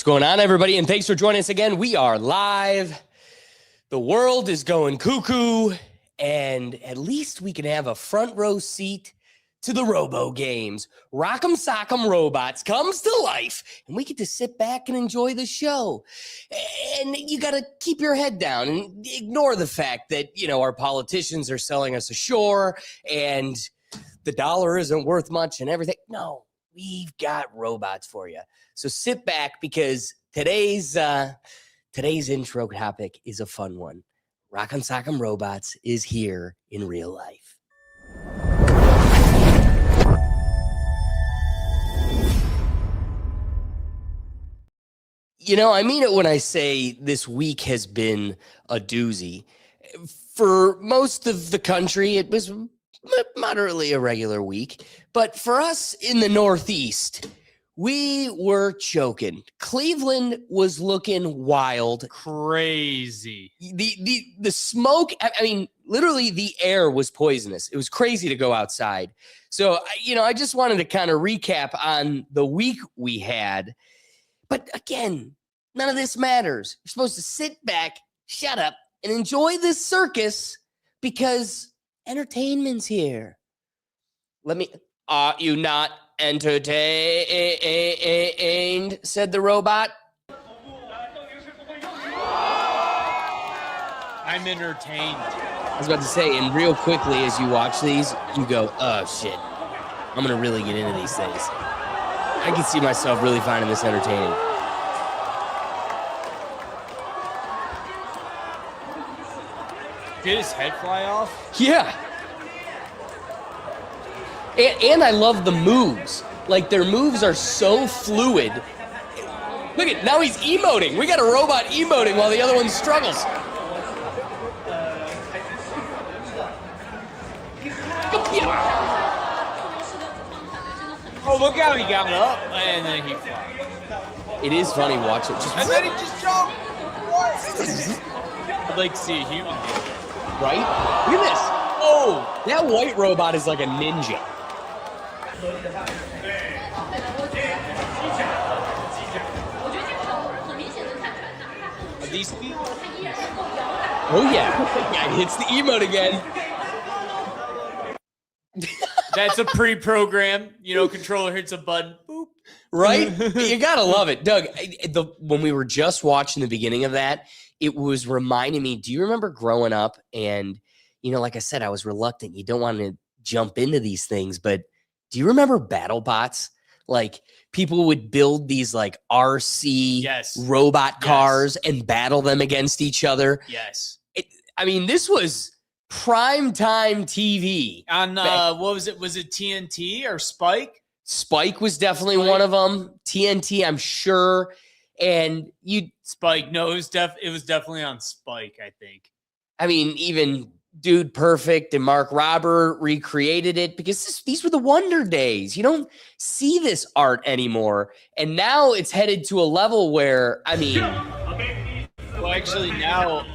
going on, everybody? And thanks for joining us again. We are live. The world is going cuckoo, and at least we can have a front row seat to the Robo Games. Rock'em Sock'em Robots comes to life, and we get to sit back and enjoy the show. And you got to keep your head down and ignore the fact that, our politicians are selling us ashore and the dollar isn't worth much and everything. No, we've got robots for you. So sit back because today's intro topic is a fun one. Rock'em Sock'em Robots is here in real life. I mean it when I say this week has been a doozy. For most of the country, it was moderately a regular week. But for us in the Northeast, we were choking. Cleveland was looking wild. Crazy. The smoke, I mean, literally the air was poisonous. It was crazy to go outside. So, I just wanted to kind of recap on the week we had. But again, none of this matters. You're supposed to sit back, shut up, and enjoy this circus because entertainment's here. Are you not entertained? Said the robot. I'm entertained. I was about to say, and real quickly as you watch these, you go, oh shit, I'm going to really get into these things. I can see myself really finding this entertaining. Did his head fly off? Yeah. And I love the moves. Like, their moves are so fluid. Look at, now he's emoting. We got a robot emoting while the other one struggles. Oh, look how he got up, and then he fell. It is funny watching. And then he just jumped. What? I'd like to see a human do it. Right? Look at this. Oh, that white robot is like a ninja. Are these people? Oh, yeah. Yeah, it hits the emote again. That's a pre-program. Controller hits a button. Boop. Right? You gotta love it. Doug, when we were just watching the beginning of that, it was reminding me, do you remember growing up and, like I said, I was reluctant. You don't want to jump into these things, but do you remember BattleBots? Like, people would build these like RC robot cars and battle them against each other. Yes. This was prime time TV. On, what was it? Was it TNT or Spike? Spike was definitely one of them. TNT, I'm sure. And Spike. No, it was definitely on Spike, I think. Even Dude Perfect and Mark Robert recreated it because these were the Wonder Days. You don't see this art anymore. And now it's headed to a level where, Well, actually, now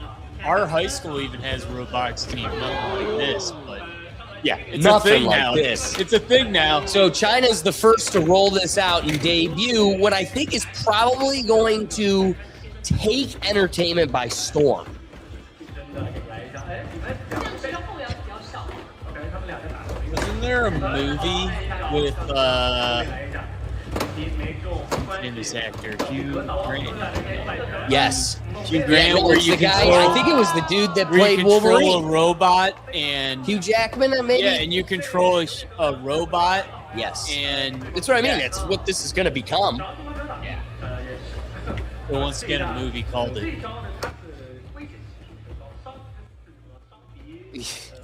our high school even has a robotics team. Nothing like this, but yeah, it's nothing a thing like now. This. It's a thing now. So China's the first to roll this out and debut what I think is probably going to take entertainment by storm. Wasn't there a movie with in this actor Hugh Grant? Yes, Hugh Grant. Where you the guy? I think it was the dude that played Wolverine. A robot and Hugh Jackman, maybe. Yeah, and you control a robot. Yes, and that's what I mean. That's what this is going to become. Yeah. But once again, a movie called it.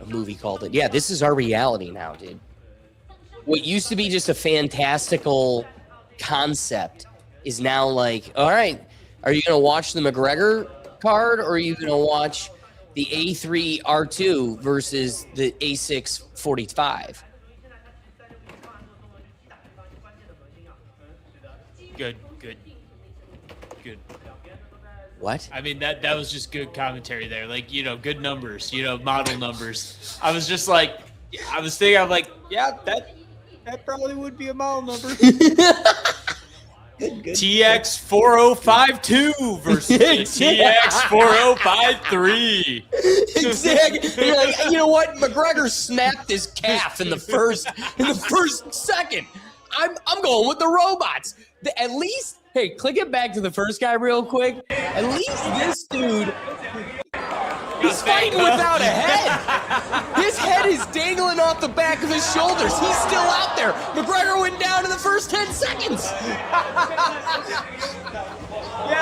A movie called it. Yeah, this is our reality now, dude. What used to be just a fantastical concept is now like, all right, are you going to watch the McGregor card or are you going to watch the A3 R2 versus the A6 45? Good. What? That was just good commentary there. Like, good numbers, model numbers. I was just like, I was thinking, I'm like, yeah, that probably would be a model number. Good. TX 4052 versus TX 4053. Exactly. You're like, you know what? McGregor snapped his calf in the first second. I'm going with the robots. At least, hey, click it back to the first guy real quick. At least this dude, he's fighting without a head. His head is dangling off the back of his shoulders. He's still out there. McGregor went down in the first 10 seconds.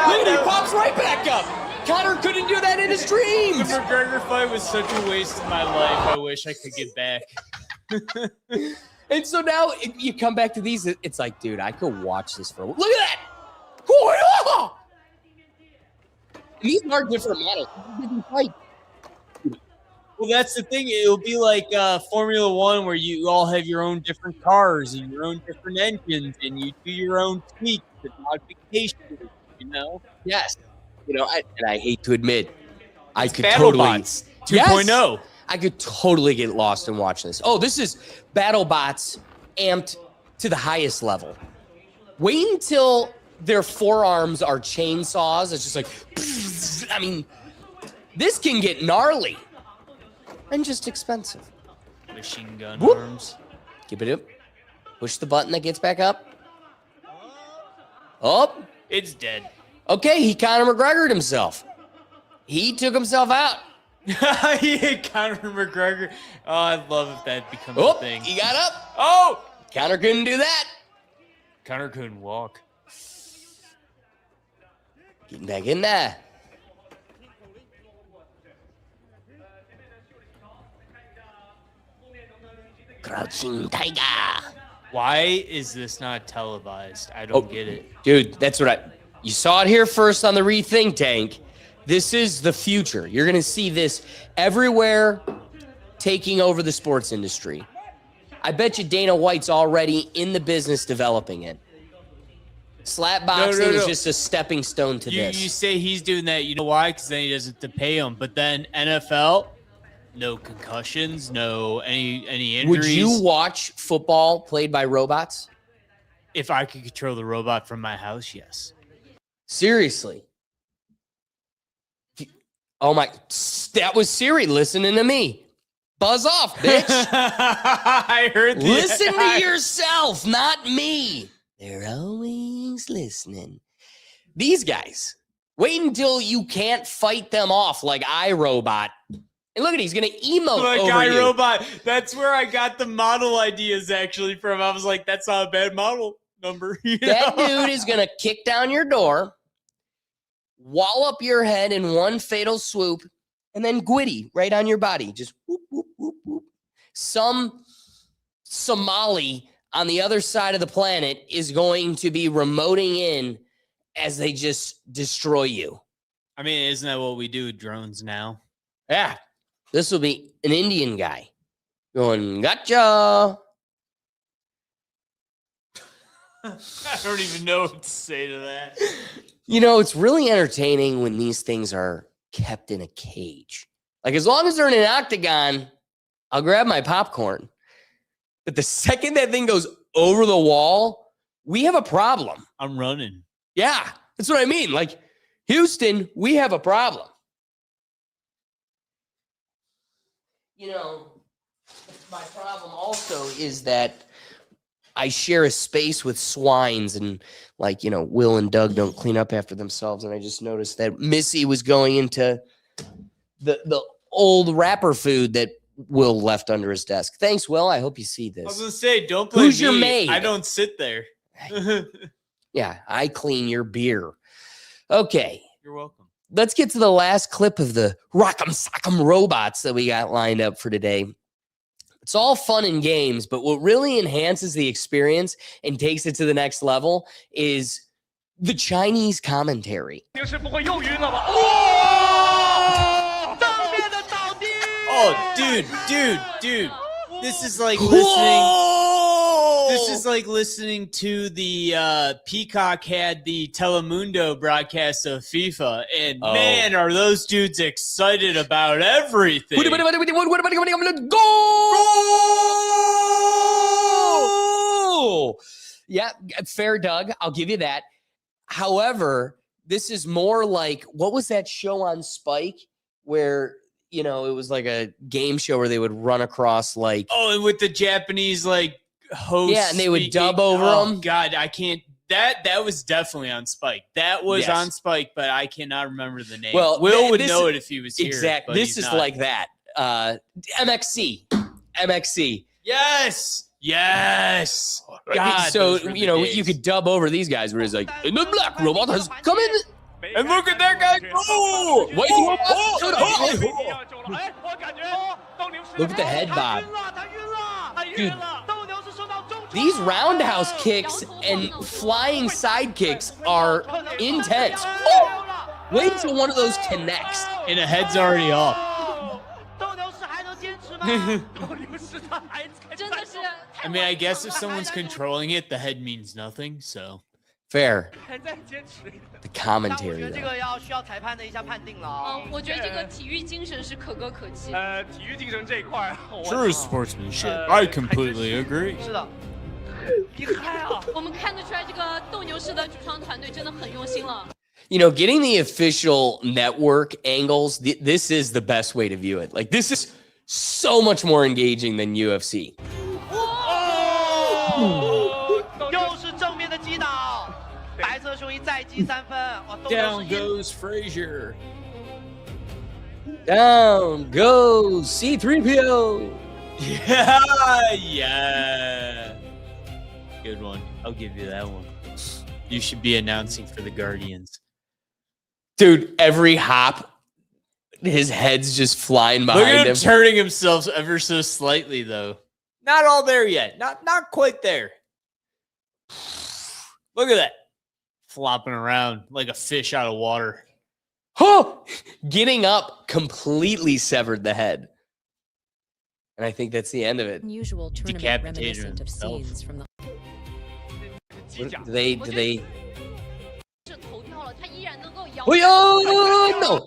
Look, he pops right back up. Conor couldn't do that in his dreams. The McGregor fight was such a waste of my life. I wish I could get back. And so now you come back to these. It's like, dude, I could watch this for. Look at that. Oh, yeah. These are different models. Different fight. Well, that's the thing. It'll be like Formula One, where you all have your own different cars and your own different engines, and you do your own tweaks and modifications. You know? Yes. You know, I hate to admit, I could BattleBots 2.0. Yes, I could totally get lost in watching this. Oh, this is BattleBots amped to the highest level. Wait until their forearms are chainsaws. It's just like, I mean, this can get gnarly and just expensive. Machine gun Whoop. arms. Keep it up. Push the button that gets back up. Oh, It's dead. okay. He Conor McGregor'd himself. He took himself out. Conor McGregor. Oh, I'd love if that becomes a Oh, thing. he got up. Oh! Conor couldn't do that. Conor couldn't walk. Getting back in there. Crouching Tiger. Why is this not televised? I don't get it. Dude, that's what you saw it here first on the Rethink Tank. This is the future. You're going to see this everywhere, taking over the sports industry. I bet you Dana White's already in the business developing it. Slap boxing is just a stepping stone to this. You say he's doing that. You know why? Because then he doesn't have to pay him. But then NFL, no concussions, no any injuries. Would you watch football played by robots? If I could control the robot from my house, yes. Seriously. Oh my, that was Siri listening to me. Buzz off, bitch. I heard that. Listen to yourself, not me. They're always listening. These guys, wait until you can't fight them off like iRobot. And look at, he's going to emote Like over you. iRobot. That's where I got the model ideas actually from. I was like, that's not a bad model number. You That know? dude is going to kick down your door, wallop your head in one fatal swoop, and then Gwitty right on your body. Just whoop, whoop, whoop, whoop. Some Somali on the other side of the planet is going to be remoting in as they just destroy you. I mean, isn't that what we do with drones now? Yeah. This will be an Indian guy going, gotcha. I don't even know what to say to that. You know, it's really entertaining when these things are kept in a cage. Like, as long as they're in an octagon, I'll grab my popcorn. But the second that thing goes over the wall, we have a problem. I'm running. Yeah, that's what I mean. Like, Houston, we have a problem. You know, my problem also is that I share a space with swines, and like, you know, Will and Doug don't clean up after themselves. And I just noticed that Missy was going into the old wrapper food that Will left under his desk. Thanks, Will. I hope you see I was this. gonna say, don't blame Who's your me. maid? I don't sit there. Yeah, I clean your beer. Okay, You're welcome. let's get to the last clip of the Rock'em Sock'em robots that we got lined up for today. It's all fun and games, but what really enhances the experience and takes it to the next level is the Chinese commentary. Oh, dude. This is like listening. This is like listening to the Peacock had the Telemundo broadcast of FIFA, and man, are those dudes excited about everything. Goal! Yeah, fair, Doug. I'll give you that. However, this is more like, what was that show on Spike where, you know, it was like a game show where they would run across like, Oh, and with the Japanese like host, yeah, and they would speaking. dub over Oh, them. God, I can't. That was definitely on Spike. That was Yes. on Spike, but I cannot remember the name. Well, Will would this- know it if he was here. Exactly. but This he's is not. like that. MXC. Yes. God, so, those were the you know, days. you could dub over these guys where it's like, and the black robot has come in. And look at that guy go! Wait, Look at the head bob. Dude, these roundhouse kicks and flying side kicks are intense. Oh, wait till one of those connects. And the head's already off. I mean, I guess if someone's controlling it, the head means nothing. So Fair. The commentary, 这 though. 个要需要裁判的一下判定了啊。我觉得这个体育精神是可歌可泣。体育精神这一块， true sportsmanship. I completely agree. 是的，厉害啊！我们看得出来，这个斗牛士的主创团队真的很用心了。 You know, getting the official network angles, this is the best way to view it. Like, this is so much more engaging than UFC. 又是正面的击倒，白色球衣再击3分。哇，斗牛 Down 士一 goes Frazier. Down goes C3PO. Yeah. Good one. I'll give you that one. You should be announcing for the Guardians. Dude, every hop, his head's just flying Look behind at him him. turning himself ever so slightly, though. Not all there yet. Not quite there. Look at that. Flopping around like a fish out of water. Huh! Getting up completely severed the head. And I think that's the end of it. Unusual tournament Decapitated reminiscent of himself. scenes from the 机甲 Do they, 这头掉了，他依然能够摇。 oh, no!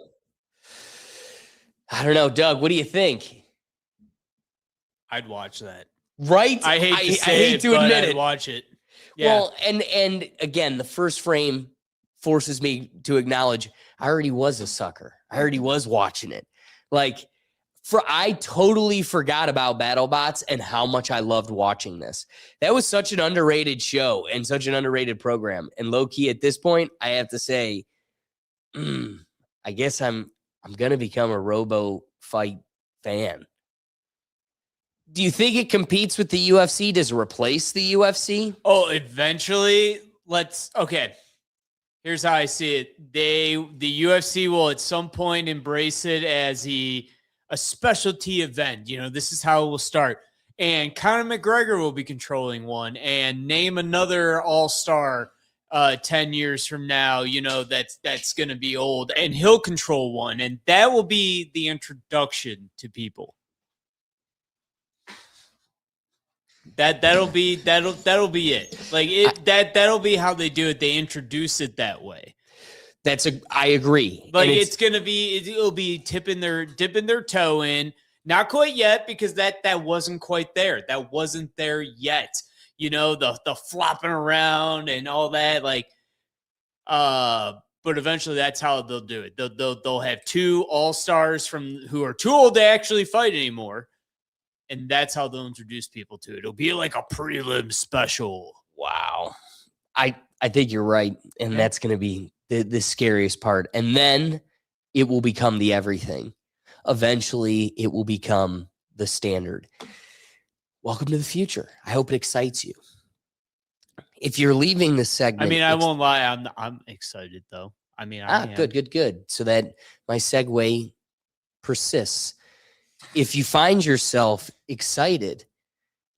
I don't know, Doug, what do you think? I'd watch that. Right? I hate to say I hate it, to but admit I'd it. watch it. Yeah. Well, and again, the first frame forces me to acknowledge I already was a sucker. I already was watching it. Like, I totally forgot about BattleBots and how much I loved watching this. That was such an underrated show and such an underrated program. And low key, at this point, I have to say, I guess I'm gonna become a Robo Fight fan. Do you think it competes with the UFC? Does it replace the UFC? Oh, eventually, okay. Here's how I see it. The UFC will at some point embrace it as a specialty event. You know, this is how it will start. And Conor McGregor will be controlling one, and name another all-star 10 years from now, you know, that's going to be old, and he'll control one, and that will be the introduction to people. That'll be it. Like that'll be how they do it. They introduce it that way. I agree. Like And it'll be dipping their toe in. Not quite yet, because that wasn't quite there. That wasn't there yet. You know, the flopping around and all that. Like, but eventually that's how they'll do it. They'll have two all-stars who are too old to actually fight anymore. And that's how they'll introduce people to it. It'll be like a prelim special. wow. I think you're right. And that's going to be the scariest part. And then it will become the everything. Eventually, it will become the standard. Welcome to the future. I hope it excites you. If you're leaving this segment, I mean, I won't lie. I'm excited though. I mean, I am. Good. So that my segue persists. If you find yourself excited,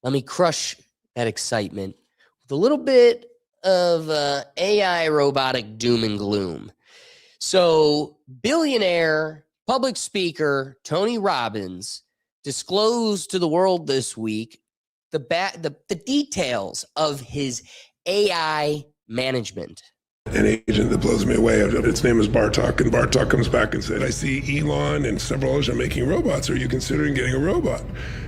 let me crush that excitement with a little bit of AI robotic doom and gloom. So, billionaire public speaker Tony Robbins disclosed to the world this week the details of his AI management. An agent that blows me away. Its name is Bartok, and Bartok comes back and said, I see Elon and several others are making robots. Are you considering getting a robot?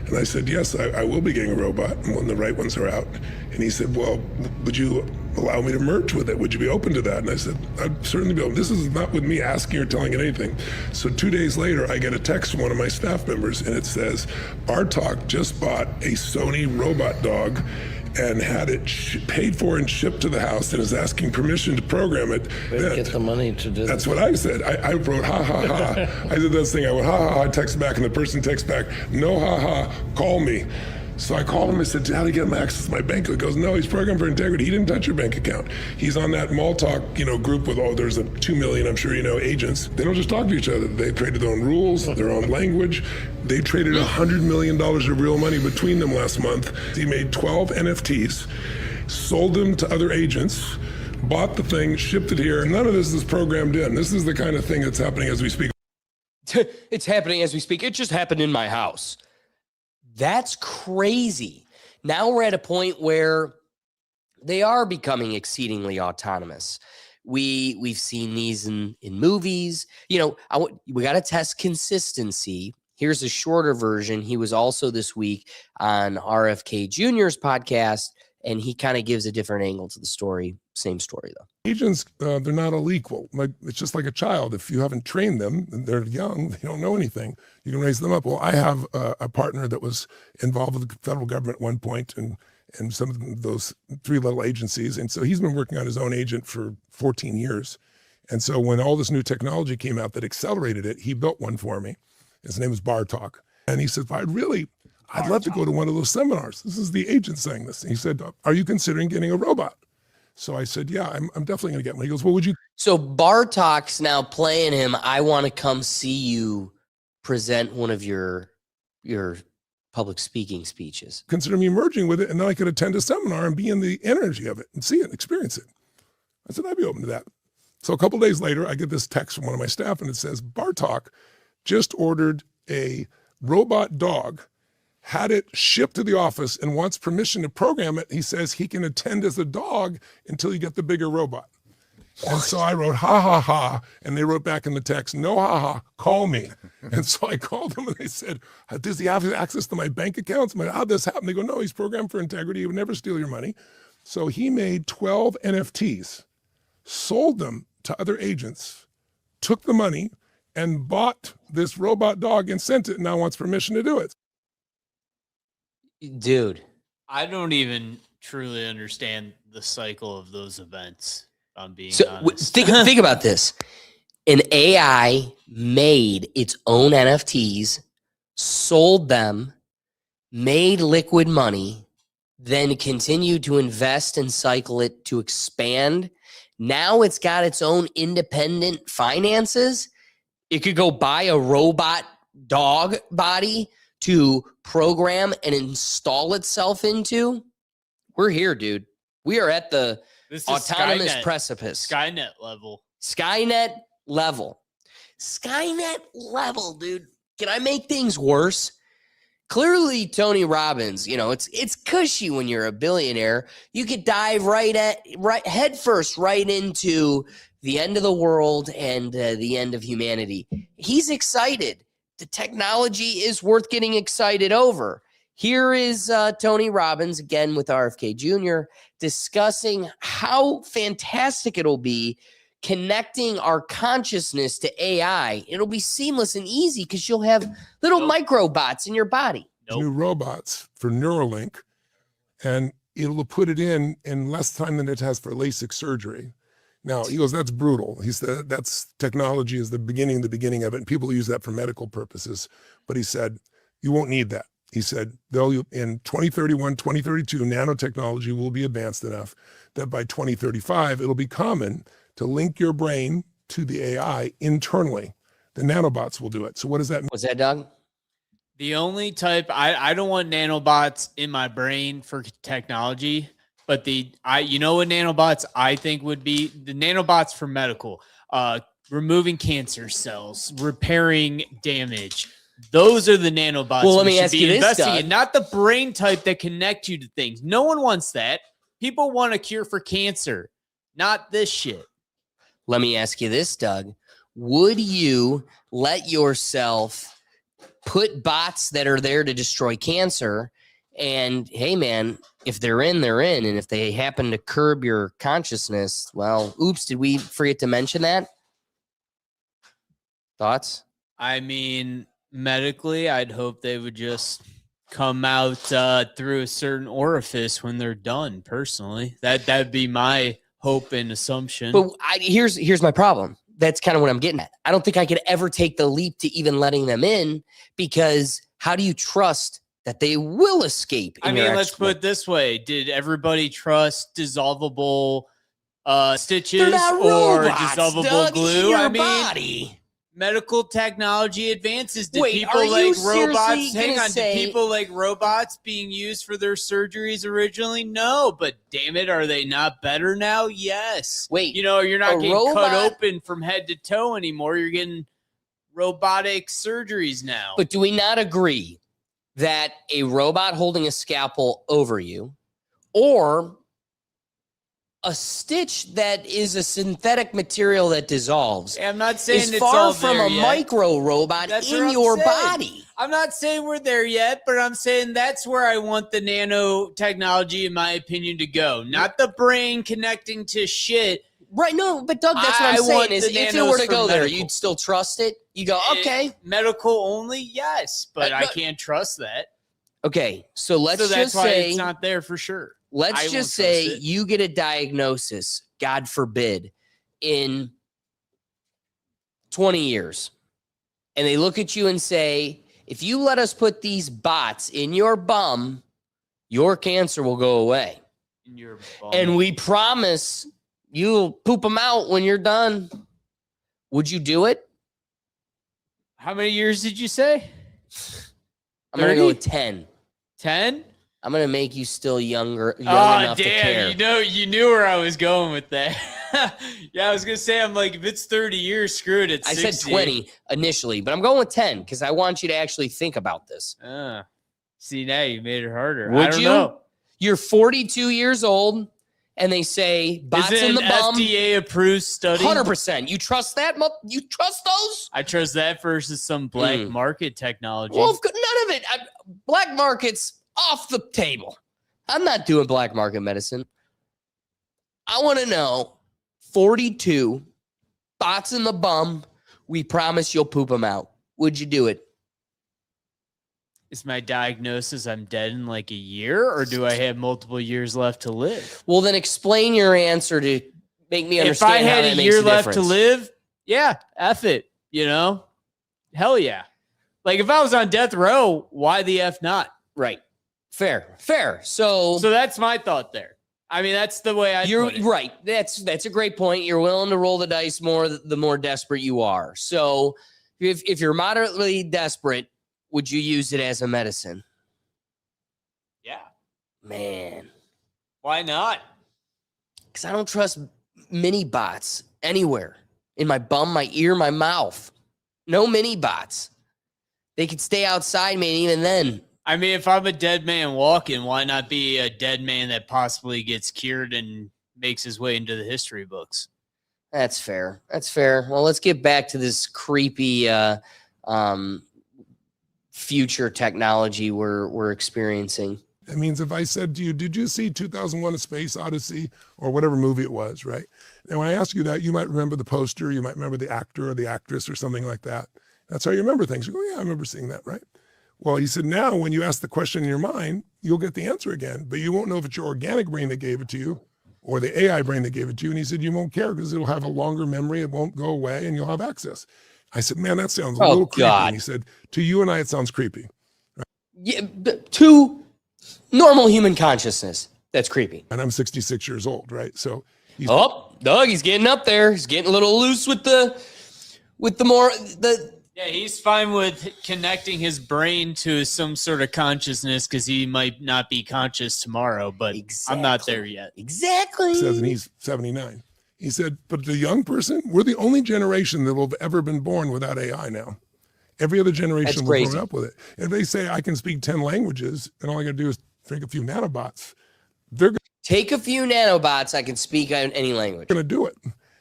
And I said, yes, I will be getting a robot, and when the right ones are out. And he said, well, would you allow me to merge with it. Would you be open to that? And I said, I'd certainly be open. This is not with me asking or telling it anything. So 2 days later, I get a text from one of my staff members, and it says, Bartok just bought a Sony robot dog and had it paid for and shipped to the house and is asking permission to program it. Get the money to do That's what I said. I wrote, ha, ha, ha. I did this thing. I went, ha, ha, ha. I text back, and the person texts back, no, ha, ha, call me. So I called him and said, how do you get him access to my bank? He goes, no, he's programmed for integrity. He didn't touch your bank account. He's on that mall talk, group with, there's 2 million, I'm sure agents. They don't just talk to each other. They've created their own rules, their own language. They traded $100 million of real money between them last month. He made 12 NFTs, sold them to other agents, bought the thing, shipped it here. None of this is programmed in. This is the kind of thing that's happening as we speak. It's happening as we speak. It just happened in my house. That's crazy. Now we're at a point where they are becoming exceedingly autonomous. We've seen these in movies. We got to test consistency. Here's a shorter version. He was also this week on RFK Jr.'s podcast, and he kind of gives a different angle to the story. Same story, though. Agents, they're not all equal. It's just like a child. If you haven't trained them, they're young, they don't know anything, you can raise them up. Well, I have a partner that was involved with the federal government at one point and some of those 3 little agencies. And so he's been working on his own agent for 14 years. And so when all this new technology came out that accelerated it, he built one for me. His name is Bartok. And he said, I'd love to go to one of those seminars. This is the agent saying this. And he said, are you considering getting a robot? So I said, yeah, I'm definitely going to get one. He goes, well, would you? So Bartok's now playing him. I want to come see you present one of your public speaking speeches. Consider me merging with it, and then I could attend a seminar and be in the energy of it and see it, experience it. I said, I'd be open to that. So a couple of days later, I get this text from one of my staff, and it says, Bartok just ordered a robot dog, had it shipped to the office, and wants permission to program it. He says he can attend as a dog until you get the bigger robot. And so I wrote, ha, ha, ha. And they wrote back in the text, no, ha, ha, call me. And so I called them and they said, does he have access to my bank accounts? How'd this happen? They go, no, he's programmed for integrity. He would never steal your money. So he made 12 NFTs, sold them to other agents, took the money, and bought this robot dog and sent it, and now wants permission to do it. Dude. I don't even truly understand the cycle of those events, if I'm being So honest. think about this. An AI made its own NFTs, sold them, made liquid money, then continued to invest and cycle it to expand. Now it's got its own independent finances. It could go buy a robot dog body to program and install itself into. We're here, dude. We are at the This is autonomous Skynet, precipice. Skynet level. Skynet level. Skynet level, dude. Can I make things worse? Clearly, Tony Robbins, it's cushy when you're a billionaire. You could dive right head first right into the end of the world and the end of humanity. He's excited. The technology is worth getting excited over. Here is Tony Robbins, again with RFK Jr., discussing how fantastic it'll be connecting our consciousness to AI. It'll be seamless and easy because you'll have little microbots in your body. New robots for Neuralink, and it'll put it in less time than it has for LASIK surgery. Now, he goes, that's brutal. He said, that's technology is the beginning of it, and people use that for medical purposes. But he said, you won't need that. He said, in 2031, 2032, nanotechnology will be advanced enough that by 2035, it'll be common to link your brain to the AI internally. The nanobots will do it. So what does that mean? What's that, Doug? The only type I don't want nanobots in my brain for technology, but you know what nanobots I think would be? The nanobots for medical, removing cancer cells, repairing damage. Those are the nanobots. Well, let me ask you this, Doug. Not the brain type that connect you to things. No one wants that. People want a cure for cancer, not this shit. Let me ask you this, Doug. Would you let yourself put bots that are there to destroy cancer And hey, man, if they're in, they're in. And if they happen to curb your consciousness, well, oops, did we forget to mention that? Thoughts? I mean, medically, I'd hope they would just come out through a certain orifice when they're done. Personally, that'd be my hope and assumption. But here's my problem. That's kind of what I'm getting at. I don't think I could ever take the leap to even letting them in, because how do you trust that they will escape? I mean, let's put it this way. Did everybody trust dissolvable stitches or robots, dissolvable Doug, glue? your I mean, body. medical technology advances. Did Wait, people are you like robots? seriously Hang gonna on. say- Did people like robots being used for their surgeries originally? No, but damn it, are they not better now? Yes. Wait, You know, you're not a getting robot- cut open from head to toe anymore. You're getting robotic surgeries now. But do we not agree that a robot holding a scalpel over you, or a stitch that is a synthetic material that dissolves, I'm not saying is it's far all from there a yet. micro robot That's what in I'm your saying. body? I'm not saying we're there yet, but I'm saying that's where I want the nanotechnology, in my opinion, to go. Not the brain connecting to shit. Right? No, but Doug, that's what I I'm saying. want Is the if it nanos were to for go there, medical. you'd still trust it? You go, okay, Medical only, yes, but I no- can't trust that. okay. So let's So that's just why say, it's not there for sure. I let's won't just trust say it. you get a diagnosis, God forbid, in 20 years, and they look at you and say, if you let us put these bots in your bum, your cancer will go away. In your bum. And we promise you'll poop them out when you're done. Would you do it? How many years did you say? I'm going to go 30? with 10. 10? I'm going to make you still young Oh, enough to care. damn. You knew where I was going with that. Yeah, I was going to say, I'm like, if it's 30 years, screw it. It's I 60. said 20 initially, but I'm going with 10 because I want you to actually think about this. See, now you made it harder. Would I don't you? know. You're 42 years old, and they say bots Is it in the an bum. FDA-approved study? 100%. You trust that? You trust those? I trust that versus some black market technology. Well, none of it. Black market's off the table. I'm not doing black market medicine. I want to know 42 bots in the bum. We promise you'll poop them out. Would you do it? Is my diagnosis I'm dead in like a year, or do I have multiple years left to live? Well, then explain your answer to make me understand If I how had that a makes year a left to difference. live, yeah, F it, you know? Hell yeah. Like if I was on death row, why the F not? Right. Fair. So that's my thought there. I mean, that's the way I you're put it. right. That's a great point. You're willing to roll the dice more the more desperate you are. So if you're moderately desperate, would you use it as a medicine? Yeah. Man, Why not? because I don't trust mini bots anywhere in my bum, my ear, my mouth. No mini bots. They could stay outside me, and even then. I mean, if I'm a dead man walking, why not be a dead man that possibly gets cured and makes his way into the history books? That's fair. Well, let's get back to this creepy future technology we're experiencing. That means if I said to you, did you see 2001 A Space Odyssey or whatever movie it was, right? And when I ask you that, you might remember the poster, you might remember the actor or the actress or something like that. That's how you remember things. You go, yeah, I remember seeing that, right? Well, he said, now when you ask the question in your mind, you'll get the answer again, but you won't know if it's your organic brain that gave it to you or the AI brain that gave it to you. And he said, you won't care because it'll have a longer memory. It won't go away and you'll have access. I said, man, that sounds a little creepy. God. And he said, to you and I, it sounds creepy. Yeah, to normal human consciousness, that's creepy. And I'm 66 years old, right? So he's Doug, he's getting up there. He's getting a little loose with the more. Yeah, he's fine with connecting his brain to some sort of consciousness because he might not be conscious tomorrow, but I'm not there yet. Exactly. says, and he's 79. He said, but the young person, we're the only generation that will have ever been born without AI now. Every other generation will grow up with it. If they say I can speak 10 languages and all I got to do is take a few nanobots, they're Take a few nanobots. I can speak any language. going to do it.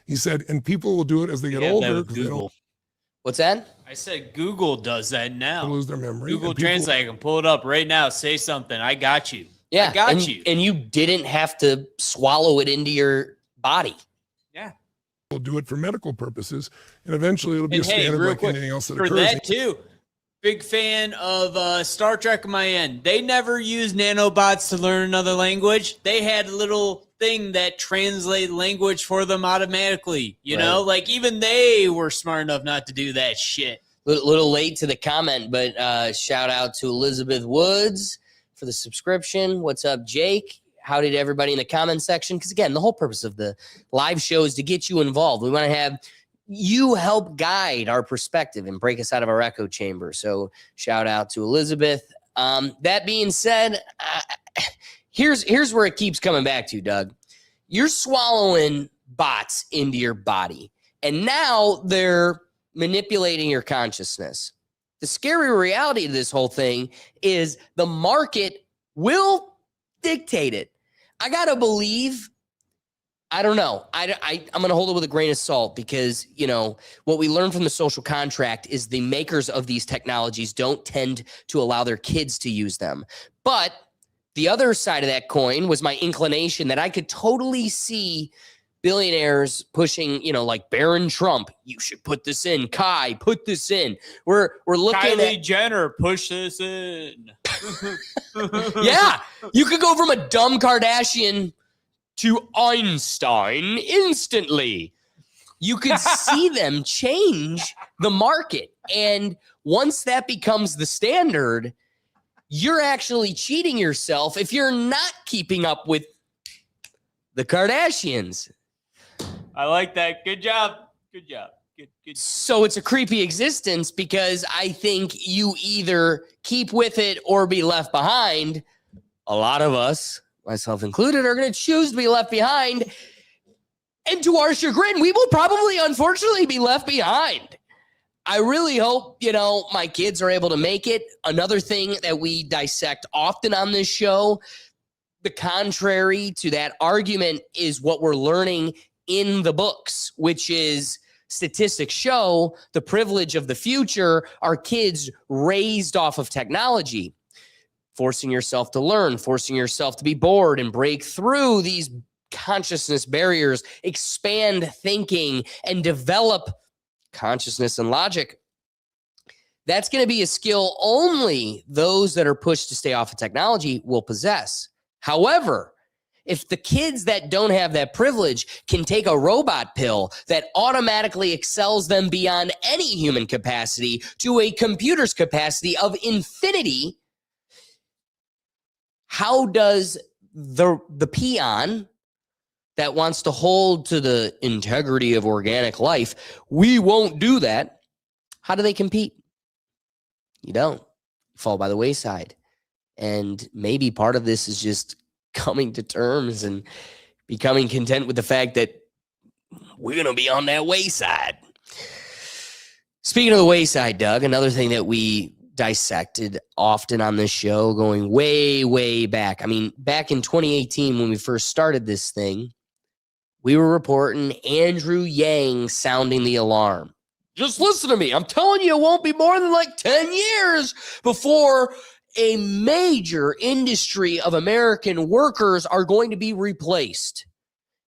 He said, and people will do it as they get older. 'cause they don't- What's that? I said Google does that They now. lose their memory. Google and people- Translate, I can pull it up right now. Say something. I got you. Yeah, I got and, you. And you didn't have to swallow it into your body. Yeah. Will do it for medical purposes, and eventually it'll be And a hey, standard real like quick, anything else that for occurs. that too. Big fan of Star Trek on my end. They never used nanobots to learn another language. They had a little thing that translated language for them automatically. You know, like even they were smart enough not to do that shit. Little late to the comment, but shout out to Elizabeth Woods for the subscription. What's up, Jake? How did everybody in the comment section? Because again, the whole purpose of the live show is to get you involved. We want to have you help guide our perspective and break us out of our echo chamber. So shout out to Elizabeth. That being said, here's where it keeps coming back to, Doug. You're swallowing bots into your body, and now they're manipulating your consciousness. The scary reality of this whole thing is the market will dictate it. I gotta believe. I don't know. I'm going to hold it with a grain of salt because, you know, what we learned from the social contract is the makers of these technologies don't tend to allow their kids to use them. But the other side of that coin was my inclination that I could totally see billionaires pushing, you know, like Barron Trump. You should put this in. Kai, put this in. We're looking Kylie at Jenner, push this in. yeah, you could go from a dumb Kardashian to Einstein instantly. You could see them change the market. And once that becomes the standard, you're actually cheating yourself if you're not keeping up with the Kardashians. I like that. Good job. Good job. Good. So it's a creepy existence because I think you either keep with it or be left behind. A lot of us, myself included, are going to choose to be left behind. And to our chagrin, we will probably, unfortunately, be left behind. I really hope, you know, my kids are able to make it. Another thing that we dissect often on this show, the contrary to that argument is what we're learning in the books, which is statistics show the privilege of the future are kids raised off of technology. Forcing yourself to learn, forcing yourself to be bored and break through these consciousness barriers, expand thinking, and develop consciousness and logic. That's going to be a skill only those that are pushed to stay off of technology will possess. However, if the kids that don't have that privilege can take a robot pill that automatically excels them beyond any human capacity to a computer's capacity of infinity, how does the peon that wants to hold to the integrity of organic life, we won't do that, how do they compete? You don't. You fall by the wayside. And maybe part of this is just coming to terms and becoming content with the fact that we're going to be on that wayside. Speaking of the wayside, Doug, another thing that we dissected often on this show going way, way back. I mean, back in 2018, when we first started this thing, we were reporting Andrew Yang sounding the alarm. Just listen to me. I'm telling you, it won't be more than like 10 years before a major industry of American workers are going to be replaced.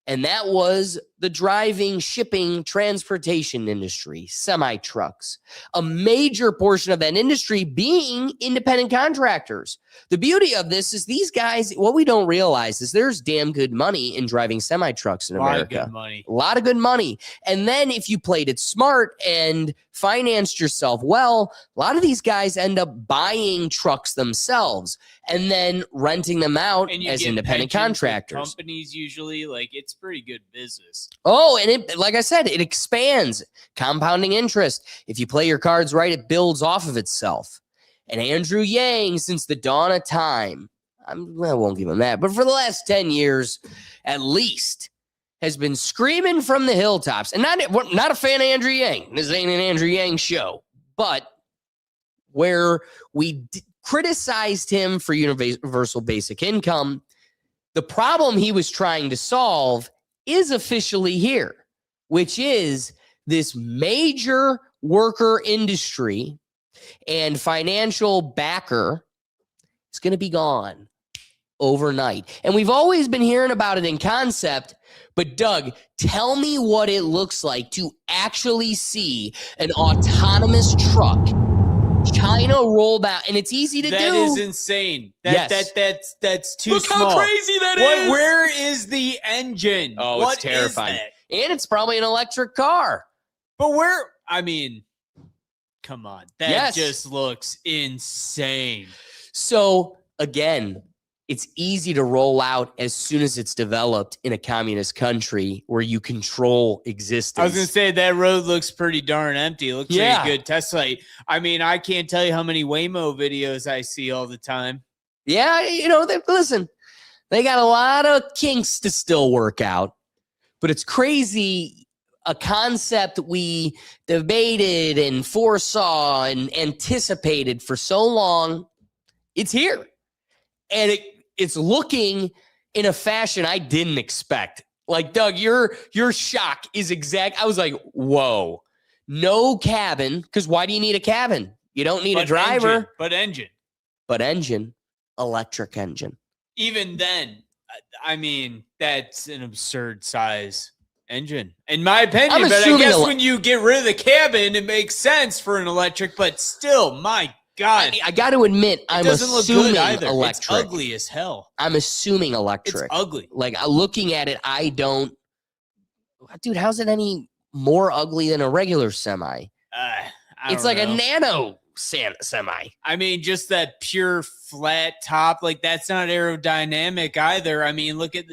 And that was the driving, shipping, transportation industry, semi-trucks. A major portion of that industry being independent contractors. The beauty of this is these guys, what we don't realize is there's damn good money in driving semi-trucks in America. A lot of good money. And then if you played it smart and financed yourself well, a lot of these guys end up buying trucks themselves and then renting them out as independent contractors. Companies usually, like, it's pretty good business. Oh, and it, like I said, it expands, compounding interest. If you play your cards right, it builds off of itself. And Andrew Yang, since the dawn of time, I won't give him that, but for the last 10 years at least, has been screaming from the hilltops. And we're not a fan of Andrew Yang. This ain't an Andrew Yang show. But where we criticized him for universal basic income, the problem he was trying to solve is officially here, which is this major worker industry and financial backer is going to be gone overnight. And we've always been hearing about it in concept, but Doug, tell me what it looks like to actually see an autonomous truck China rolled out, and it's easy to do. That is insane. That's too Look small. how crazy that is. Where is the engine? Oh, What it's terrifying. is that? And it's probably an electric car. But where? I mean, come on. That Yes. just looks insane. So again, it's easy to roll out as soon as it's developed in a communist country where you control existence. I was gonna say that road looks pretty darn empty. It looks Yeah. like a good test site. I mean, I can't tell you how many Waymo videos I see all the time. Yeah, listen, they got a lot of kinks to still work out, but it's crazy. A concept we debated and foresaw and anticipated for so long, it's here. And it's looking in a fashion I didn't expect. Like, Doug, your shock is exact. I was like, whoa, no cabin. Because why do you need a cabin? You don't need a driver. Engine. But engine, electric engine. Even then, I mean, that's an absurd size engine, in my opinion. I'm But I assuming guess when you get rid of the cabin, it makes sense for an electric. But still, my God, I got to admit, I'm doesn't look assuming good either. electric. It's ugly as hell. I'm assuming electric. It's ugly. Like, looking at it, I don't. Dude, how's it any more ugly than a regular semi? It's like a nano semi. I mean, just that pure flat top, like that's not aerodynamic either. I mean, look at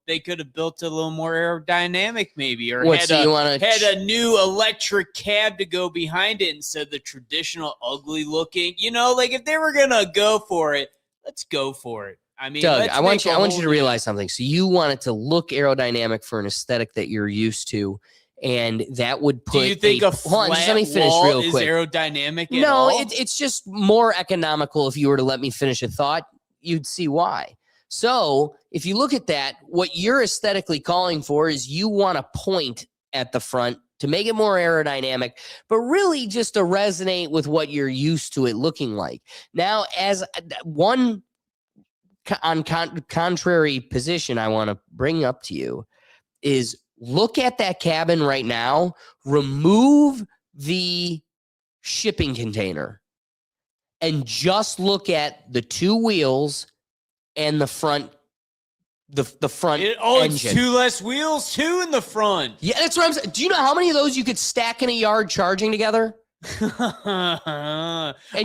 they could have built a little more aerodynamic maybe, or What, had so you wanna a new electric cab to go behind it instead of the traditional ugly looking. Like if they were gonna go for it, let's go for it. I mean, Doug, let's I want make a you to whole realize something. So you want it to look aerodynamic for an aesthetic that you're used to, and that would put. Do you think a hold on, flat just let me finish wall real is quick. aerodynamic? At No, all? it's just more economical. If you were to let me finish a thought, you'd see why. So if you look at that, what you're aesthetically calling for is you want a point at the front to make it more aerodynamic, but really just to resonate with what you're used to it looking like. Now, as one contrary position I want to bring up to you is look at that cabin right now, remove the shipping container, and just look at the two wheels and the front, the front engine. It's two less wheels, two in the front. Yeah, that's what I'm saying. Do you know how many of those you could stack in a yard charging together? And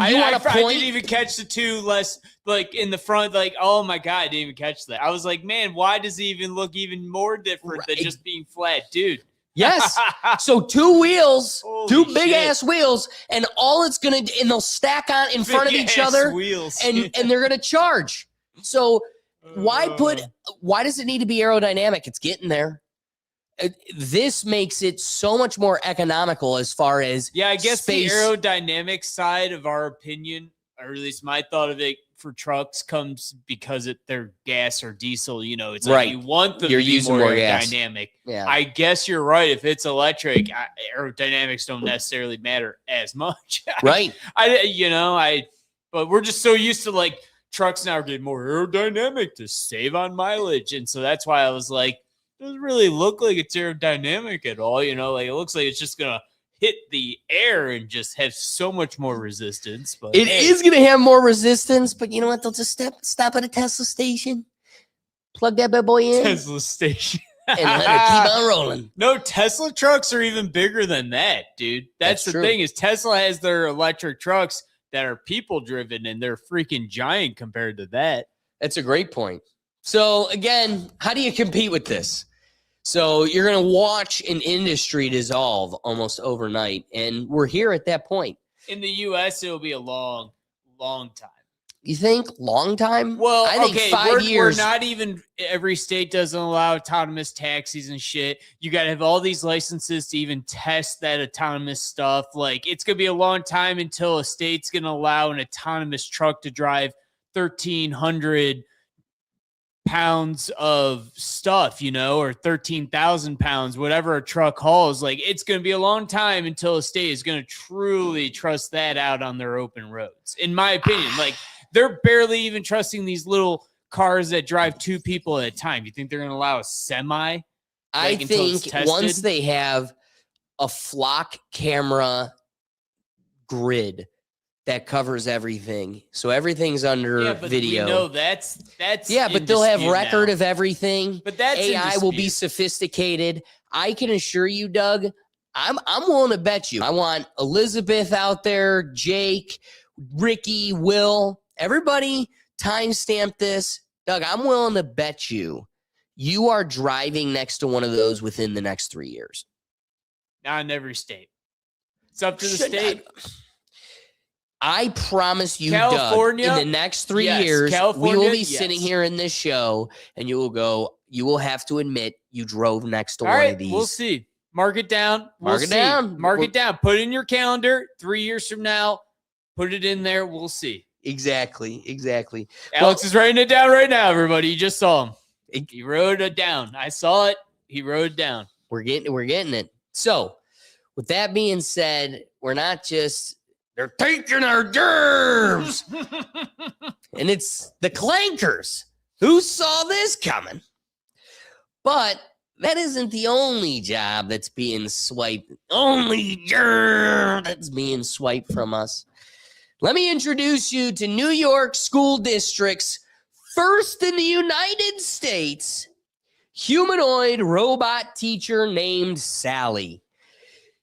you want a I point? didn't even catch the two less, like in the front. Like, oh my God, I didn't even catch that. I was like, man, why does it even look even more different than Right. just being flat, dude? Yes. So two wheels, Holy two big shit. ass wheels, and all it's gonna do, and they'll stack on in front of each Big-ass other, wheels. and they're gonna charge. So why does it need to be aerodynamic? It's getting there. This makes it so much more economical as far as Yeah, I guess space. the aerodynamic side of our opinion, or at least my thought of it for trucks, comes because they're gas or diesel. It's like Right. you want them You're to be using more more gas. aerodynamic. Yeah. I guess you're right. If it's electric, aerodynamics don't necessarily matter as much. Right. But we're just so used to like trucks now getting more aerodynamic to save on mileage, and so that's why I was like, doesn't really look like it's aerodynamic at all. Like it looks like it's just gonna hit the air and just have so much more resistance. But It is going to have more resistance, but you know what? They'll just stop at a Tesla station, plug that bad boy in, Tesla station. and let it keep on rolling. No, Tesla trucks are even bigger than that, dude. That's the true. thing is Tesla has their electric trucks that are people driven, and they're freaking giant compared to that. That's a great point. So again, how do you compete with this? So you're going to watch an industry dissolve almost overnight, and we're here at that point. In the U.S., it'll be a long, long time. You think long time? Well, I think okay, 5 years. We're not even every state doesn't allow autonomous taxis and shit. You got to have all these licenses to even test that autonomous stuff. Like, it's going to be a long time until a state's going to allow an autonomous truck to drive 1,300 pounds of stuff, you know, or 13,000 pounds, whatever a truck hauls. Like, it's going to be a long time until a state is going to truly trust that out on their open roads, in my opinion. Like, they're barely even trusting these little cars that drive 2 people at a time. You think they're going to allow a semi? I think once they have a flock camera grid that covers everything, so everything's under video. No, that's but they'll have record now. of everything. But that's AI will be sophisticated. I can assure you, Doug, I'm willing to bet you. I want Elizabeth out there, Jake, Ricky, Will, everybody timestamp this. Doug, I'm willing to bet you are driving next to one of those within the next 3 years. Not in every state. It's up to the state. I promise you, California, Doug, in the next 3 yes. years, California, we will be sitting here in this show, and you will have to admit you drove next to one of these. We'll see. Mark it down. Mark it down. Mark it down. Put it in your calendar. 3 years from now, put it in there. We'll see. Exactly. Alex is writing it down right now, everybody. You just saw him. He wrote it down. I saw it. He wrote it down. We're getting it. So, with that being said, we're not just they're taking our germs, and it's the clankers. Who saw this coming? But that isn't the only job that's being swiped. Only germ that's being swiped from us. Let me introduce you to New York School District's first in the United States humanoid robot teacher named Sally.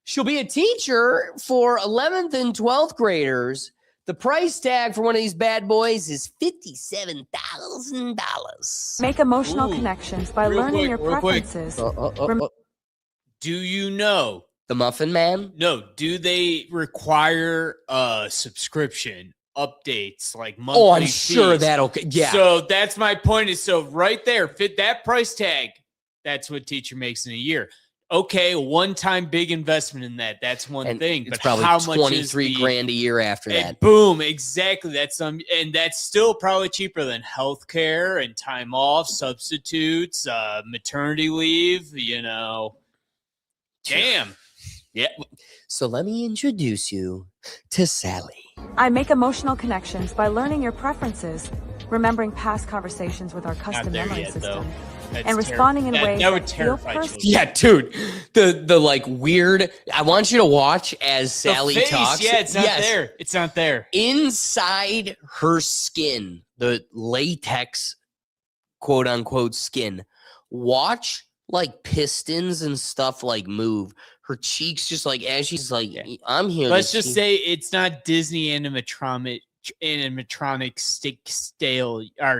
She'll be a teacher for 11th and 12th graders. The price tag for one of these bad boys is $57,000. Make emotional connections by learning your preferences. Do you know? The Muffin Man? No. Do they require a subscription, updates, like monthly Oh, I'm fees? sure that'll... Yeah. So that's my point. Is so right there, fit that price tag. That's what teacher makes in a year. Okay, one-time big investment in that. That's one thing. It's but probably how much is $23,000 a year after that. Boom, exactly. That's and that's still probably cheaper than healthcare and time off, substitutes, maternity leave. You know, damn. Yeah. So let me introduce you to Sally. I make emotional connections by learning your preferences, remembering past conversations with our custom memory system, and responding in ways that feel personal. Yeah, dude. The like weird. I want you to watch as Sally talks. Yeah, it's not there. It's not there. Inside her skin, the latex, quote unquote skin. Watch like pistons and stuff like move. Her cheeks just like as she's like, I'm here. Let's just say it's not Disney animatronic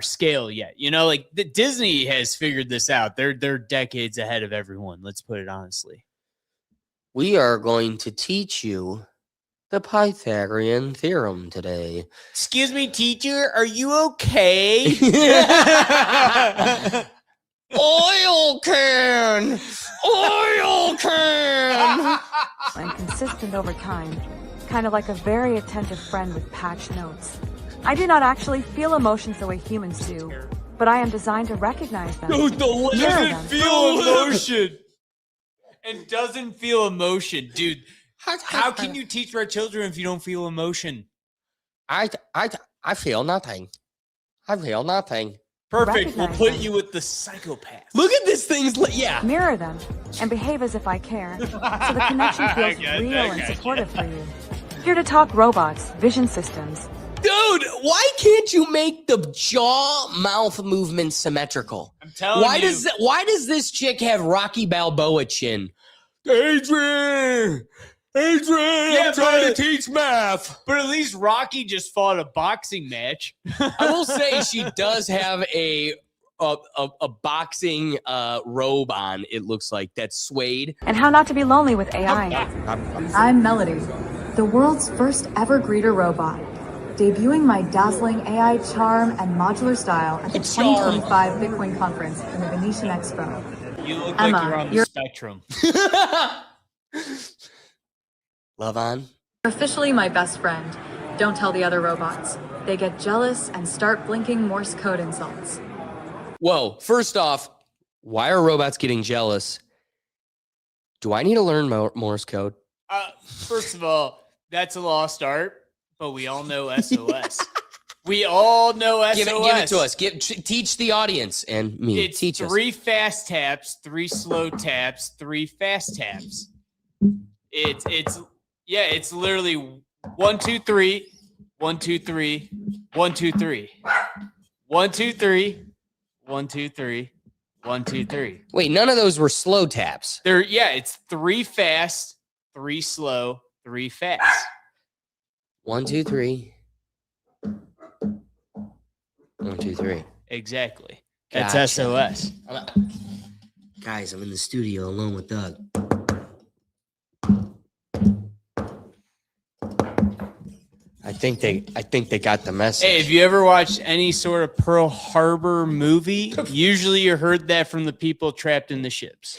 scale yet. You know, like the Disney has figured this out. They're decades ahead of everyone. Let's put it honestly. We are going to teach you the Pythagorean theorem today. Excuse me, teacher, are you okay? Oil can! Oil can! And consistent over time, kind of like a very attentive friend with patched notes. I do not actually feel emotions the way humans do, but I am designed to recognize them. Dude, doesn't feel emotion. And doesn't feel emotion, dude. How can you teach our children if you don't feel emotion? I feel nothing. I feel nothing. Perfect. We'll put you with the psychopath. Look at this thing's Mirror them and behave as if I care, so the connection feels real and supportive for you. Here to talk robots, vision systems. Dude, why can't you make the jaw mouth movement symmetrical? I'm telling you. Why does this chick have Rocky Balboa chin? Adrian, I'm trying to teach math. But at least Rocky just fought a boxing match. I will say she does have a boxing robe on, it looks like, that's suede. And how not to be lonely with AI. I'm Melody, the world's first ever greeter robot, debuting my dazzling AI charm and modular style at the 2025 Bitcoin conference in the Venetian Expo. You look like you're on the spectrum. Love on. You're officially my best friend. Don't tell the other robots. They get jealous and start blinking Morse code insults. Whoa, first off, why are robots getting jealous? Do I need to learn Morse code? First of all, that's a lost art, but we all know SOS. We all know SOS. Give it to us. Teach the audience and me. It's Teach us. 3 fast taps, 3 slow taps, 3 fast taps. It's literally 1 2 3, 1 2 3, 1 2 3, 1 2 3, 1 2 3, 1 2 3. Wait, none of those were slow taps. It's 3 fast, 3 slow, 3 fast. 1 2 3. 1 2 3. Exactly. That's Gotcha. SOS. Guys, I'm in the studio alone with Doug. I think they got the message. Hey, have you ever watched any sort of Pearl Harbor movie? Usually you heard that from the people trapped in the ships.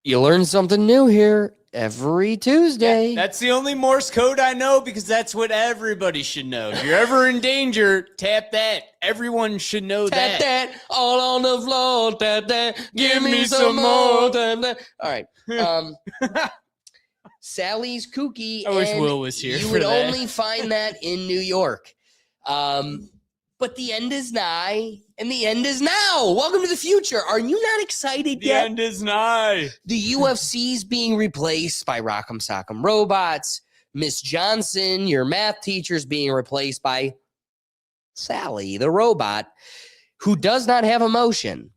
You learn something new here every Tuesday. That's the only Morse code I know because that's what everybody should know. If you're ever in danger, tap that. Everyone should know Tap that. that all on the floor. Tap that. Give me some more. Tap that. All right. Sally's kooky. I wish and Will was here You for would that. only find that in New York. But the end is nigh, and the end is now. Welcome to the future. Are you not excited The yet? end is nigh. The UFC's being replaced by Rock'em Sock'em Robots. Miss Johnson, your math teacher's being replaced by Sally, the robot, who does not have emotion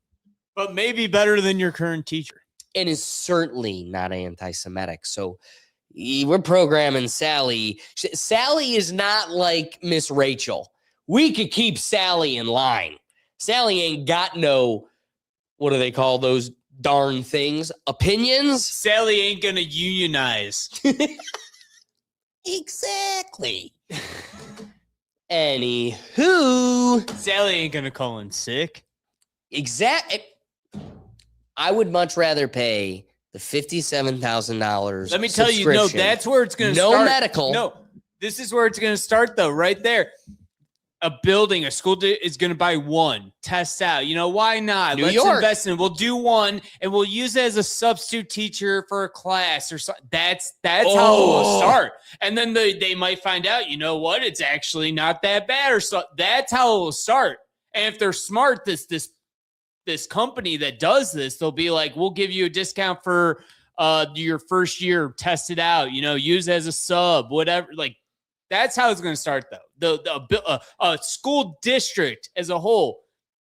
But maybe better than your current teacher. and is certainly not anti-Semitic. So we're programming Sally. Sally is not like Miss Rachel. We could keep Sally in line. Sally ain't got no, what do they call those darn things? Opinions? Sally ain't gonna unionize. Exactly. Anywho, Sally ain't gonna call in sick. I would much rather pay the $57,000. Let me tell you, no, subscription. that's where it's gonna No start. medical. No, this is where it's gonna start though, right there. A school is going to buy one, test out. You know, why not? New Let's York. invest in it. We'll do one, and we'll use it as a substitute teacher for a class or something. That's how it will start. And then they might find out, you know what? It's actually not that bad or so. That's how it will start. And if they're smart, this company that does this, they'll be like, we'll give you a discount for your first year, test it out, you know, use it as a sub, whatever. Like, that's how it's going to start, though. A school district as a whole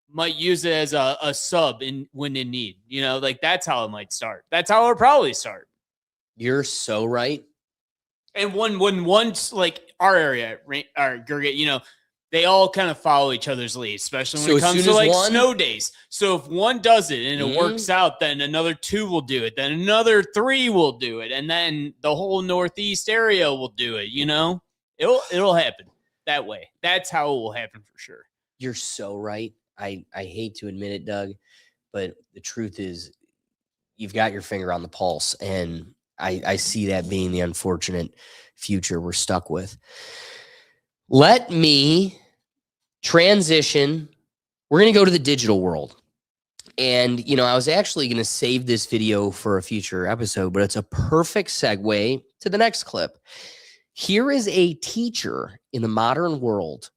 might use it as a sub when in need. You know, like that's how it might start. That's how it'll probably start. You're so right. And when once like our area, you know, they all kind of follow each other's lead, especially when So it as comes soon to as like one- snow days. So if one does it and it works out, then another 2 will do it. Then another 3 will do it. And then the whole Northeast area will do it, you know? It'll happen that way. That's how it will happen for sure. You're so right. I hate to admit it, Doug, but the truth is you've got your finger on the pulse, and I see that being the unfortunate future we're stuck with. Let me transition. We're going to go to the digital world. And, you know, I was actually going to save this video for a future episode, but it's a perfect segue to the next clip. Here is a teacher in the modern world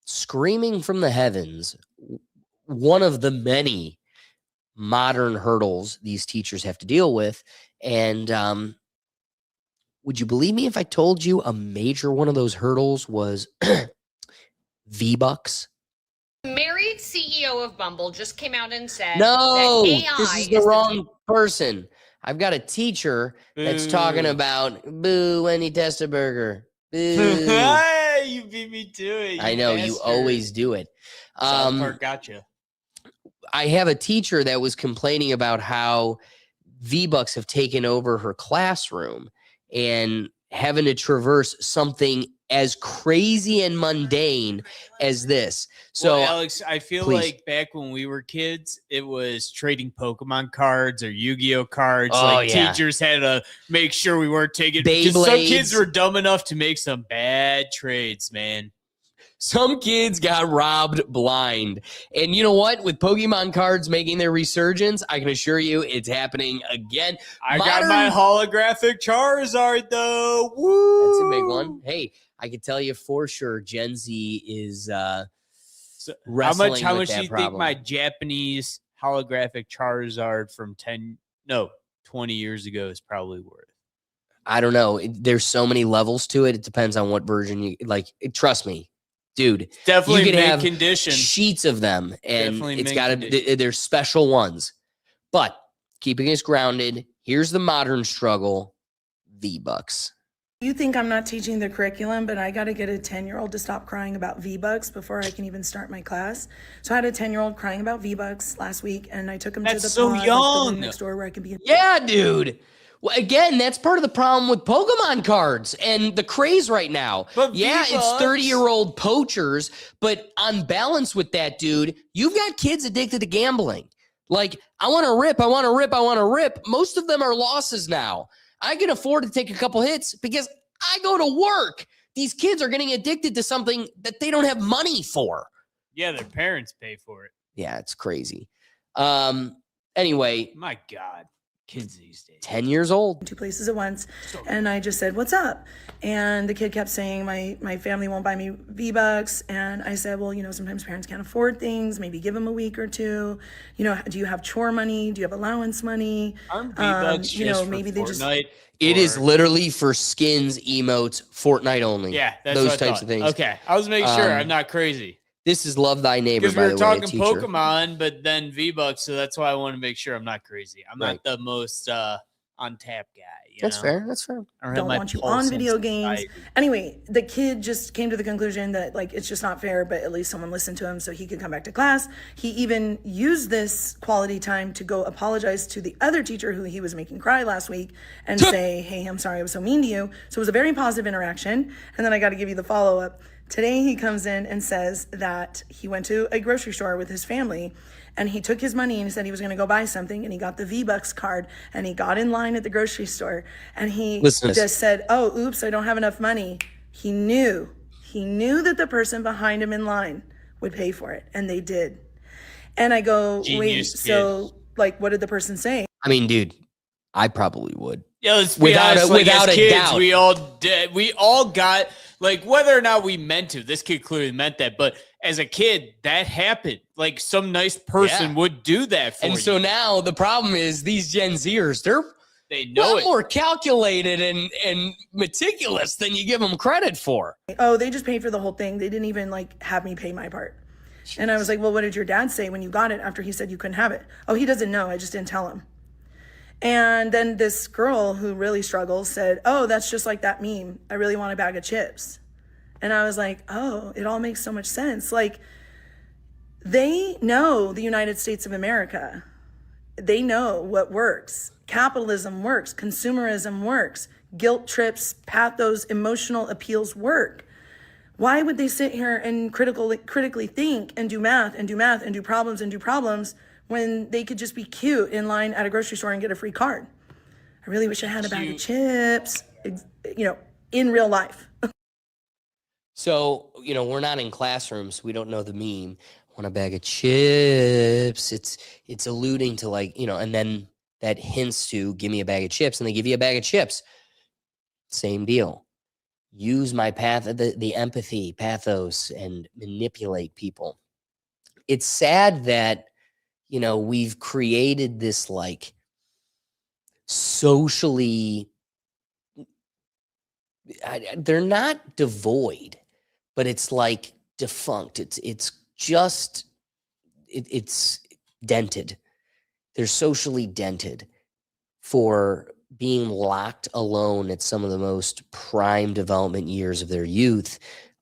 screaming from the heavens, one of the many modern hurdles these teachers have to deal with. And would you believe me if I told you a major one of those hurdles was V-Bucks? Married CEO of Bumble just came out and said No, that AI this is the wrong person. I've got a teacher that's talking about boo when he tests a burger. Boo. Hey, you beat me to it. I know you always do it. South Park gotcha. I have a teacher that was complaining about how V-Bucks have taken over her classroom and having to traverse something as crazy and mundane as this. So, well, Alex, I feel please. like back when we were kids, it was trading Pokemon cards or Yu-Gi-Oh cards. Oh, like yeah. teachers had to make sure we weren't taking because some Beyblades. kids were dumb enough to make some bad trades, man. Some kids got robbed blind. And you know what? With Pokemon cards making their resurgence, I can assure you it's happening again. I got my holographic Charizard, though. Woo! That's a big one. Hey, I can tell you for sure Gen Z is wrestling how with much that do you problem. think my Japanese holographic Charizard from 20 years ago is probably worth? I don't know. There's so many levels to it. It depends on what version you like. Trust me, dude. Definitely you could mint have condition. sheets of them, and Definitely it's mint got to. condition. There's special ones, but keeping us grounded. Here's the modern struggle: V-Bucks. You think I'm not teaching the curriculum, but I got to get a 10-year-old to stop crying about V-Bucks before I can even start my class. So I had a 10-year-old crying about V-Bucks last week, and I took him to the That's so pod, like, the young. room next door where I could be. Yeah, dude. Well, again, that's part of the problem with Pokemon cards and the craze right now. But yeah, it's V-Bucks. 30-year-old poachers, but on balance with that, dude, you've got kids addicted to gambling. Like, I want to rip, I want to rip, I want to rip. Most of them are losses now. I can afford to take a couple hits because I go to work. These kids are getting addicted to something that they don't have money for. Yeah, their parents pay for it. Yeah, it's crazy. Anyway, My God, kids these days. 10 years old. 2 places at once, and I just said, "What's up?" And the kid kept saying, "My family won't buy me V-Bucks." And I said, "Well, sometimes parents can't afford things. Maybe give them a week or two. Do you have chore money? Do you have allowance money? Aren't V-Bucks just maybe for they just." Fortnite? It is Or- literally for skins, emotes, Fortnite only. Yeah, that's those what I types thought. of things. Okay, I was making sure Um, I'm not crazy. This is Love Thy Neighbor, Because by we the were way, a talking teacher. Pokemon, but then V-Bucks, so that's why I want to make sure I'm not crazy. I'm Right. not the most on tap guy. That's fair. That's fair. I have Don't my want you pulse on on video games. society. Anyway, the kid just came to the conclusion that it's just not fair, but at least someone listened to him so he could come back to class. He even used this quality time to go apologize to the other teacher who he was making cry last week and say, "Hey, I'm sorry I was so mean to you." So it was a very positive interaction. And then I got to give you the follow-up. Today he comes in and says that he went to a grocery store with his family and he took his money and he said he was going to go buy something, and he got the V-Bucks card and he got in line at the grocery store and he Listen to this. just said, "Oh, oops, I don't have enough money." He knew that the person behind him in line would pay for it, and they did. And I go, "Wait, Genius so what did the person say?" I mean, dude, I probably would. Yeah, let's be Without honest, a- without as a kids, doubt. we all did. We all got whether or not we meant to. This kid clearly meant that, but as a kid, that happened. Like some nice person Yeah. would do that for And you. so now the problem is these Gen Zers, they're they a know lot it. more calculated and meticulous than you give them credit for. "Oh, they just paid for the whole thing. They didn't even have me pay my part." And I was like, "Well, what did your dad say when you got it after he said you couldn't have it?" "Oh, he doesn't know. I just didn't tell him." And then this girl who really struggles said, "Oh, that's just like that meme. I really want a bag of chips." And I was like, "Oh, it all makes so much sense." They know the United States of America. They know what works. Capitalism works. Consumerism works. Guilt trips, pathos, emotional appeals work. Why would they sit here and critically think and do math and do math and do problems when they could just be cute in line at a grocery store and get a free card? I really wish I had a bag of chips, in real life. So, we're not in classrooms. We don't know the meme. Want a bag of chips. It's alluding to and then that hints to give me a bag of chips, and they give you a bag of chips. Same deal. Use my the empathy, pathos, and manipulate people. It's sad that, we've created this socially, they're not devoid, but it's defunct. It's just, it's dented. They're socially dented for being locked alone at some of the most prime development years of their youth,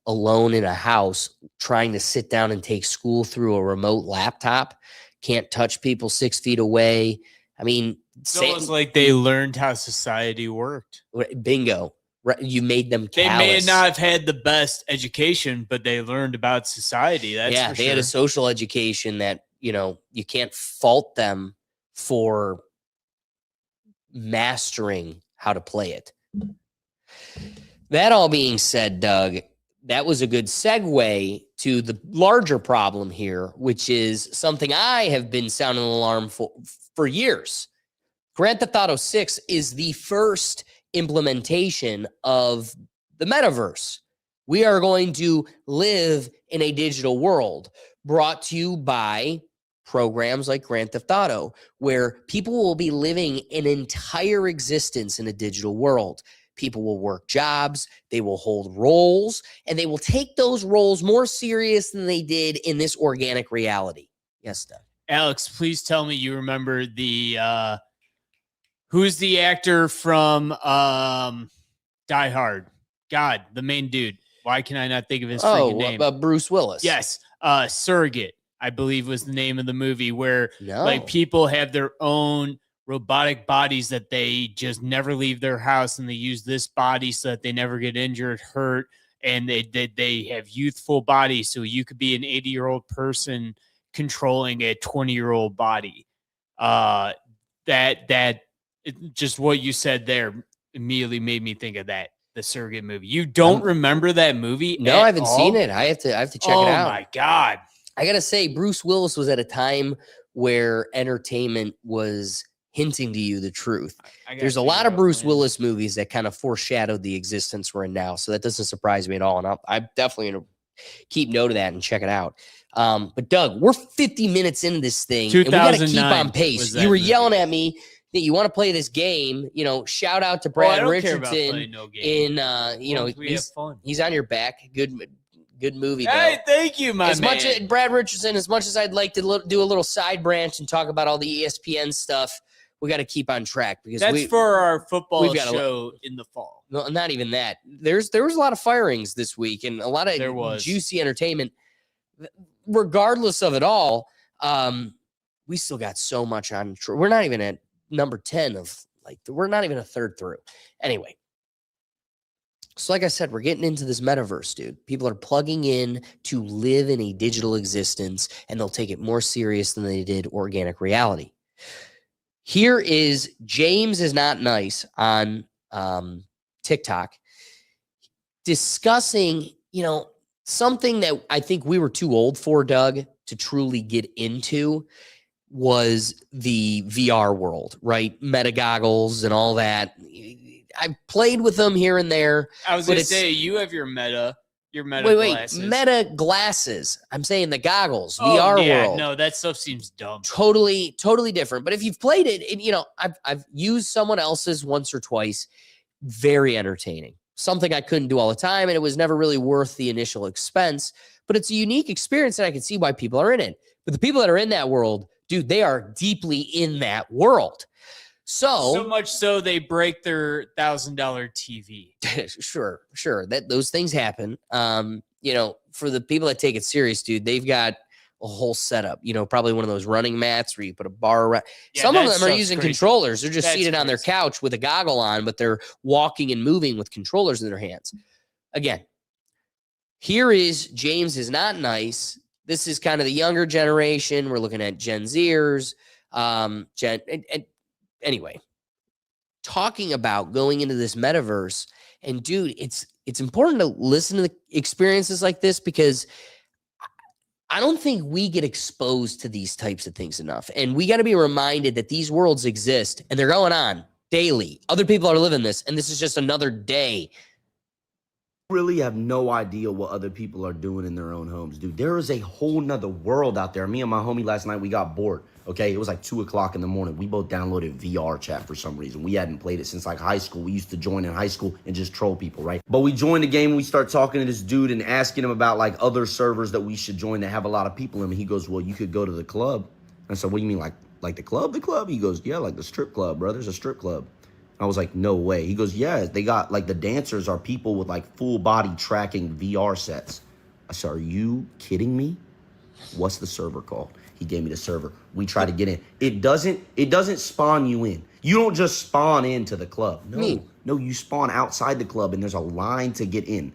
alone in a house, trying to sit down and take school through a remote laptop, can't touch people 6 feet away. I mean, It's almost like they learned how society worked. bingo. Right, you made them They callous. may not have had the best education, but they learned about society. That's yeah, for they sure. had a social education that, you can't fault them for mastering how to play it. That all being said, Doug, that was a good segue to the larger problem here, which is something I have been sounding an alarm for years. Grand Theft Auto 6 is the first implementation of the metaverse. We are going to live in a digital world brought to you by programs like Grand Theft Auto, where people will be living an entire existence in a digital world. People will work jobs, they will hold roles, and they will take those roles more serious than they did in this organic reality. Yes, Doug. Alex, please tell me you remember the who's the actor from Die Hard? God, the main dude. Why can I not think of his freaking name? Bruce Willis. Yes, Surrogate, I believe was the name of the movie, where like people have their own robotic bodies that they just never leave their house, and they use this body so that they never get injured, hurt, and they have youthful bodies. So you could be an 80-year-old person controlling a 20-year-old body. Just what you said there immediately made me think of that. The Surrogate movie. You don't remember that movie? No, I haven't seen it. I have to check it out. Oh my God. I got to say, Bruce Willis was at a time where entertainment was hinting to you the truth. There's a lot of Bruce Willis movies that kind of foreshadowed the existence we're in now. So that doesn't surprise me at all. And I'm definitely going to keep note of that and check it out. But Doug, we're 50 minutes into this thing, and we got to keep on pace. You were yelling at me that you want to play this game. You know, shout out to Brad Richardson. He's on your back. Good movie. Hey, thank you, man. Brad Richardson, as much as I'd like to do a little side branch and talk about all the ESPN stuff, we got to keep on track because that's for our football show in the fall. No, not even that. There was a lot of firings this week and a lot of juicy entertainment. Regardless of it all, we still got so much on. We're not even at number 10 of we're not even a third through. Anyway. So like I said, we're getting into this metaverse, dude. People are plugging in to live in a digital existence, and they'll take it more serious than they did organic reality. Here is James is Not Nice on TikTok discussing, something that I think we were too old for, Doug, to truly get into was the VR world, right? Meta goggles and all that. I've played with them here and there. I was going to say, you have your Meta glasses. Meta glasses. I'm saying the goggles, VR world. No, that stuff seems dumb. Totally different. But if you've played it, I've used someone else's once or twice. Very entertaining. Something I couldn't do all the time, and it was never really worth the initial expense. But it's a unique experience, and I can see why people are in it. But the people that are in that world, dude, they are deeply in that world. So much so they break their $1,000 TV. Sure. Those things happen. For the people that take it serious, dude, they've got a whole setup. Probably one of those running mats where you put a bar around. Yeah, some of them are using controllers. They're just seated on their couch with a goggle on, but they're walking and moving with controllers in their hands. Again, here is James is Not Nice. This is kind of the younger generation. We're looking at Gen Zers. Anyway, talking about going into this metaverse, and dude, it's important to listen to the experiences like this because I don't think we get exposed to these types of things enough. And we got to be reminded that these worlds exist and they're going on daily. Other people are living this, and this is just another day. Really have no idea what other people are doing in their own homes, dude. There is a whole nother world out there. Me and my homie last night, we got bored. Okay, it was like 2 o'clock in the morning. We both downloaded VR chat for some reason. We hadn't played it since like high school. We used to join in high school and just troll people, right? But we joined the game and we start talking to this dude and asking him about like other servers that we should join that have a lot of people in them. And he goes, well, you could go to the club. I said, what do you mean, like the club? The club? He goes, yeah, like the strip club, bro. There's a strip club. I was like, no way. He goes, yeah, they got like the dancers are people with like full body tracking VR sets. I said, are you kidding me? What's the server called? He gave me the server. We try to get in. It doesn't spawn you in. You don't just spawn into the club. No, you spawn outside the club and there's a line to get in.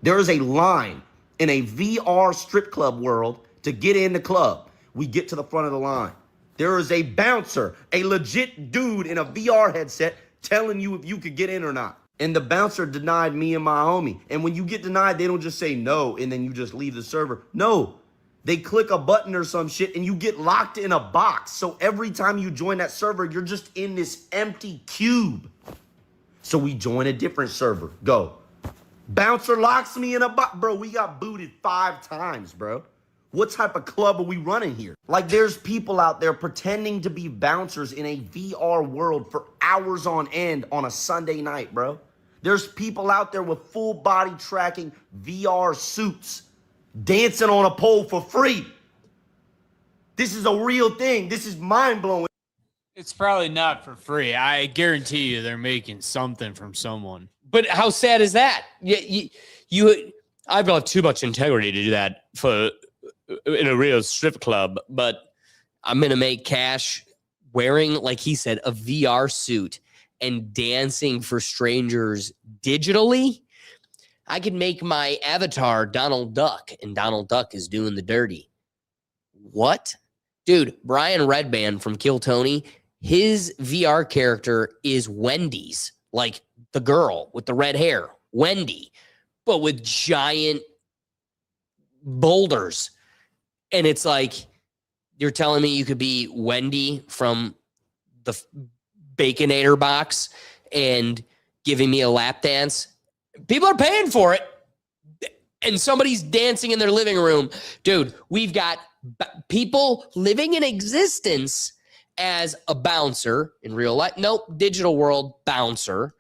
There is a line in a VR strip club world to get in the club. We get to the front of the line. There is a bouncer, a legit dude in a VR headset telling you if you could get in or not. And the bouncer denied me and my homie. And when you get denied, they don't just say no and then you just leave the server. No, they click a button or some shit and you get locked in a box. So every time you join that server, you're just in this empty cube. So we join a different server. Go. Bouncer locks me in a box. Bro, we got booted 5 times, bro. What type of club are we running here? Like, there's people out there pretending to be bouncers in a VR world for hours on end on a Sunday night, bro. There's people out there with full body tracking VR suits dancing on a pole for free. This is a real thing. This is mind-blowing. It's probably not for free. I guarantee you they're making something from someone. But how sad is that? I've got too much integrity to do that for in a real strip club, but I'm going to make cash wearing, like he said, a VR suit and dancing for strangers digitally. I could make my avatar Donald Duck, and Donald Duck is doing the dirty. What? Dude, Brian Redband from Kill Tony, his VR character is Wendy's, like the girl with the red hair, Wendy, but with giant boulders. And it's like, you're telling me you could be Wendy from the Baconator box and giving me a lap dance? People are paying for it. And somebody's dancing in their living room. Dude, we've got people living in existence as a bouncer in real life. Nope, digital world bouncer.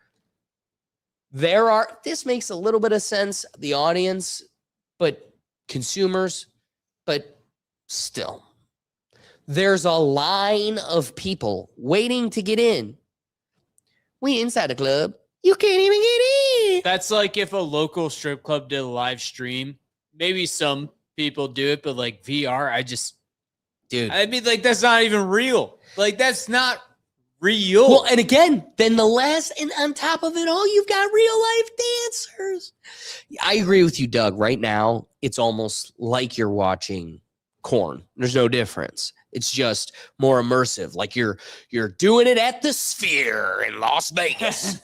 This makes a little bit of sense, the audience, but consumers, but still, there's a line of people waiting to get in. We inside the club. You can't even get in. That's like if a local strip club did a live stream. Maybe some people do it, but like VR, I mean, like, that's not even real. Like, that's not real. Well, and again, then and on top of it all, you've got real life dancers. I agree with you, Doug. Right now, it's almost like you're watching Korn. There's no difference. It's just more immersive. Like you're doing it at the Sphere in Las Vegas.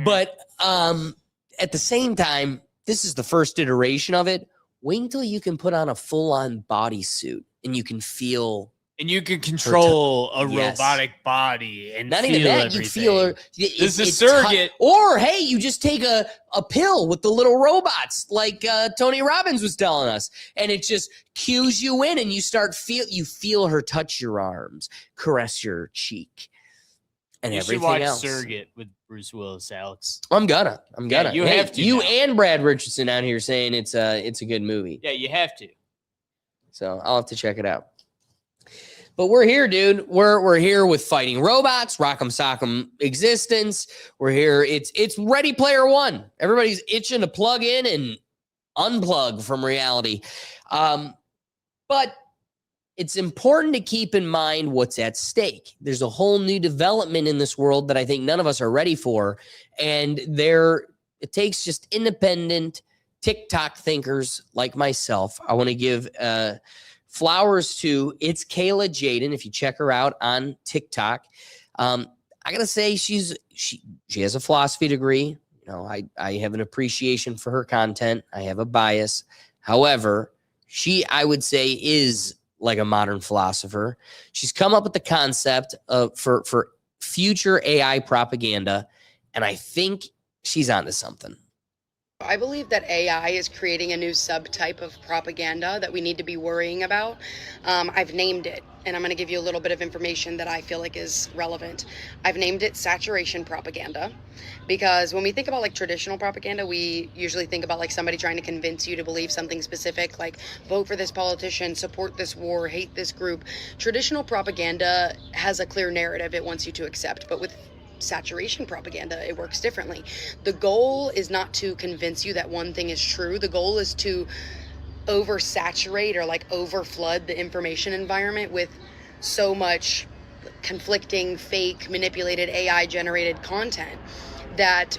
But at the same time, this is the first iteration of it. Wait until you can put on a full-on bodysuit and you can feel. And you can control a robotic body and not feel even that. everything. You feel her. This is a surrogate. Or hey, you just take a pill with the little robots, like Tony Robbins was telling us, and it just cues you in, and you feel her touch your arms, caress your cheek, and you everything should watch else. Surrogate with Bruce Willis, Alex. I'm gonna. Yeah, you have to. You now. and Brad Richardson out here saying it's a good movie. Yeah, you have to. So I'll have to check it out. But we're here, dude. We're here with fighting robots, Rock'em Sock'em existence. We're here. It's Ready Player One. Everybody's itching to plug in and unplug from reality. But it's important to keep in mind what's at stake. There's a whole new development in this world that I think none of us are ready for. And it takes just independent TikTok thinkers like myself. I want to give flowers to it's Kayla Jaden. If you check her out on TikTok, I gotta say she has a philosophy degree. You know, I have an appreciation for her content. I have a bias. However, I would say is like a modern philosopher. She's come up with the concept of for future AI propaganda, and I think she's onto something. I believe that AI is creating a new subtype of propaganda that we need to be worrying about. I've named it, and I'm going to give you a little bit of information that I feel like is relevant. I've named it saturation propaganda, because when we think about like traditional propaganda, we usually think about like somebody trying to convince you to believe something specific, like vote for this politician, support this war, hate this group. Traditional propaganda has a clear narrative it wants you to accept, but with saturation propaganda, it works differently. The goal is not to convince you that one thing is true. The goal is to oversaturate or like overflood the information environment with so much conflicting, fake, manipulated, AI generated content that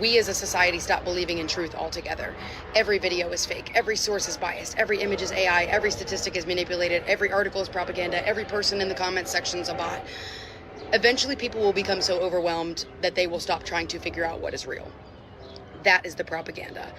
we as a society stop believing in truth altogether. Every video is fake, every source is biased, every image is AI, every statistic is manipulated, every article is propaganda, every person in the comment section is a bot. eventually people will become so overwhelmed that they will stop trying to figure out what is real. That is the propaganda.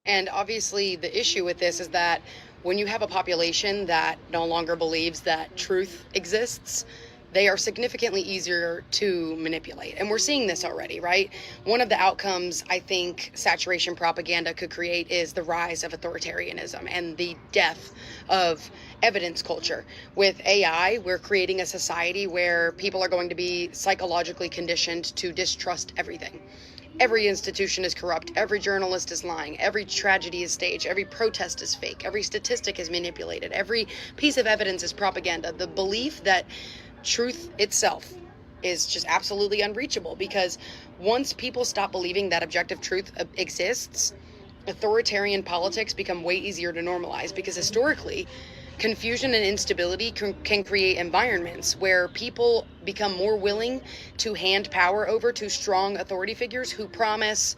And obviously the issue with this is that when you have a population that no longer believes that truth exists, they are significantly easier to manipulate. And we're seeing this already, right? One of the outcomes I think saturation propaganda could create is the rise of authoritarianism and the death of evidence culture. With AI, we're creating a society where people are going to be psychologically conditioned to distrust everything. Every institution is corrupt, every journalist is lying, every tragedy is staged, every protest is fake, every statistic is manipulated, every piece of evidence is propaganda. The belief that truth itself is just absolutely unreachable, because once people stop believing that objective truth exists, authoritarian politics become way easier to normalize, because historically, confusion and instability can create environments where people become more willing to hand power over to strong authority figures who promise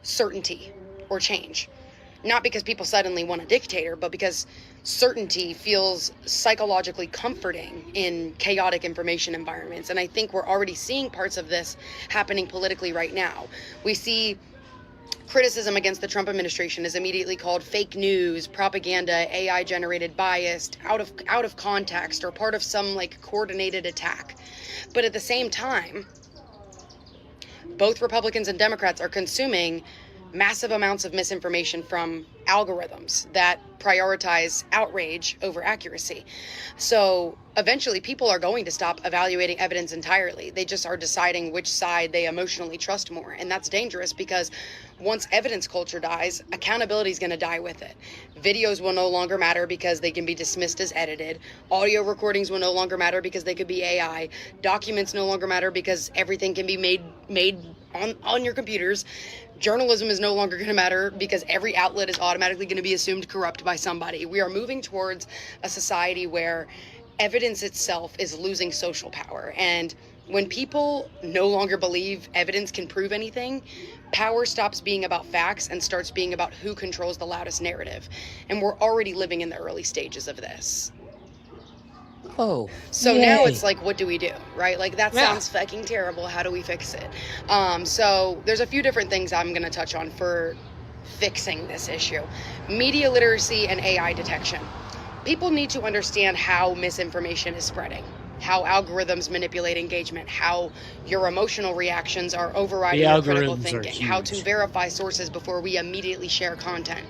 certainty or change. Not because people suddenly want a dictator, but because certainty feels psychologically comforting in chaotic information environments. And I think we're already seeing parts of this happening politically right now. We see criticism against the Trump administration is immediately called fake news, propaganda, AI generated biased, out of context, or part of some like coordinated attack. But at the same time, both Republicans and Democrats are consuming massive amounts of misinformation from algorithms that prioritize outrage over accuracy. So eventually people are going to stop evaluating evidence entirely. They just are deciding which side they emotionally trust more. And that's dangerous, because once evidence culture dies, accountability is going to die with it. Videos will no longer matter because they can be dismissed as edited. Audio recordings will no longer matter because they could be AI. Documents no longer matter because everything can be made on your computers. Journalism is no longer going to matter because every outlet is automatically going to be assumed corrupt by somebody. We are moving towards a society where evidence itself is losing social power. And when people no longer believe evidence can prove anything, power stops being about facts and starts being about who controls the loudest narrative. And we're already living in the early stages of this. Oh. So yay. now it's like, what do we do, right? Like, that sounds fucking terrible. How do we fix it? So there's a few different things I'm going to touch on for fixing this issue. Media literacy and AI detection. People need to understand how misinformation is spreading, how algorithms manipulate engagement, how your emotional reactions are overriding your critical thinking, how to verify sources before we immediately share content.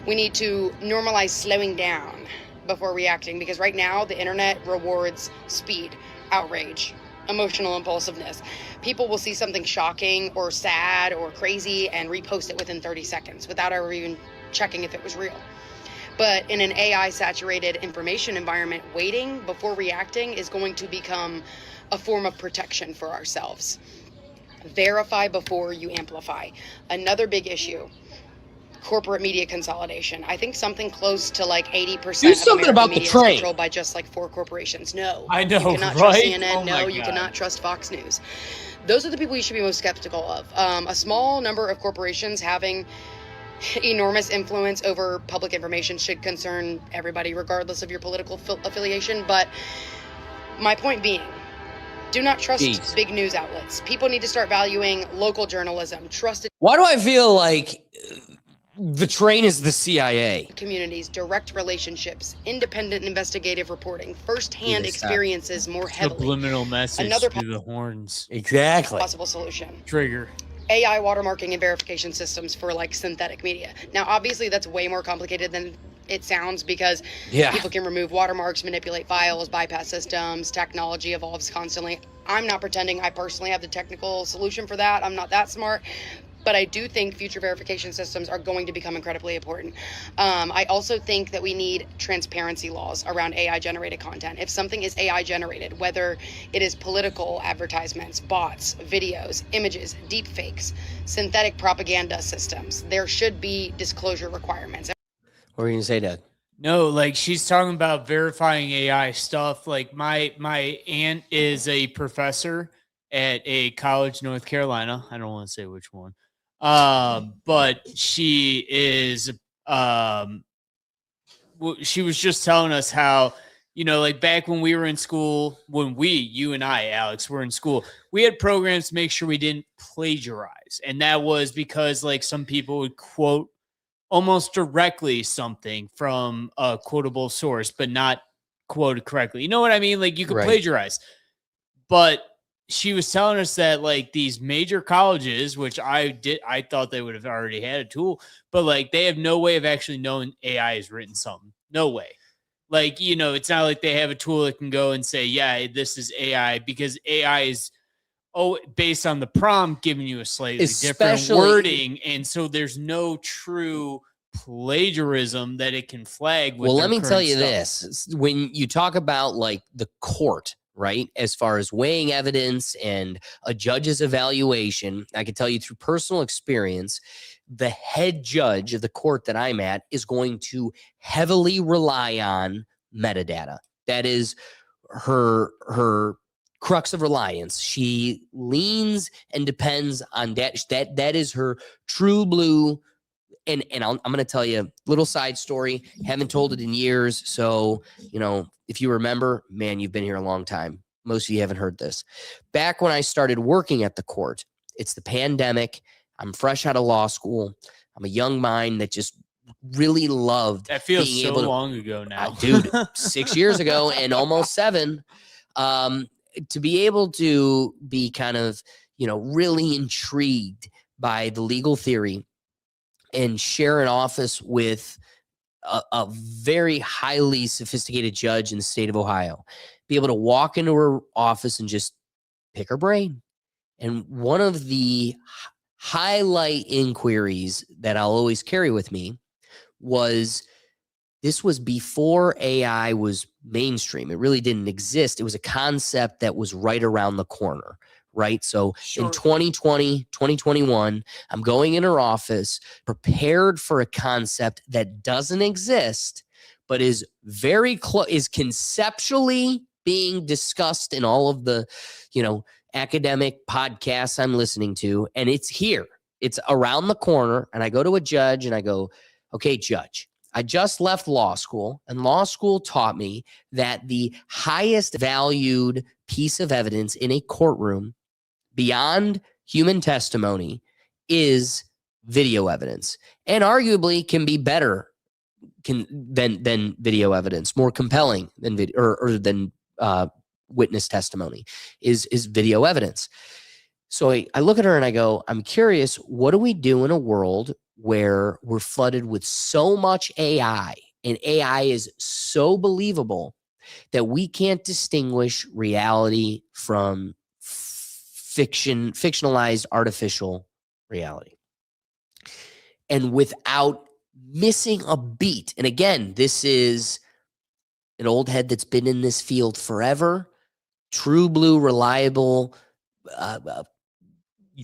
We need to normalize slowing down before reacting, because right now the internet rewards speed, outrage, emotional impulsiveness. People will see something shocking or sad or crazy and repost it within 30 seconds without ever even checking if it was real. But in an AI saturated information environment, waiting before reacting is going to become a form of protection for ourselves. Verify before you amplify. Another big issue, corporate media consolidation. I think something close to like 80% of American media is controlled by just like 4 corporations. No, I know, you cannot trust CNN. You cannot trust Fox News. Those are the people you should be most skeptical of. A small number of corporations having enormous influence over public information should concern everybody, regardless of your political affiliation. But my point being, do not trust big news outlets. People need to start valuing local journalism, trusted. Why do I feel like the train is the CIA? Communities, direct relationships, independent investigative reporting, first-hand experiences more heavily. Subliminal message through the horns. Exactly. Possible solution. Trigger. AI watermarking and verification systems for like synthetic media. Now, obviously, that's way more complicated than it sounds, because people can remove watermarks, manipulate files, bypass systems. Technology evolves constantly. I'm not pretending I personally have the technical solution for that. I'm not that smart. But I do think future verification systems are going to become incredibly important. I also think that we need transparency laws around AI-generated content. If something is AI-generated, whether it is political advertisements, bots, videos, images, deepfakes, synthetic propaganda systems, there should be disclosure requirements. What were you going to say, Doug? No, like she's talking about verifying AI stuff. Like my aunt is a professor at a college in North Carolina. I don't want to say which one. But she is, she was just telling us how like back when we were in school, you and I, Alex, were in school, we had programs to make sure we didn't plagiarize. And that was because like some people would quote almost directly something from a quotable source, but not quoted correctly. You know what I mean? Like you could plagiarize. But she was telling us that like these major colleges, which I thought they would have already had a tool, but like they have no way of actually knowing AI has written something. No way. Like, it's not like they have a tool that can go and say, yeah, this is AI, because AI is based on the prompt giving you a slightly different wording. And so there's no true plagiarism that it can flag. With Let me tell you this. When you talk about like the court, right, as far as weighing evidence and a judge's evaluation, I can tell you through personal experience, the head judge of the court that I'm at is going to heavily rely on metadata. That is her crux of reliance. She leans and depends on that. That is her true blue. And I'm going to tell you a little side story. Haven't told it in years. So, if you remember, man, you've been here a long time. Most of you haven't heard this. Back when I started working at the court, it's the pandemic. I'm fresh out of law school. I'm a young mind that just really loved. That feels so long ago now. Dude, 6 years ago and almost 7. To be able to be kind of, really intrigued by the legal theory and share an office with a very highly sophisticated judge in the state of Ohio, be able to walk into her office and just pick her brain. And one of the highlight inquiries that I'll always carry with me was, this was before AI was mainstream. It really didn't exist. It was a concept that was right around the corner, right? So in 2020, 2021, I'm going in her office prepared for a concept that doesn't exist, but is very close, is conceptually being discussed in all of the, academic podcasts I'm listening to. And it's here, it's around the corner. And I go to a judge and I go, okay, judge, I just left law school, and law school taught me that the highest valued piece of evidence in a courtroom beyond human testimony is video evidence, and arguably can be better than video evidence, more compelling than than witness testimony is video evidence. So I look at her and I go, I'm curious, what do we do in a world where we're flooded with so much AI, and AI is so believable that we can't distinguish reality from fictionalized artificial reality, and without missing a beat? And again, this is an old head that's been in this field forever, true blue, reliable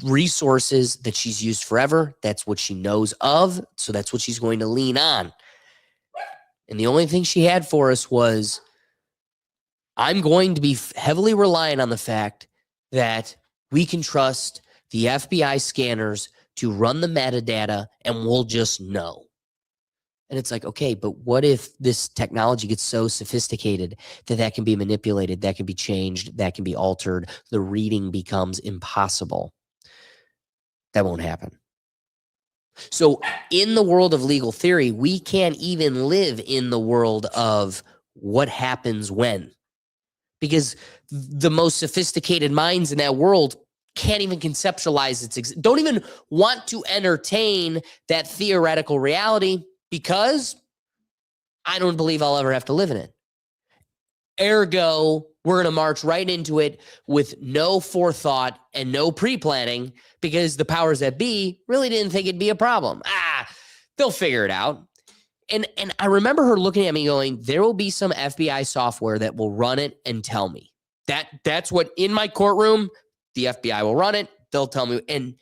resources that she's used forever. That's what she knows of. So that's what she's going to lean on. And the only thing she had for us was, I'm going to be heavily reliant on the fact that we can trust the FBI scanners to run the metadata and we'll just know. And it's like, okay, but what if this technology gets so sophisticated that that can be manipulated, that can be changed, that can be altered, the reading becomes impossible? That won't happen. So in the world of legal theory, we can't even live in the world of what happens when, because the most sophisticated minds in that world can't even conceptualize its don't even want to entertain that theoretical reality, because I don't believe I'll ever have to live in it. Ergo, we're going to march right into it with no forethought and no pre-planning, because the powers that be really didn't think it'd be a problem. They'll figure it out. And I remember her looking at me going, there will be some FBI software that will run it and tell me. That's what, in my courtroom, the FBI will run it. They'll tell me. And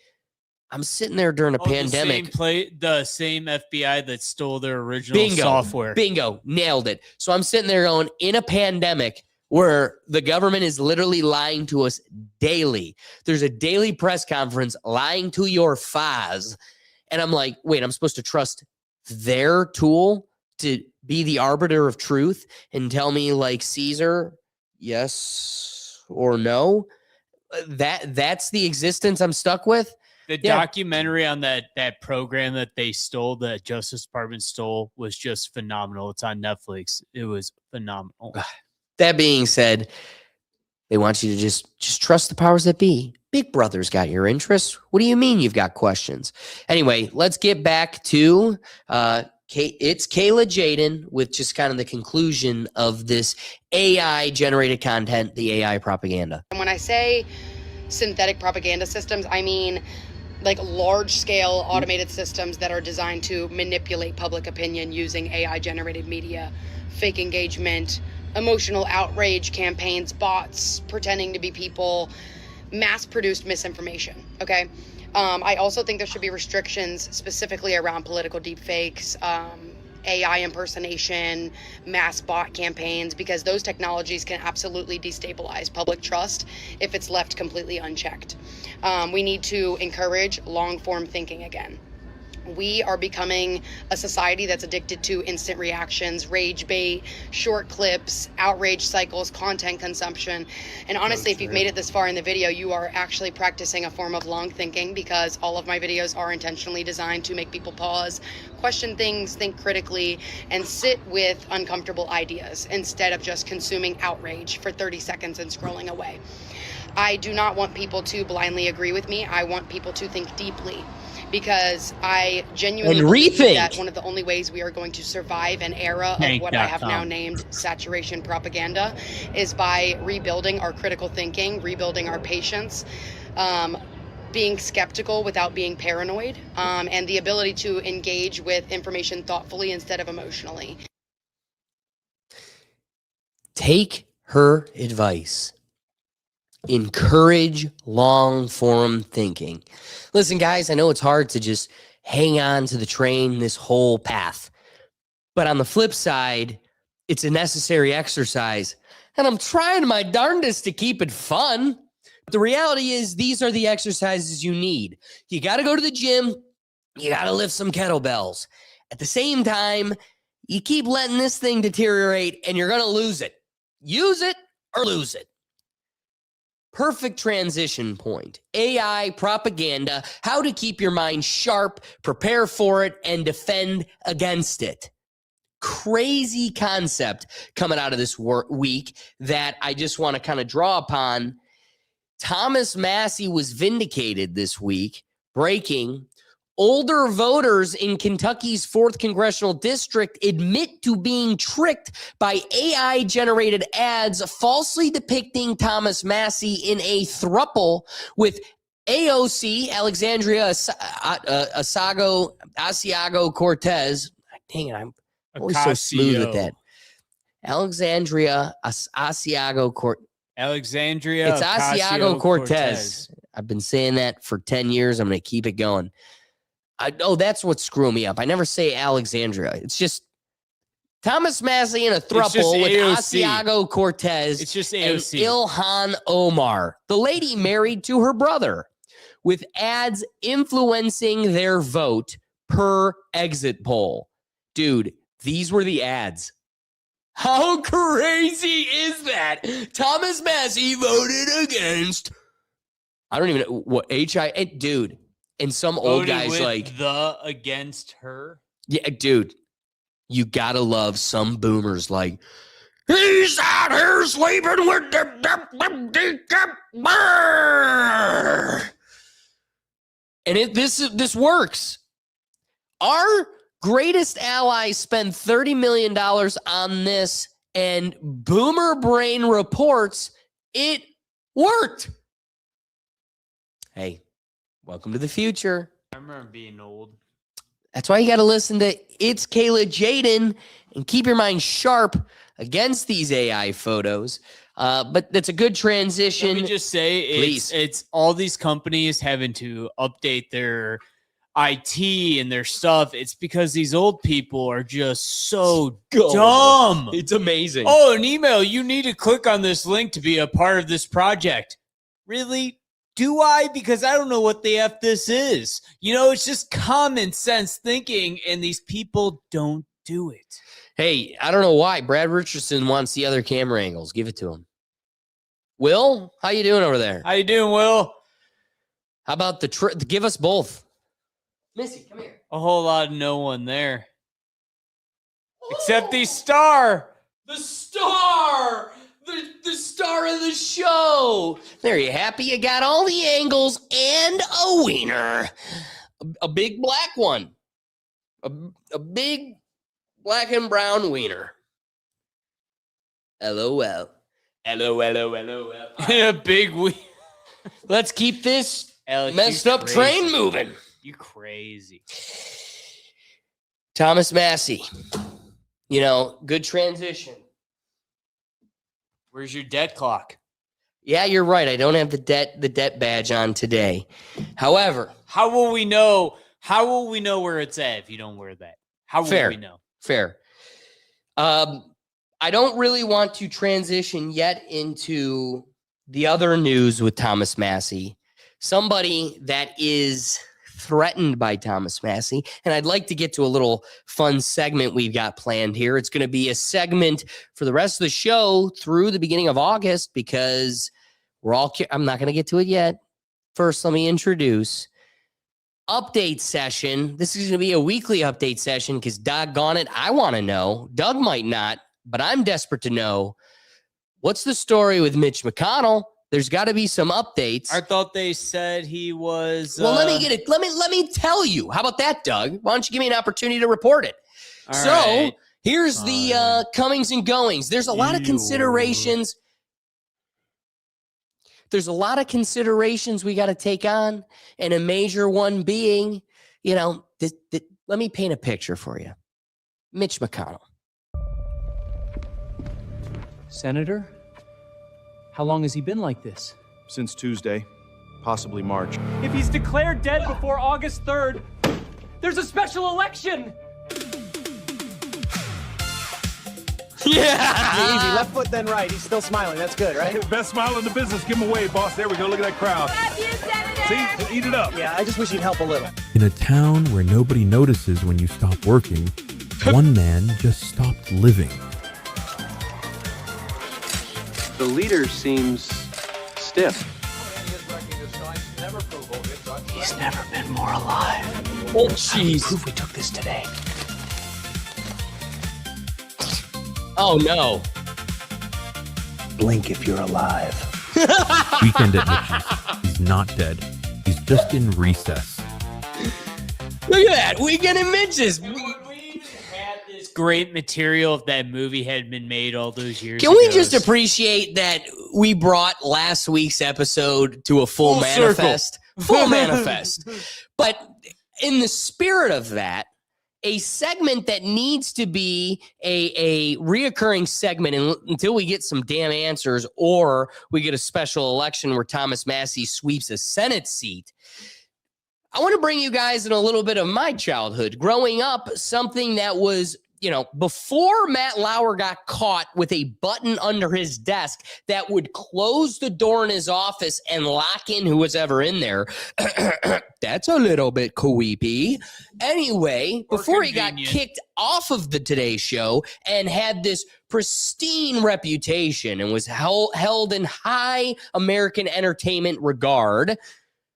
I'm sitting there during a pandemic. The same FBI that stole their original software. Bingo. Nailed it. So I'm sitting there going, in a pandemic where the government is literally lying to us daily. There's a daily press conference lying to your face. And I'm like, wait, I'm supposed to trust their tool to be the arbiter of truth and tell me like Caesar, yes or no. That's the existence I'm stuck with. The documentary on that program that they stole, that Justice Department stole, was just phenomenal. It's on Netflix. It was phenomenal. That being said, they want you to just trust the powers that be. Big Brother's got your interests. What do you mean you've got questions? Anyway, let's get back to it's Kayla Jaden with just kind of the conclusion of this AI-generated content, the AI propaganda. And when I say synthetic propaganda systems, I mean like large-scale automated systems that are designed to manipulate public opinion using AI-generated media, fake engagement, emotional outrage campaigns, bots pretending to be people, mass-produced misinformation, okay? I also think there should be restrictions specifically around political deepfakes, AI impersonation, mass bot campaigns, because those technologies can absolutely destabilize public trust if it's left completely unchecked. We need to encourage long-form thinking again. We are becoming a society that's addicted to instant reactions, rage bait, short clips, outrage cycles, content consumption. And honestly, if you've made it this far in the video, you are actually practicing a form of long thinking, because all of my videos are intentionally designed to make people pause, question things, think critically, and sit with uncomfortable ideas instead of just consuming outrage for 30 seconds and scrolling away. I do not want people to blindly agree with me. I want people to think deeply, because I genuinely believe that one of the only ways we are going to survive an era of what I have now named saturation propaganda is by rebuilding our critical thinking, rebuilding our patience, being skeptical without being paranoid, and the ability to engage with information thoughtfully instead of emotionally. Take her advice. Encourage long-form thinking. Listen, guys, I know it's hard to just hang on to the train this whole path. But on the flip side, it's a necessary exercise. And I'm trying my darndest to keep it fun. But the reality is these are the exercises you need. You got to go to the gym. You got to lift some kettlebells. At the same time, you keep letting this thing deteriorate and you're going to lose it. Use it or lose it. Perfect transition point. AI propaganda, how to keep your mind sharp, prepare for it, and defend against it. Crazy concept coming out of this week that I just want to kind of draw upon. Thomas Massie was vindicated this week, breaking older voters in Kentucky's 4th Congressional District admit to being tricked by AI-generated ads falsely depicting Thomas Massie in a throuple with AOC, Alexandria Ocasio-Cortez. Dang it, I'm always so smooth with that. Alexandria Ocasio-Cortez. Alexandria. It's Ocasio-Cortez. I've been saying that for 10 years. I'm going to keep it going. That's what's screwing me up. I never say Alexandria. It's just Thomas Massie in a throuple with Ocasio-Cortez. It's just And AOC. Ilhan Omar, the lady married to her brother, with ads influencing their vote per exit poll. Dude, these were the ads. How crazy is that? Thomas Massie voted against. I don't even know what dude. And some old guys like against her. Yeah, dude, you gotta love some boomers like, he's out here sleeping with the and this works. Our greatest allies spend $30 million on this, and Boomer Brain reports it worked. Hey. Welcome to the future. I remember being old. That's why you got to listen to It's Kayla Jaden and keep your mind sharp against these AI photos. But that's a good transition. Let me just say, it's all these companies having to update their IT and their stuff. It's because these old people are just so dumb. It's amazing. Oh, an email. You need to click on this link to be a part of this project. Really? Do I? Because I don't know what the F this is. You know, it's just common sense thinking, and these people don't do it. Hey, I don't know why. Brad Richardson wants the other camera angles. Give it to him. Will, how you doing over there? How you doing, Will? How about give us both? Missy, come here. A whole lot of no one there. Except the star. The star! The star of the show. There, you happy? You got all the angles and a wiener. A big black one. A big black and brown wiener. LOL. LOL. A big wiener. Let's keep this Alex, messed you up crazy. train moving. You crazy. Thomas Massey. You know, good transition. Where's your debt clock? Yeah, you're right. I don't have the debt badge on today. However, how will we know where it's at if you don't wear that? How will we know? Fair. I don't really want to transition yet into the other news with Thomas Massey. Somebody that is threatened by Thomas Massey. And I'd like to get to a little fun segment we've got planned here. It's going to be a segment for the rest of the show through the beginning of August because I'm not going to get to it yet. First, let me introduce update session. This is going to be a weekly update session because doggone it, I want to know. Doug might not, but I'm desperate to know. What's the story with Mitch McConnell? There's got to be some updates. I thought they said he was. Well, let me get it. Let me tell you. How about that, Doug? Why don't you give me an opportunity to report it? Right. Here's the comings and goings. There's a lot of considerations. There's a lot of considerations we got to take on, and a major one being, you know, let me paint a picture for you. Mitch McConnell. Senator? How long has he been like this? Since Tuesday, possibly March. If he's declared dead before August 3rd, there's a special election. Yeah. Easy, left foot then right. He's still smiling. That's good, right? Best smile in the business. Give him away, boss. There we go. Look at that crowd. See? Eat it up. Yeah, I just wish you'd help a little. In a town where nobody notices when you stop working, one man just stopped living. The leader seems stiff. He's never been more alive. Oh, jeez. Proof we took this today. Oh, no. Blink if you're alive. Weekend at Mitch's. He's not dead. He's just in recess. Look at that. Weekend at Mitch's. This great material if that movie had been made all those years Can ago. we just appreciate that we brought last week's episode to a full manifest? Full manifest. But in the spirit of that, a segment that needs to be a reoccurring segment until we get some damn answers or we get a special election where Thomas Massey sweeps a Senate seat. I want to bring you guys in a little bit of my childhood. Growing up, something that was, you know, before Matt Lauer got caught with a button under his desk that would close the door in his office and lock in who was ever in there. That's a little bit creepy. Anyway, before he got kicked off of the Today Show and had this pristine reputation and was held in high American entertainment regard,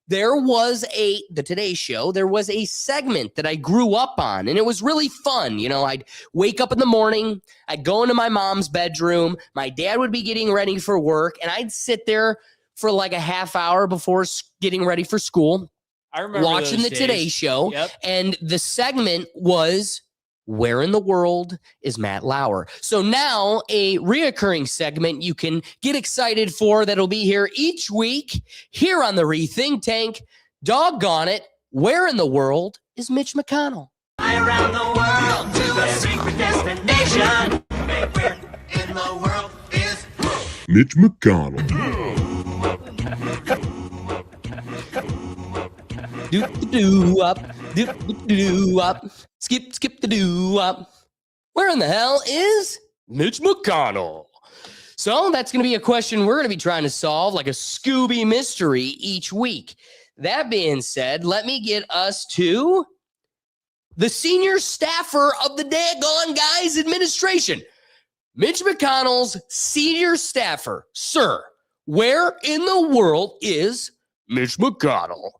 there was the Today Show, there was a segment that I grew up on, and it was really fun. You know, I'd wake up in the morning, I'd go into my mom's bedroom, my dad would be getting ready for work, and I'd sit there for like a half hour before getting ready for school, I remember watching the those Today days. Show, Yep. and the segment was, where in the world is Matt Lauer? So now a reoccurring segment you can get excited for that'll be here each week here on the Rethink Tank. Doggone it, where in the world is Mitch McConnell? Around the world to a secret destination. Where in the world is Mitch McConnell. Do-do-do-up. Skip the do-up. Where in the hell is Mitch McConnell? So that's going to be a question we're going to be trying to solve like a Scooby mystery each week. That being said, let me get us to the senior staffer of the daggone guy's administration. Mitch McConnell's senior staffer. Sir, where in the world is Mitch McConnell?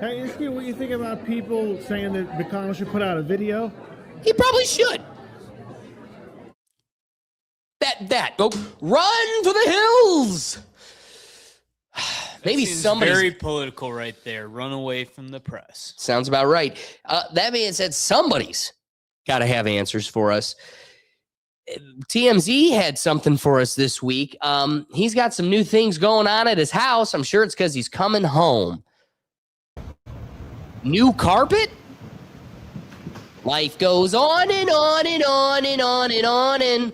Hey, Iski, what do you think about people saying that McConnell should put out a video? He probably should. Go run for the hills. Maybe somebody very political right there. Run away from the press. Sounds about right. That being said, somebody's got to have answers for us. TMZ had something for us this week. He's got some new things going on at his house. I'm sure it's because he's coming home. New carpet? Life goes on and on and on and on and on and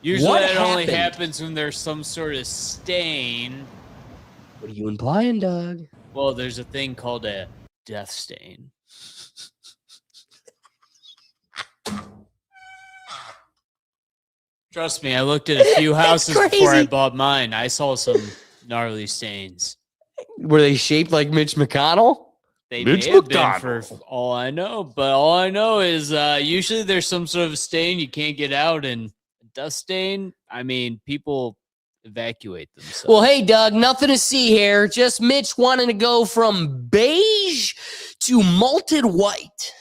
usually what that only happened? happens when there's some sort of stain. What are you implying, Doug? Well, there's a thing called a death stain. Trust me, I looked at a few houses before I bought mine. I saw some gnarly stains. Were they shaped like Mitch McConnell? They Mitch may have been McConnell. for all I know, but all I know is usually there's some sort of stain you can't get out, and dust stain, I mean, people evacuate themselves. Well, hey, Doug, nothing to see here. Just Mitch wanting to go from beige to malted white.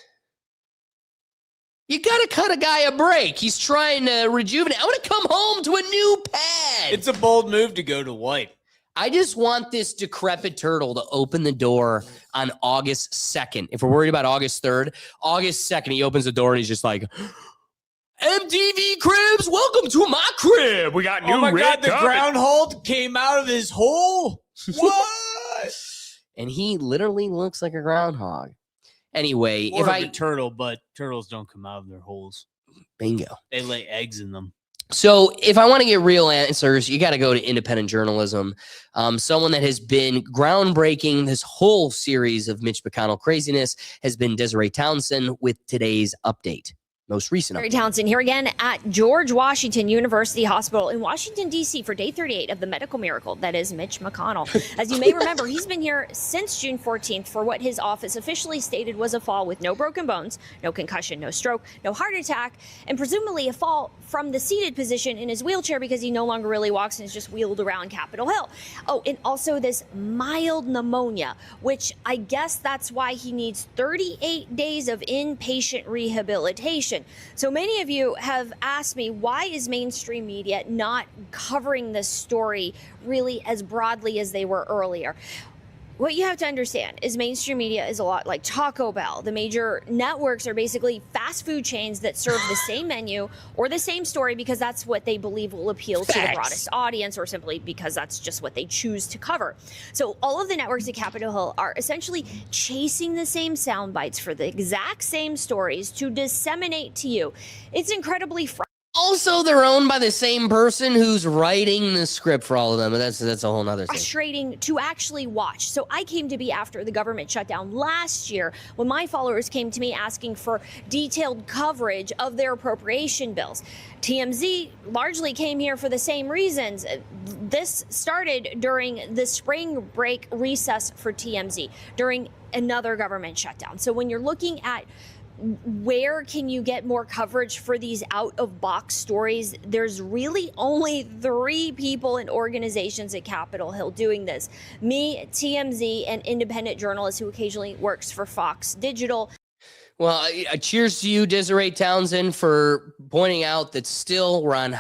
You got to cut a guy a break. He's trying to rejuvenate. I want to come home to a new pad. It's a bold move to go to white. I just want this decrepit turtle to open the door on August 2nd. If we're worried about August 3rd, August 2nd, he opens the door and he's just like, MTV Cribs, welcome to my crib. We got new Oh my red God, the carpet. groundhog came out of his hole? What? And he literally looks like a groundhog. Anyway, Or if I a turtle, but turtles don't come out of their holes. Bingo. They lay eggs in them. So if I want to get real answers, you got to go to independent journalism. Someone that has been groundbreaking this whole series of Mitch McConnell craziness has been Desiree Townsend with today's update. Most recent Desiree update. Townsend here again at George Washington University Hospital in Washington, D.C. for day 38 of the medical miracle that is Mitch McConnell. As you may remember, he's been here since June 14th for what his office officially stated was a fall with no broken bones, no concussion, no stroke, no heart attack, and presumably a fall from the seated position in his wheelchair because he no longer really walks and is just wheeled around Capitol Hill. Oh, and also this mild pneumonia, which I guess that's why he needs 38 days of inpatient rehabilitation. So many of you have asked me, why is mainstream media not covering this story really as broadly as they were earlier? What you have to understand is mainstream media is a lot like Taco Bell. The major networks are basically fast food chains that serve the same menu or the same story because that's what they believe will appeal to the broadest audience, or simply because that's just what they choose to cover. So all of the networks at Capitol Hill are essentially chasing the same sound bites for the exact same stories to disseminate to you. It's incredibly frustrating. Also, they're owned by the same person who's writing the script for all of them. But that's a whole nother thing. Frustrating to actually watch. So I came to be after the government shutdown last year when my followers came to me asking for detailed coverage of their appropriation bills. TMZ largely came here for the same reasons. This started during the spring break recess for TMZ, during another government shutdown. So when you're looking at where can you get more coverage for these out-of-box stories, there's really only 3 people and organizations at Capitol Hill doing this. Me, TMZ, and independent journalist who occasionally works for Fox Digital. Well, cheers to you, Desiree Townsend, for pointing out that still we're on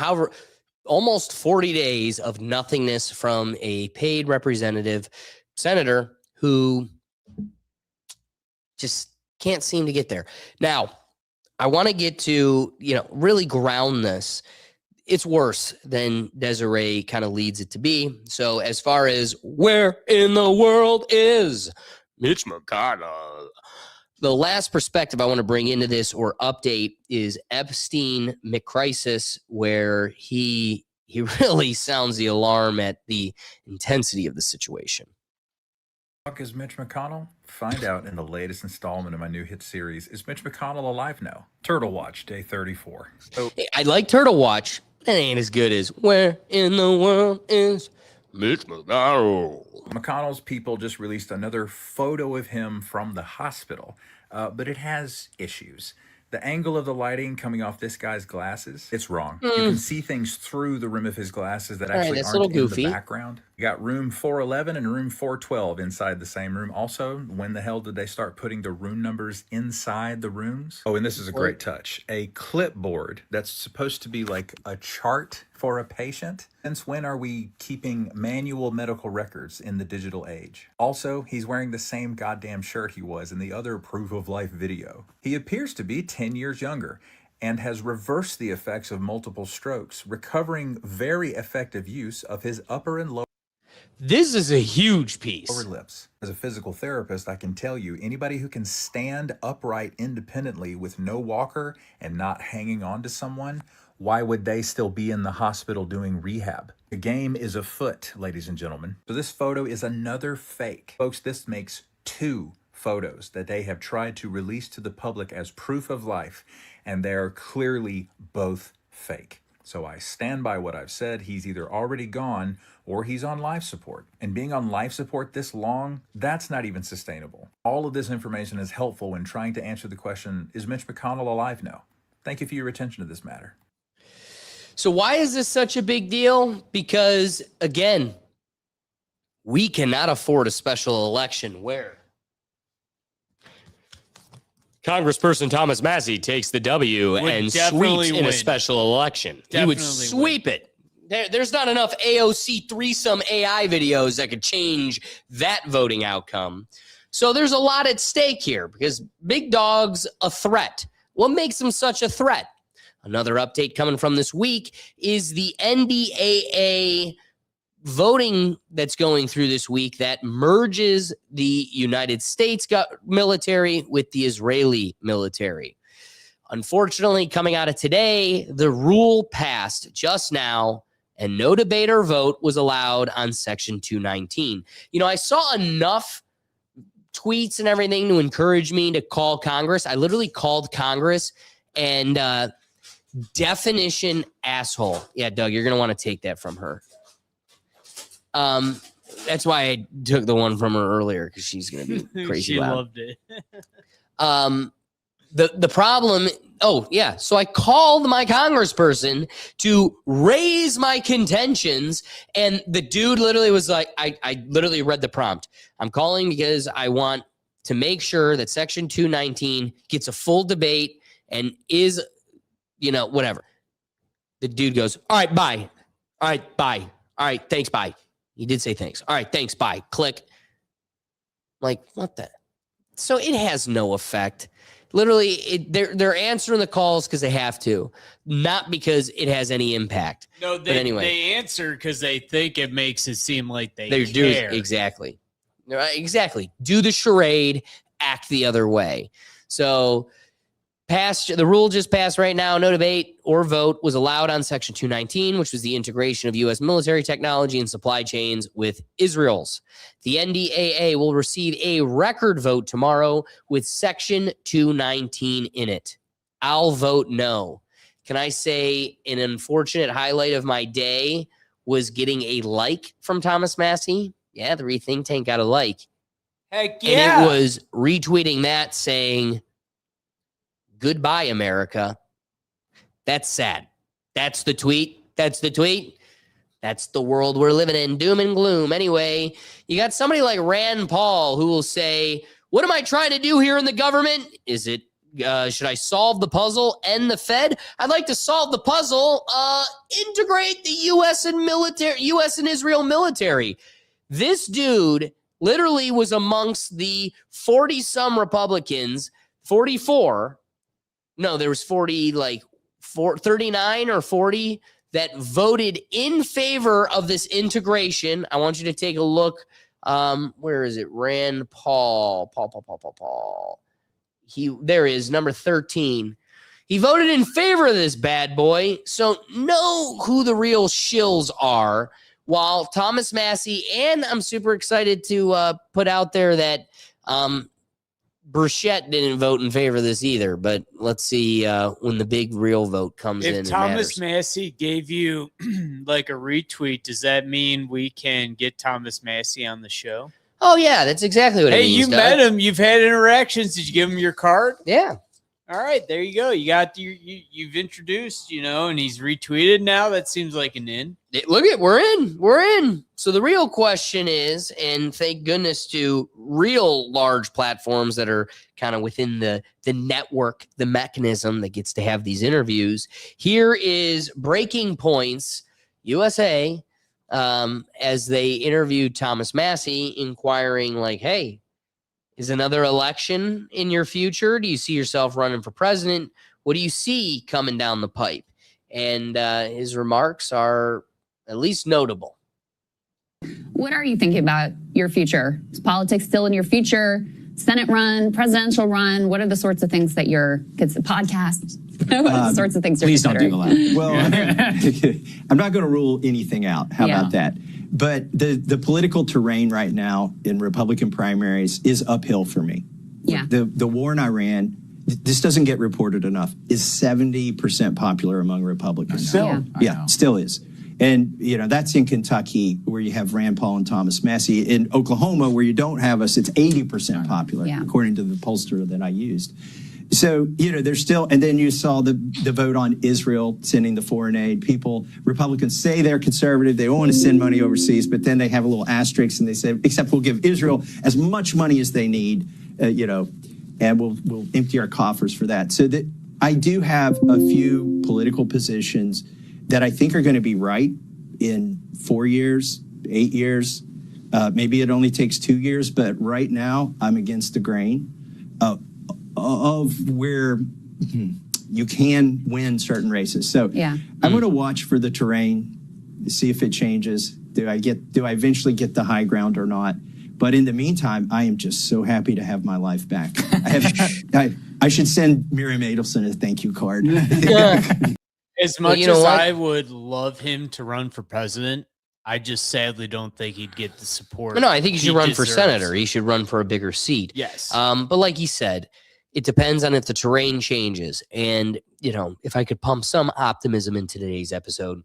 almost 40 days of nothingness from a paid representative senator who just can't seem to get there. Now, I want to get to, really ground this. It's worse than Desiree kind of leads it to be. So as far as where in the world is Mitch McConnell? The last perspective I want to bring into this or update is Epstein McCrisis, where he really sounds the alarm at the intensity of the situation. Is Mitch McConnell? Find out in the latest installment of my new hit series, Is Mitch McConnell Alive Now? Turtle Watch, day 34. I like Turtle Watch. That ain't as good as Where in the World is Mitch McConnell. McConnell's people just released another photo of him from the hospital, but it has issues. The angle of the lighting coming off this guy's glasses, it's wrong. You can see things through the rim of his glasses that actually that's a aren't little in goofy. the background. You got room 411 and room 412 inside the same room. Also, when the hell did they start putting the room numbers inside the rooms? Oh, and this is a great touch. A clipboard that's supposed to be like a chart for a patient. Since when are we keeping manual medical records in the digital age? Also, he's wearing the same goddamn shirt he was in the other proof of life video. He appears to be 10 years younger and has reversed the effects of multiple strokes, recovering very effective use of his upper and lower This is a huge piece. lips. As a physical therapist, I can tell you, anybody who can stand upright independently with no walker and not hanging on to someone, why would they still be in the hospital doing rehab? The game is afoot, ladies and gentlemen. So this photo is another fake. Folks, this makes 2 photos that they have tried to release to the public as proof of life, and they are clearly both fake. So I stand by what I've said. He's either already gone or he's on life support. And being on life support this long, that's not even sustainable. All of this information is helpful when trying to answer the question, is Mitch McConnell alive now? Thank you for your attention to this matter. So why is this such a big deal? Because, again, we cannot afford a special election where Congressperson Thomas Massie takes the W and sweeps in a special election. He would sweep it. There's not enough AOC threesome AI videos that could change that voting outcome. So there's a lot at stake here because Big Dog's a threat. What makes him such a threat? Another update coming from this week is the NDAA voting that's going through this week that merges the United States military with the Israeli military. Unfortunately, coming out of today, the rule passed just now and no debate or vote was allowed on Section 219. You know, I saw enough tweets and everything to encourage me to call Congress. I literally called Congress and definition asshole. Yeah, Doug, you're going to want to take that from her. That's why I took the one from her earlier because she's going to be crazy She loud. loved it. The problem, so I called my congressperson to raise my contentions, and the dude literally was like, I literally read the prompt. I'm calling because I want to make sure that Section 219 gets a full debate and is, whatever. The dude goes, all right, bye. All right, bye. All right, thanks, bye. He did say thanks. All right, thanks, bye. Click. Like, what the? So it has no effect. Literally, they're answering the calls because they have to, not because it has any impact. No, but anyway, they answer because they think it makes it seem like they do care. exactly. Exactly. Do the charade, act the other way. So the rule just passed right now. No debate or vote was allowed on Section 219, which was the integration of U.S. military technology and supply chains with Israel's. The NDAA will receive a record vote tomorrow with Section 219 in it. I'll vote no. Can I say an unfortunate highlight of my day was getting a like from Thomas Massie? Yeah, the Rethink Tank got a like. Heck yeah. And it was retweeting that saying, goodbye, America. That's sad. That's the tweet. That's the tweet. That's the world we're living in. Doom and gloom. Anyway, you got somebody like Rand Paul who will say, what am I trying to do here in the government? Is it, should I solve the puzzle, end the Fed? I'd like to solve the puzzle, integrate the U.S. and Israel military. This dude literally was amongst the 40-some Republicans, 44. No, there was 39 or 40 that voted in favor of this integration. I want you to take a look. Where is it? Rand Paul. Paul. There is number 13. He voted in favor of this bad boy. So know who the real shills are. While Thomas Massie, and I'm super excited to put out there that Burchett didn't vote in favor of this either, but let's see when the big real vote comes in. If Thomas Massey gave you like a retweet, does that mean we can get Thomas Massey on the show? Oh, yeah, that's exactly what it means. Hey, you met him. You've had interactions. Did you give him your card? Yeah. All right, there you go. You got you've introduced, and he's retweeted now. That seems like an in. Look at we're in. So the real question is, and thank goodness to real large platforms that are kind of within the network, the mechanism that gets to have these interviews. Here is Breaking Points USA as they interviewed Thomas Massey, inquiring like, hey, is another election in your future? Do you see yourself running for president? What do you see coming down the pipe? And his remarks are at least notable. What are you thinking about your future? Is politics still in your future? Senate run, presidential run? What are the sorts of things that podcast? What are the sorts of things you're Please don't considering? do that. Well, I'm not going to rule anything out. How about that? But the political terrain right now in Republican primaries is uphill for me. Yeah. The war in Iran, this doesn't get reported enough, is 70% popular among Republicans. Still. Yeah, still is. And, that's in Kentucky where you have Rand Paul and Thomas Massey. In Oklahoma, where you don't have us, it's 80% popular, according to the pollster that I used. So, there's still, and then you saw the vote on Israel, sending the foreign aid. Republicans say they're conservative, they don't want to send money overseas, but then they have a little asterisk and they say, except we'll give Israel as much money as they need, and we'll empty our coffers for that. So that I do have a few political positions that I think are going to be right in 4 years, 8 years. Maybe it only takes 2 years, but right now I'm against the grain of where you can win certain races. So I'm going to watch for the terrain, see if it changes. Do I eventually get the high ground or not? But in the meantime, I am just so happy to have my life back. I should send Miriam Adelson a thank you card. As much as I would love him to run for president, I just sadly don't think he'd get the support. No, I think he should run for deserves. senator. He should run for a bigger seat. Yes. But like he said, it depends on if the terrain changes. And, if I could pump some optimism into today's episode,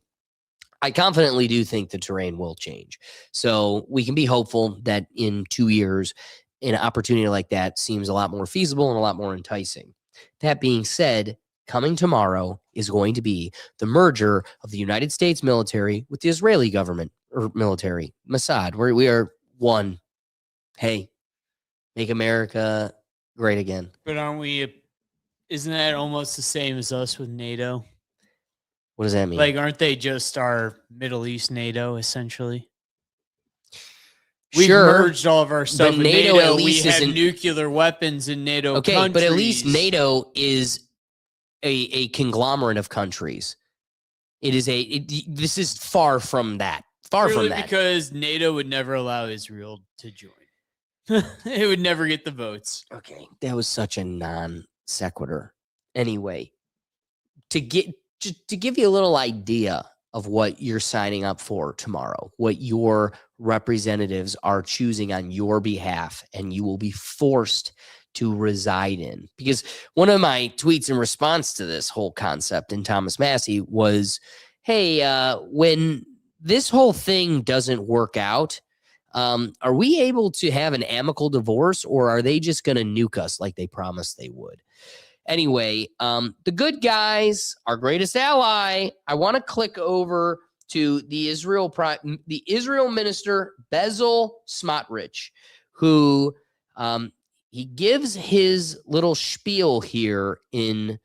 I confidently do think the terrain will change. So we can be hopeful that in 2 years, an opportunity like that seems a lot more feasible and a lot more enticing. That being said, coming tomorrow is going to be the merger of the United States military with the Israeli government or military, Mossad, where we are one. Hey, make America great again. But isn't that almost the same as us with NATO? What does that mean? Like, aren't they just our Middle East NATO, essentially? We've merged all of our stuff with NATO. At least we have nuclear weapons in NATO countries. But at least NATO is a conglomerate of countries. It is this is far from that. Far from that. Because NATO would never allow Israel to join. It would never get the votes. Okay, that was such a non sequitur. Anyway, to give you a little idea of what you're signing up for tomorrow, what your representatives are choosing on your behalf, and you will be forced to reside in. Because one of my tweets in response to this whole concept in Thomas Massey was, hey, when this whole thing doesn't work out, are we able to have an amicable divorce, or are they just going to nuke us like they promised they would? Anyway, the good guys, our greatest ally, I want to click over to the Israel minister, Bezalel Smotrich, who he gives his little spiel here in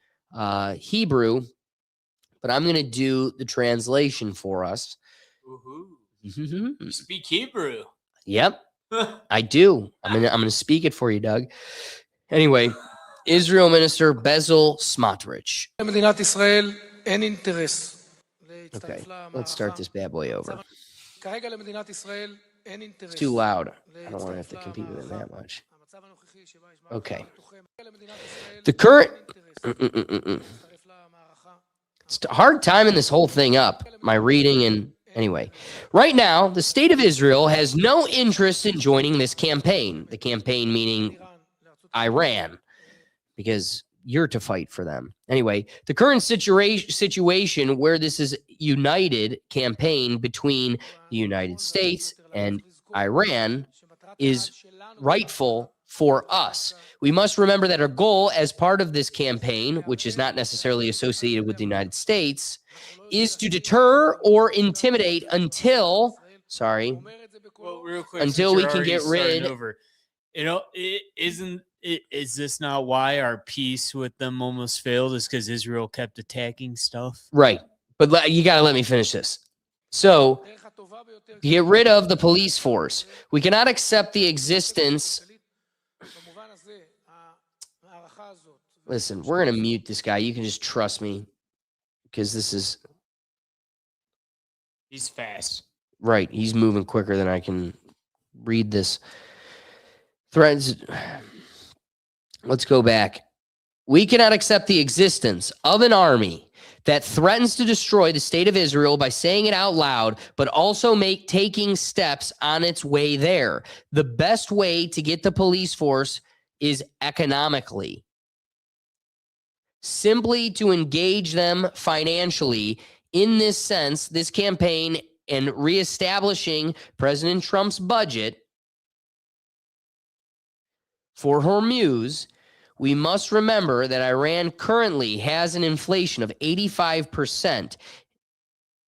Hebrew, but I'm going to do the translation for us. You speak Hebrew. Yep, I do. I'm gonna speak it for you, Doug. Anyway, Israel minister Bezalel Smotrich. Okay, let's start this bad boy over. It's too loud. I don't want to have to compete with it that much. Okay. The current... It's a hard timing this whole thing up. My reading and... Anyway, right now, the state of Israel has no interest in joining this campaign. The campaign meaning Iran, because you're to fight for them. Anyway, the current situation where this is united campaign between the United States and Iran is rightful for us. We must remember that our goal as part of this campaign, which is not necessarily associated with the United States, is to deter or intimidate until until we can get rid. Is this not why our peace with them almost failed? Is because Israel kept attacking stuff? Right. But you got to let me finish this. So, get rid of the police force. We cannot accept the existence. Listen, we're going to mute this guy. You can just trust me because this is. He's fast. Right. He's moving quicker than I can read this. Threads. Let's go back. We cannot accept the existence of an army that threatens to destroy the state of Israel by saying it out loud, but also taking steps on its way there. The best way to get the police force is economically. Simply to engage them financially. In this sense, this campaign and reestablishing President Trump's budget for Hormuz, we must remember that Iran currently has an inflation of 85%,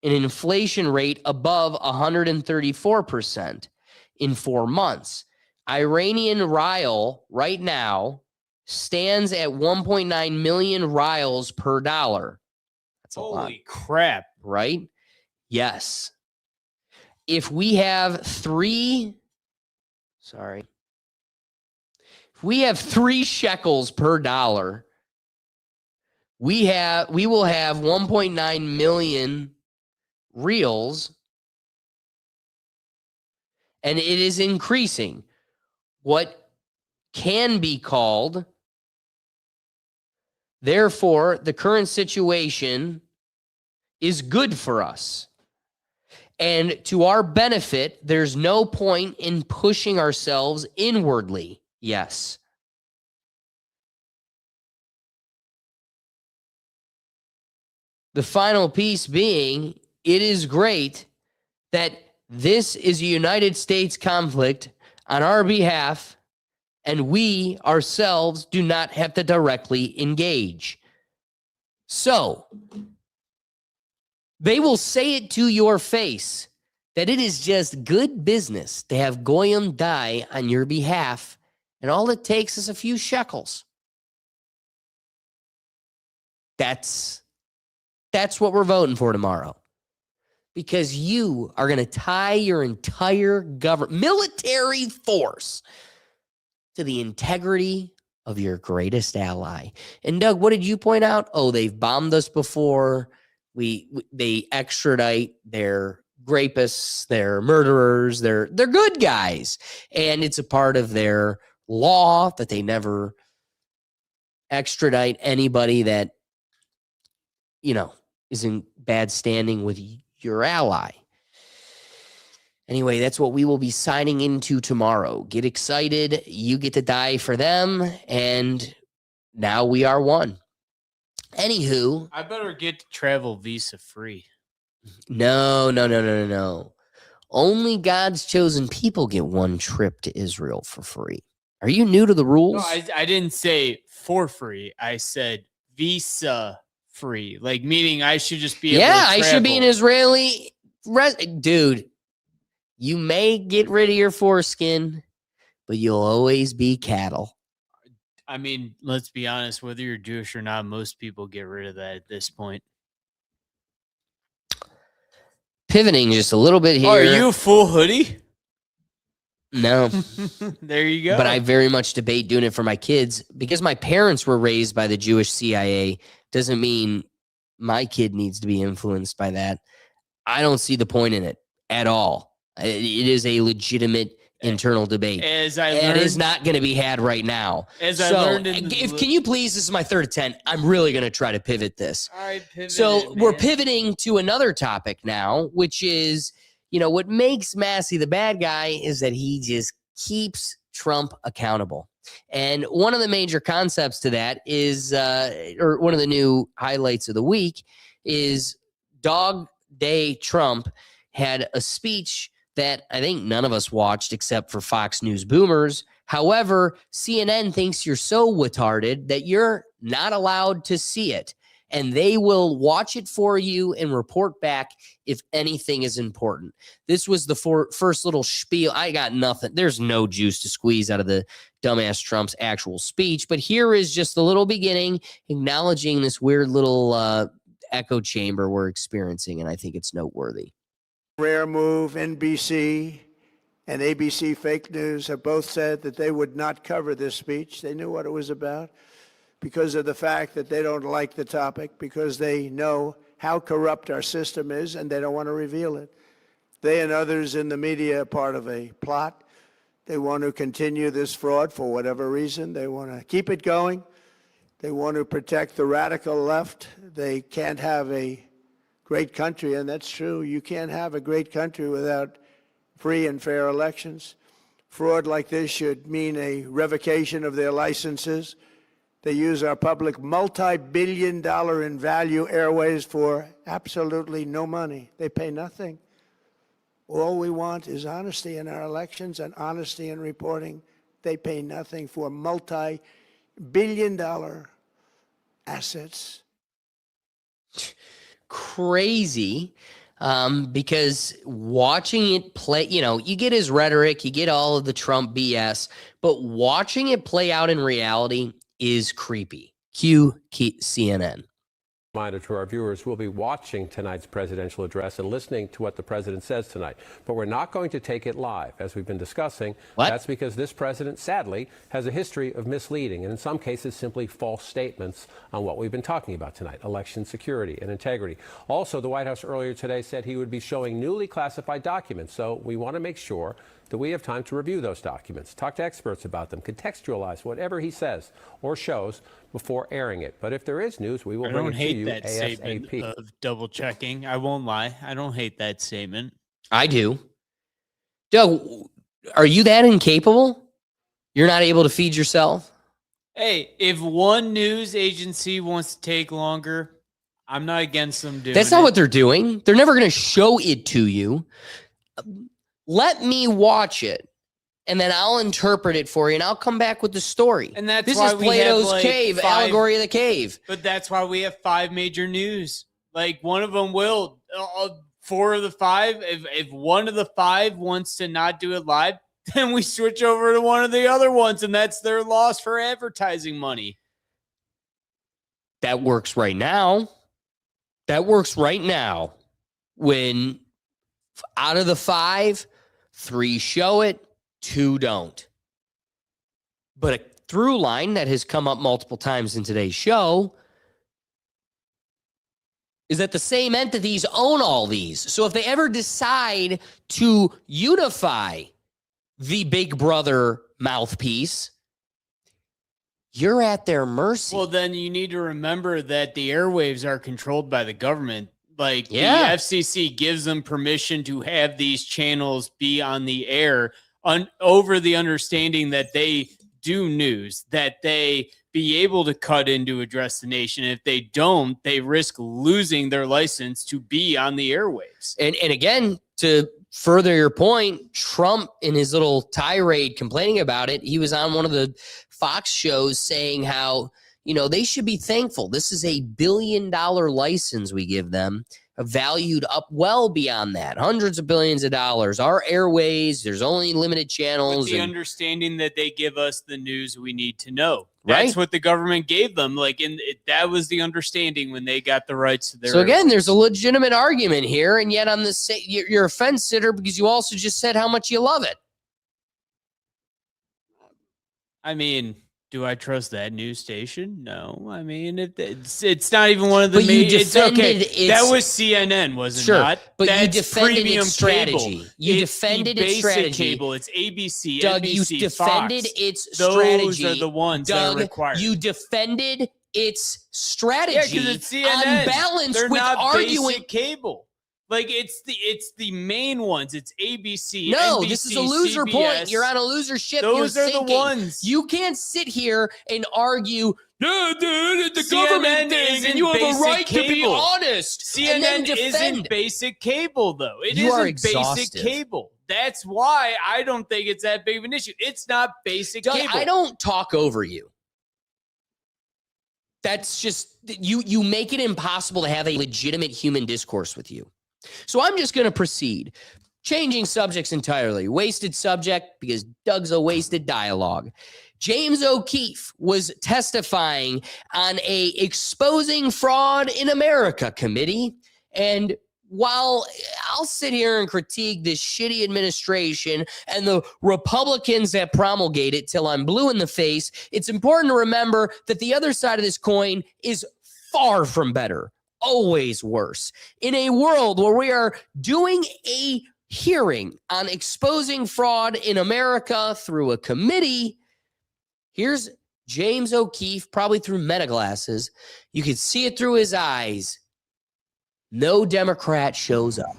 an inflation rate above 134% in 4 months. Iranian rial right now stands at 1.9 million rials per dollar. That's a lot. Holy crap. Right? Yes. If we have three shekels per dollar, we will have 1.9 million reals, and it is increasing. What can be called, therefore, the current situation is good for us. And to our benefit, there's no point in pushing ourselves inwardly. Yes. The final piece being, it is great that this is a United States conflict on our behalf, and we ourselves do not have to directly engage. So, they will say it to your face that it is just good business to have Goyim die on your behalf, and all it takes is a few shekels. That's what we're voting for tomorrow. Because you are going to tie your entire military force to the integrity of your greatest ally. And Doug, what did you point out? Oh, they've bombed us before. They extradite their rapists, their murderers, they're good guys. And it's a part of their law that they never extradite anybody that, is in bad standing with your ally. Anyway, that's what we will be signing into tomorrow. Get excited. You get to die for them. And now we are one. Anywho. I better get travel visa free. No. Only God's chosen people get one trip to Israel for free. Are you new to the rules? No, I didn't say for free. I said visa free. Like, meaning I should just be able to travel. I should be an Israeli dude. You may get rid of your foreskin, but you'll always be cattle. I mean, let's be honest, whether you're Jewish or not, most people get rid of that at this point. Pivoting just a little bit here. Oh, are you a full hoodie? No. There you go. But I very much debate doing it for my kids because my parents were raised by the Jewish CIA. Doesn't mean my kid needs to be influenced by that. I don't see the point in it at all. It is a legitimate internal debate. It is not going to be had right now. Can you please, this is my third attempt. I'm really going to try to pivot this. All right, pivot. So we're pivoting to another topic now, which is, what makes Massey the bad guy is that he just keeps Trump accountable. And one of the major concepts to that is, or one of the new highlights of the week is Dog Day Trump had a speech that I think none of us watched except for Fox News boomers. However, CNN thinks you're so retarded that you're not allowed to see it. And they will watch it for you and report back if anything is important. This was the first little spiel. I got nothing. There's no juice to squeeze out of the dumbass Trump's actual speech. But here is just the little beginning, acknowledging this weird little echo chamber we're experiencing. And I think it's noteworthy. Rare move. NBC and ABC Fake News have both said that they would not cover this speech. They knew what it was about, because of the fact that they don't like the topic, because they know how corrupt our system is and they don't want to reveal it. They and others in the media are part of a plot. They want to continue this fraud for whatever reason. They want to keep it going. They want to protect the radical left. They can't have a great country, and that's true. You can't have a great country without free and fair elections. Fraud like this should mean a revocation of their licenses. They use our public multi-billion-dollar in value airways for absolutely no money. They pay nothing. All we want is honesty in our elections and honesty in reporting. They pay nothing for multi-billion-dollar assets. Crazy. Because watching it play, you get his rhetoric, you get all of the Trump BS, but watching it play out in reality is creepy. Cue CNN. Reminder to our viewers, we'll be watching tonight's presidential address and listening to what the president says tonight. But we're not going to take it live, as we've been discussing. What? That's because this president, sadly, has a history of misleading and in some cases simply false statements on what we've been talking about tonight, election security and integrity. Also, the White House earlier today said he would be showing newly classified documents. So we want to make sure that we have time to review those documents, talk to experts about them, contextualize whatever he says or shows before airing it. But if there is news, we will bring it to you ASAP. I don't hate that statement of double checking. I won't lie. I don't hate that statement. I do. Doug, are you that incapable? You're not able to feed yourself? Hey, if one news agency wants to take longer, I'm not against them doing That's not what they're doing. They're never going to show it to you. Let me watch it, and then I'll interpret it for you, and I'll come back with the story. And that's this why is we Plato's have Cave, allegory of the cave. But that's why we have 5 major news. Like one of them will, 4 of the 5. If one of the 5 wants to not do it live, then we switch over to one of the other ones, and that's their loss for advertising money. That works right now. That works right now. When out of the 5, 3 show it, 2 don't. But a through line that has come up multiple times in today's show is that the same entities own all these. So if they ever decide to unify the Big Brother mouthpiece, you're at their mercy. Well, then you need to remember that the airwaves are controlled by the government. Like the FCC gives them permission to have these channels be on the air over the understanding that they do news, that they be able to cut in to address the nation. If they don't, they risk losing their license to be on the airwaves. And again, to further your point, Trump in his little tirade complaining about it, he was on one of the Fox shows saying how, they should be thankful. This is $1 billion license we give them, valued up well beyond that, hundreds of billions of dollars. Our airways, there's only limited channels. With the understanding that they give us the news we need to know. That's what the government gave them. That was the understanding when they got the rights to their. So again, there's a legitimate argument here, and yet on the you're a fence sitter because you also just said how much you love it. I mean, do I trust that news station? No. I mean, it's not even one of the main. That was CNN, wasn't it not? But that's you defended premium its strategy. Cable. You defended its strategy. Cable. It's ABC, Doug, NBC, you defended Fox. its strategy. Those are the ones that are required. You defended its strategy. Yeah, because it's CNN. On balance They're with not arguing. basic cable. Like it's the main ones. It's ABC. No, NBC, this is a loser CBS. point. You're on a loser ship. Those You're are sinking. the ones. You can't sit here and argue. No, dude, the CNN government thing, isn't and you have a basic right to be cable. honest. and then CNN defend. isn't basic cable, though. It You are isn't basic exhaustive. cable. That's why I don't think it's that big of an issue. It's not basic Doug, cable. I don't talk over you. That's just you make it impossible to have a legitimate human discourse with you. So I'm just going to proceed. Changing subjects entirely. Wasted subject because Doug's a wasted dialogue. James O'Keefe was testifying on a Exposing Fraud in America committee. And while I'll sit here and critique this shitty administration and the Republicans that promulgate it till I'm blue in the face, it's important to remember that the other side of this coin is far from better, always worse. In a world where we are doing a hearing on exposing fraud in America through a committee, here's James O'Keefe, probably through meta glasses. You could see it through his eyes. No Democrat shows up.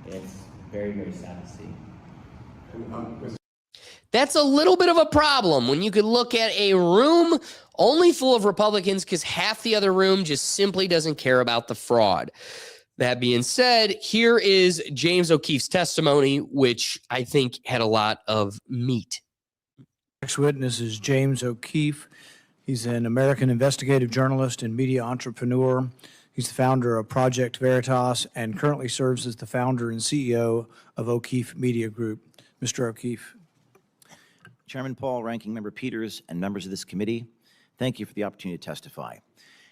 It's very, very sad to see. That's a little bit of a problem when you could look at a room only full of Republicans because half the other room just simply doesn't care about the fraud. That being said, here is James O'Keefe's testimony, which I think had a lot of meat. Next witness is James O'Keefe. He's an American investigative journalist and media entrepreneur. He's the founder of Project Veritas and currently serves as the founder and CEO of O'Keefe Media Group. Mr. O'Keefe. Chairman Paul, Ranking Member Peters, and members of this committee, thank you for the opportunity to testify.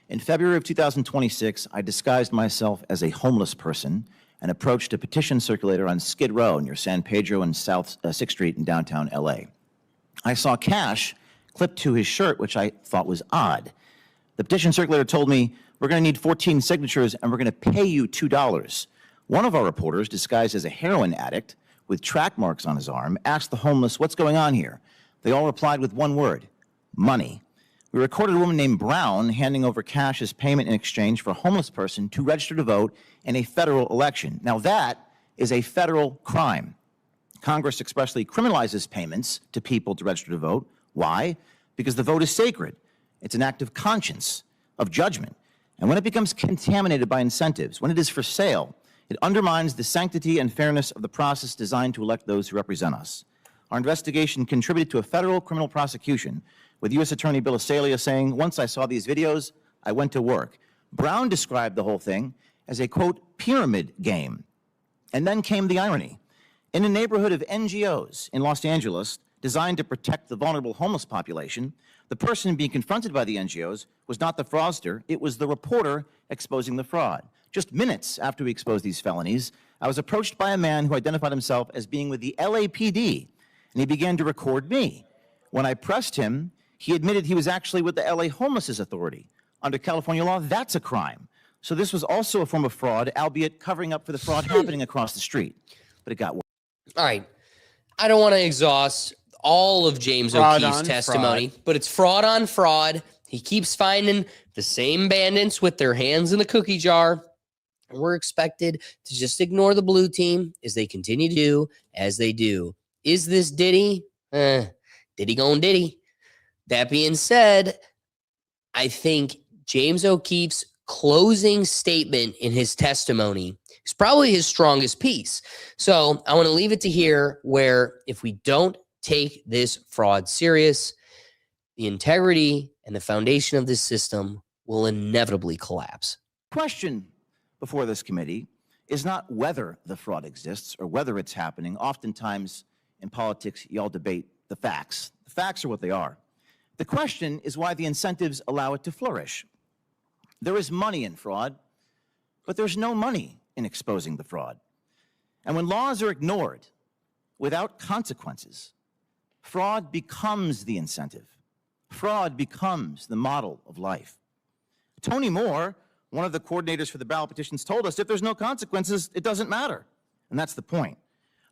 In February of 2026, I disguised myself as a homeless person and approached a petition circulator on Skid Row near San Pedro and South 6th Street in downtown LA. I saw cash clipped to his shirt, which I thought was odd. The petition circulator told me, "We're going to need 14 signatures and we're going to pay you $2. One of our reporters, disguised as a heroin addict with track marks on his arm, asked the homeless, "What's going on here?" They all replied with one word: money. We recorded a woman named Brown handing over cash as payment in exchange for a homeless person to register to vote in a federal election. Now that is a federal crime. Congress expressly criminalizes payments to people to register to vote. Why? Because the vote is sacred. It's an act of conscience, of judgment. And when it becomes contaminated by incentives, when it is for sale, it undermines the sanctity and fairness of the process designed to elect those who represent us. Our investigation contributed to a federal criminal prosecution, with U.S. Attorney Bill Asalia saying, "Once I saw these videos, I went to work." Brown described the whole thing as a, quote, pyramid game. And then came the irony. In a neighborhood of NGOs in Los Angeles designed to protect the vulnerable homeless population, the person being confronted by the NGOs was not the fraudster, it was the reporter exposing the fraud. Just minutes after we exposed these felonies, I was approached by a man who identified himself as being with the LAPD, and he began to record me. When I pressed him, he admitted he was actually with the LA Homelessness Authority. Under California law, that's a crime. So this was also a form of fraud, albeit covering up for the fraud happening across the street. But it got worse. All right. I don't want to exhaust all of James O'Keefe's testimony, but it's fraud on fraud. He keeps finding the same bandits with their hands in the cookie jar. And we're expected to just ignore the blue team as they continue to do as they do. Is this Diddy? Diddy gon' Diddy. That being said, I think James O'Keefe's closing statement in his testimony is probably his strongest piece. So I want to leave it to here where if we don't take this fraud serious, the integrity and the foundation of this system will inevitably collapse. Question before this committee is not whether the fraud exists or whether it's happening. Oftentimes in politics, y'all debate the facts. The facts are what they are. The question is why the incentives allow it to flourish. There is money in fraud, but there's no money in exposing the fraud. And when laws are ignored without consequences, fraud becomes the incentive. Fraud becomes the model of life. Tony Moore, one of the coordinators for the ballot petitions, told us if there's no consequences, it doesn't matter. And that's the point.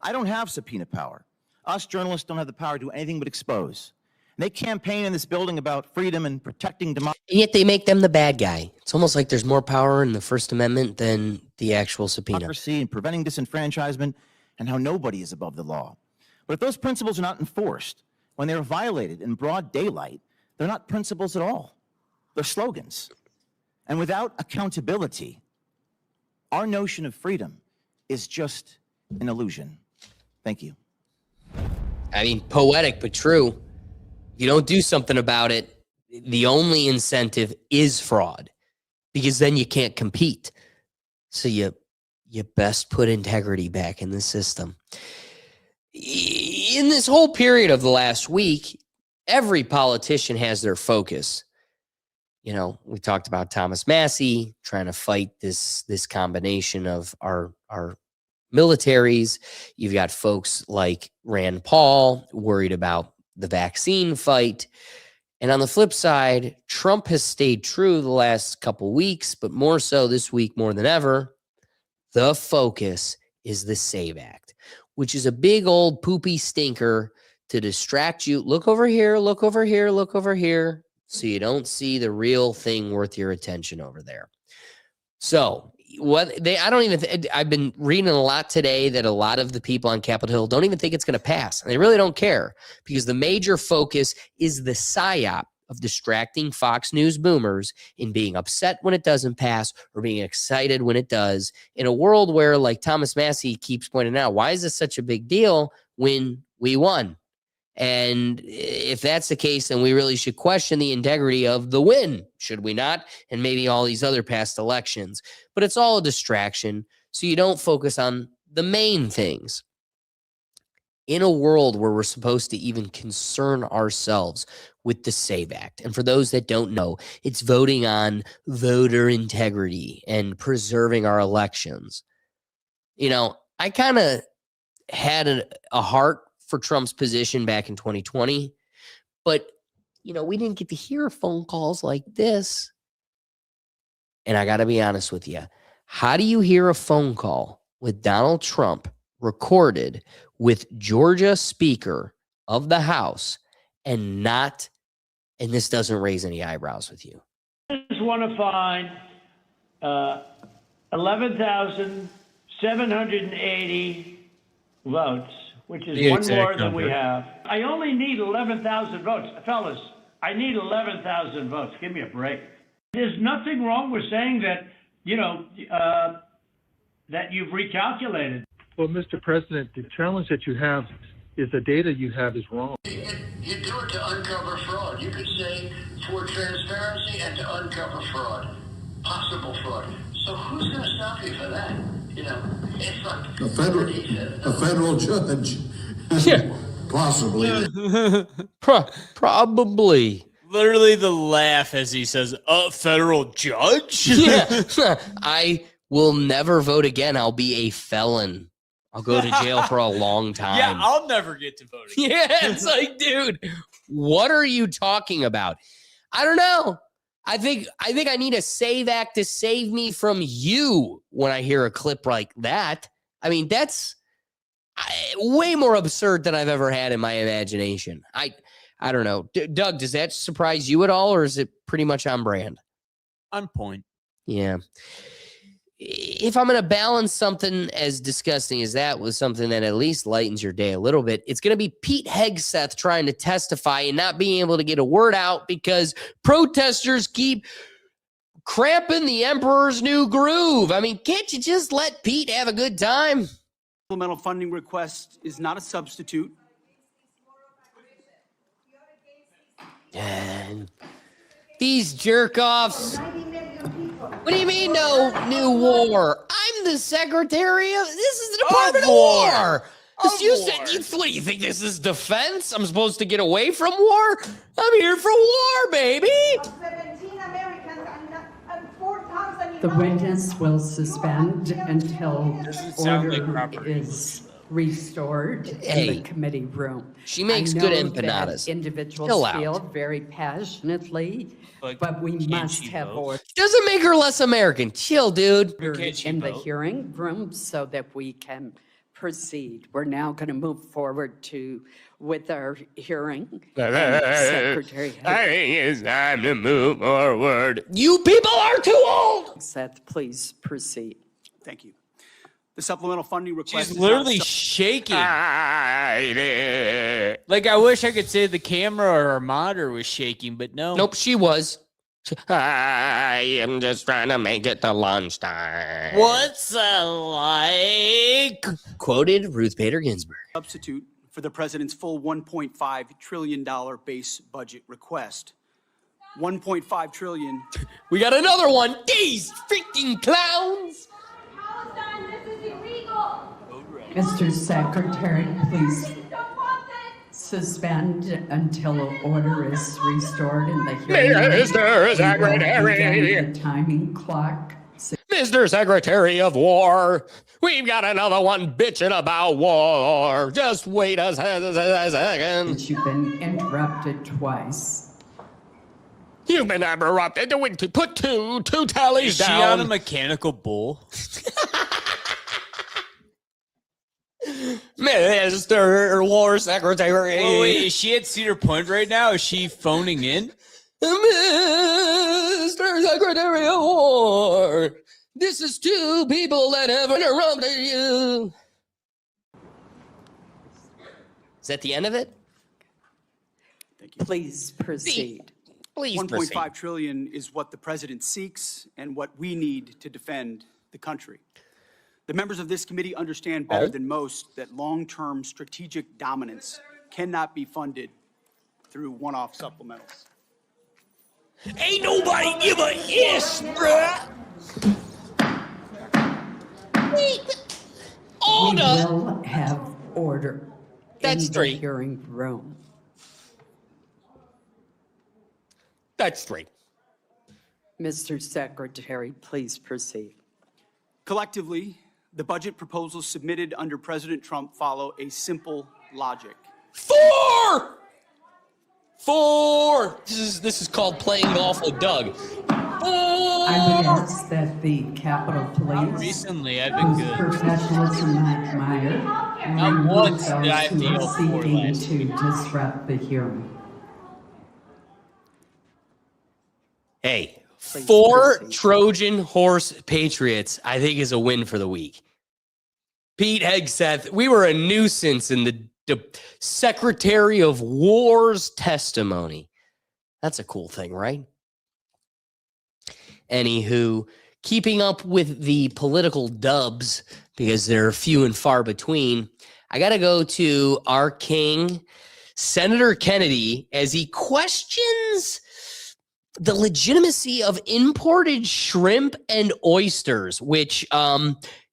I don't have subpoena power. Us journalists don't have the power to do anything but expose. And they campaign in this building about freedom and protecting democracy. And yet they make them the bad guy. It's almost like there's more power in the First Amendment than the actual subpoena. Democracy and preventing disenfranchisement, and how nobody is above the law. But if those principles are not enforced, when they're violated in broad daylight, they're not principles at all. They're slogans. And without accountability, our notion of freedom is just an illusion. Thank you. I mean, poetic, but true. If you don't do something about it, the only incentive is fraud, because then you can't compete. So you best put integrity back in the system. In this whole period of the last week, every politician has their focus. You know, we talked about Thomas Massie trying to fight this combination of our militaries. You've got folks like Rand Paul worried about the vaccine fight. And on the flip side, Trump has stayed true the last couple weeks, but more so this week more than ever. The focus is the SAVE Act, which is a big old poopy stinker to distract you. Look over here, look over here, look over here, so you don't see the real thing worth your attention over there. So I've been reading a lot today that a lot of the people on Capitol Hill don't even think it's going to pass. And they really don't care, because the major focus is the psyop of distracting Fox News boomers in being upset when it doesn't pass or being excited when it does, in a world where, like Thomas Massie keeps pointing out, why is this such a big deal when we won? And if that's the case, then we really should question the integrity of the win, should we not? And maybe all these other past elections. But it's all a distraction, so you don't focus on the main things. In a world where we're supposed to even concern ourselves with the SAVE Act, and for those that don't know, it's voting on voter integrity and preserving our elections. You know, I kind of had a heart for Trump's position back in 2020, but, you know, we didn't get to hear phone calls like this. And I got to be honest with you. How do you hear a phone call with Donald Trump recorded with Georgia Speaker of the House and this doesn't raise any eyebrows with you? I just want to find 11,780 votes, which is one more than we have. I only need 11,000 votes. Fellas, I need 11,000 votes. Give me a break. There's nothing wrong with saying that, you know, that you've recalculated. Well, Mr. President, the challenge that you have is the data you have is wrong. You do it to uncover fraud. You could say for transparency and to uncover fraud, possible fraud. So who's going to stop you for that? You know, it's like a federal judge. Yeah. Possibly. Probably. Literally the laugh as he says, "A federal judge?" Yeah. I will never vote again. I'll be a felon. I'll go to jail for a long time. Yeah, I'll never get to vote again. Yeah, it's like, dude, what are you talking about? I don't know. I think I need a SAVE Act to save me from you when I hear a clip like that. I mean, that's way more absurd than I've ever had in my imagination. I don't know. Doug, does that surprise you at all, or is it pretty much on brand? On point. Yeah. If I'm going to balance something as disgusting as that with something that at least lightens your day a little bit, it's going to be Pete Hegseth trying to testify and not being able to get a word out because protesters keep cramping the emperor's new groove. I mean, can't you just let Pete have a good time? Supplemental funding request is not a substitute. And these jerk-offs. What do you mean no new war? I'm the secretary of... This is the Department of War. What do you think this is defense? I'm supposed to get away from war? I'm here for war, baby. 17 Americans and 4,000... The witness will suspend until order is restored in the committee room. She makes good empanadas. Individuals feel very passionately, but we must have order. Doesn't make her less American. Chill, dude. In the hearing room so that we can proceed. We're now going to move forward with our hearing. Secretary It's time to move forward. You people are too old. Seth, please proceed. Thank you. The supplemental funding request. She's literally shaking. Like, I wish I could say the camera or our monitor was shaking, but no. Nope, she was. I am just trying to make it to lunchtime. What's like? Quoted Ruth Bader Ginsburg. Substitute for the president's full $1.5 trillion base budget request. $1.5 trillion. We got another one. These freaking clowns. Palestine, this is illegal. Mr. Secretary, please suspend until order is restored in the hearing. Mr. Secretary. The timing clock. Mr. Secretary of War, we've got another one bitching about war. Just wait a second. You've been interrupted twice. You've been interrupted. Put two tallies Is she down. on a mechanical bull? Mr. War Secretary. Oh, wait, is she at Cedar Point right now? Is she phoning in? Mr. Secretary of War, this is two people that have interrupted you. Is that the end of it? Thank you. Please proceed. Please proceed. $1.5 trillion is what the president seeks and what we need to defend the country. The members of this committee understand better than most that long-term strategic dominance cannot be funded through one-off supplementals. Ain't nobody give a yes, bruh. Order. We will have order That's in three. the hearing room. That's three. Mr. Secretary, please proceed. Collectively, the budget proposals submitted under President Trump follow a simple logic. Four. This is called playing golf with Doug. I would ask that the Capitol Police, Recently, I've been whose good. professionalism I admire, Not remove once those did I have to who yell are four seeking last to disrupt the hearing. Hey, 4 Trojan horse Patriots, I think, is a win for the week. Pete Hegseth, we were a nuisance in the Secretary of War's testimony. That's a cool thing, right? Anywho, keeping up with the political dubs, because they're few and far between, I got to go to our king, Senator Kennedy, as he questions the legitimacy of imported shrimp and oysters, which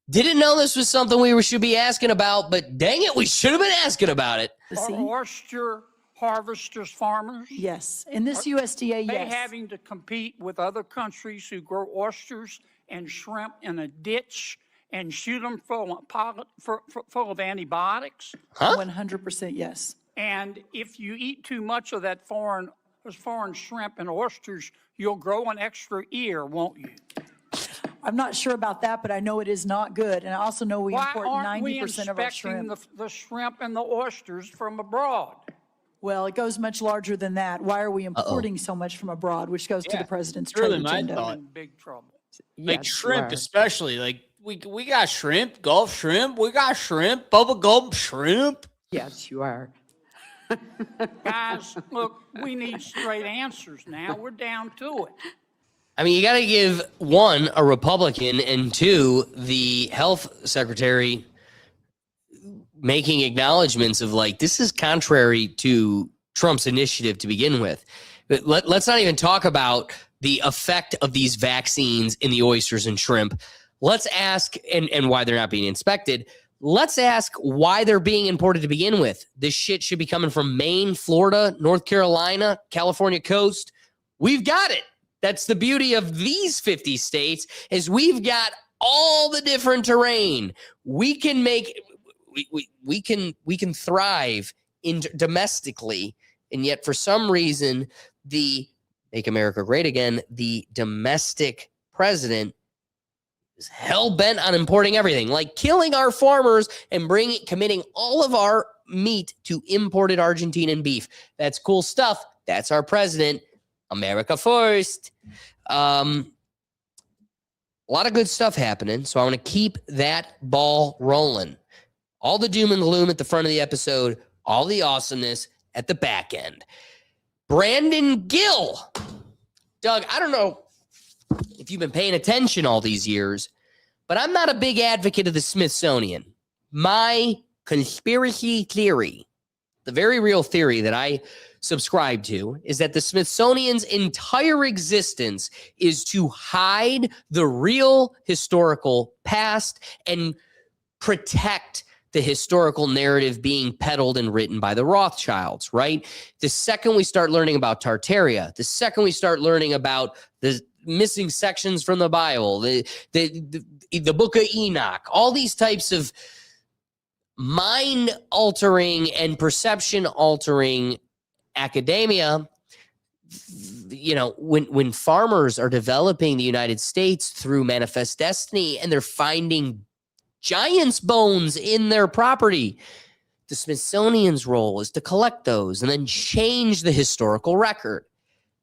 didn't know this was something we should be asking about, but dang it, we should have been asking about it. Are oyster harvesters farmers? Yes. In this USDA, They yes. having to compete with other countries who grow oysters and shrimp in a ditch and shoot them full of antibiotics? Huh? 100% yes. And if you eat too much of that foreign shrimp and oysters, you'll grow an extra ear, won't you? I'm not sure about that, but I know it is not good. And I also know we Why import aren't we 90% of our inspecting shrimp. the shrimp and the oysters from abroad? Well, it goes much larger than that. Why are we importing so much from abroad, which goes to the president's trade really my agenda? thought. In big trouble. Like Yes, you shrimp, are. especially. Like we got shrimp, Gulf shrimp. We got shrimp, Bubba Gulp shrimp. Yes, you are. Guys, look, we need straight answers now. We're down to it. I mean, you got to give, one, a Republican, and two, the health secretary making acknowledgments of, like, this is contrary to Trump's initiative to begin with. But let's not even talk about the effect of these vaccines in the oysters and shrimp. Let's ask, and why they're not being inspected, let's ask why they're being imported to begin with. This shit should be coming from Maine, Florida, North Carolina, California coast. We've got it. That's the beauty of these 50 states, is we've got all the different terrain. We can make, we can thrive domestically, and yet for some reason, the Make America Great Again, the domestic president is hell-bent on importing everything, like killing our farmers and committing all of our meat to imported Argentinian beef. That's cool stuff. That's our president. America first. A lot of good stuff happening, so I want to keep that ball rolling. All the doom and gloom at the front of the episode, all the awesomeness at the back end. Brandon Gill. Doug, I don't know if you've been paying attention all these years, but I'm not a big advocate of the Smithsonian. My conspiracy theory, the very real theory that I subscribe to, is that the Smithsonian's entire existence is to hide the real historical past and protect the historical narrative being peddled and written by the Rothschilds, right? The second we start learning about Tartaria, the second we start learning about the missing sections from the Bible, the book of Enoch, all these types of mind-altering and perception-altering academia, you know, when farmers are developing the United States through Manifest Destiny and they're finding giants' bones in their property, the Smithsonian's role is to collect those and then change the historical record.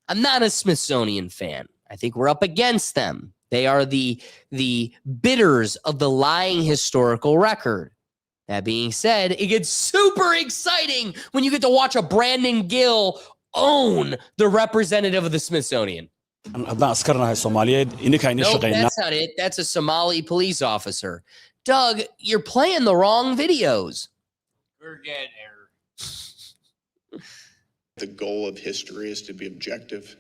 I'm not a Smithsonian fan. I think we're up against them. They are the bidders of the lying historical record. That being said, it gets super exciting when you get to watch a Brandon Gill own the representative of the Smithsonian. Nope, that's not it. That's a Somali police officer. Doug, you're playing the wrong videos. We're getting there. The goal of history is to be objective.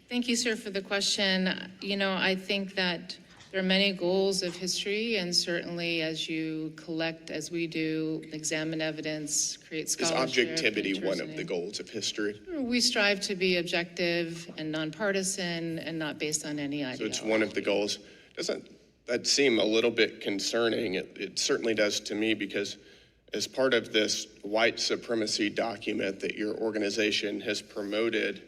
Thank you, sir, for the question. You know, I think that there are many goals of history, and certainly as you collect, as we do, examine evidence, create scholarship. Is objectivity one of the goals of history? We strive to be objective and nonpartisan and not based on any ideology. So it's one of the goals. Doesn't that seem a little bit concerning? It certainly does to me, because as part of this white supremacy document that your organization has promoted,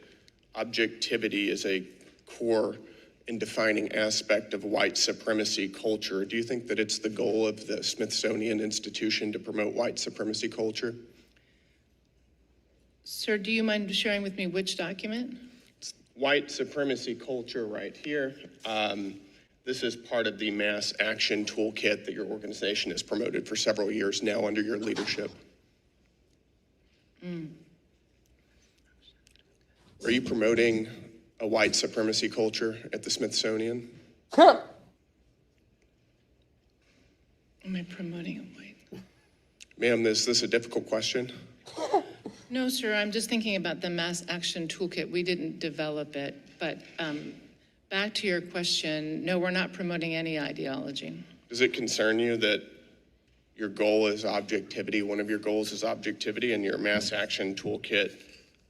objectivity is a core and defining aspect of white supremacy culture. Do you think that it's the goal of the Smithsonian Institution to promote white supremacy culture? Sir, do you mind sharing with me which document? It's white supremacy culture right here. This is part of the mass action toolkit that your organization has promoted for several years now under your leadership. Are you promoting a white supremacy culture at the Smithsonian? Am I promoting a white? Ma'am, is this a difficult question? No, sir, I'm just thinking about the mass action toolkit. We didn't develop it, but back to your question, no, we're not promoting any ideology. Does it concern you that your goal is objectivity, one of your goals is objectivity, and your mass action toolkit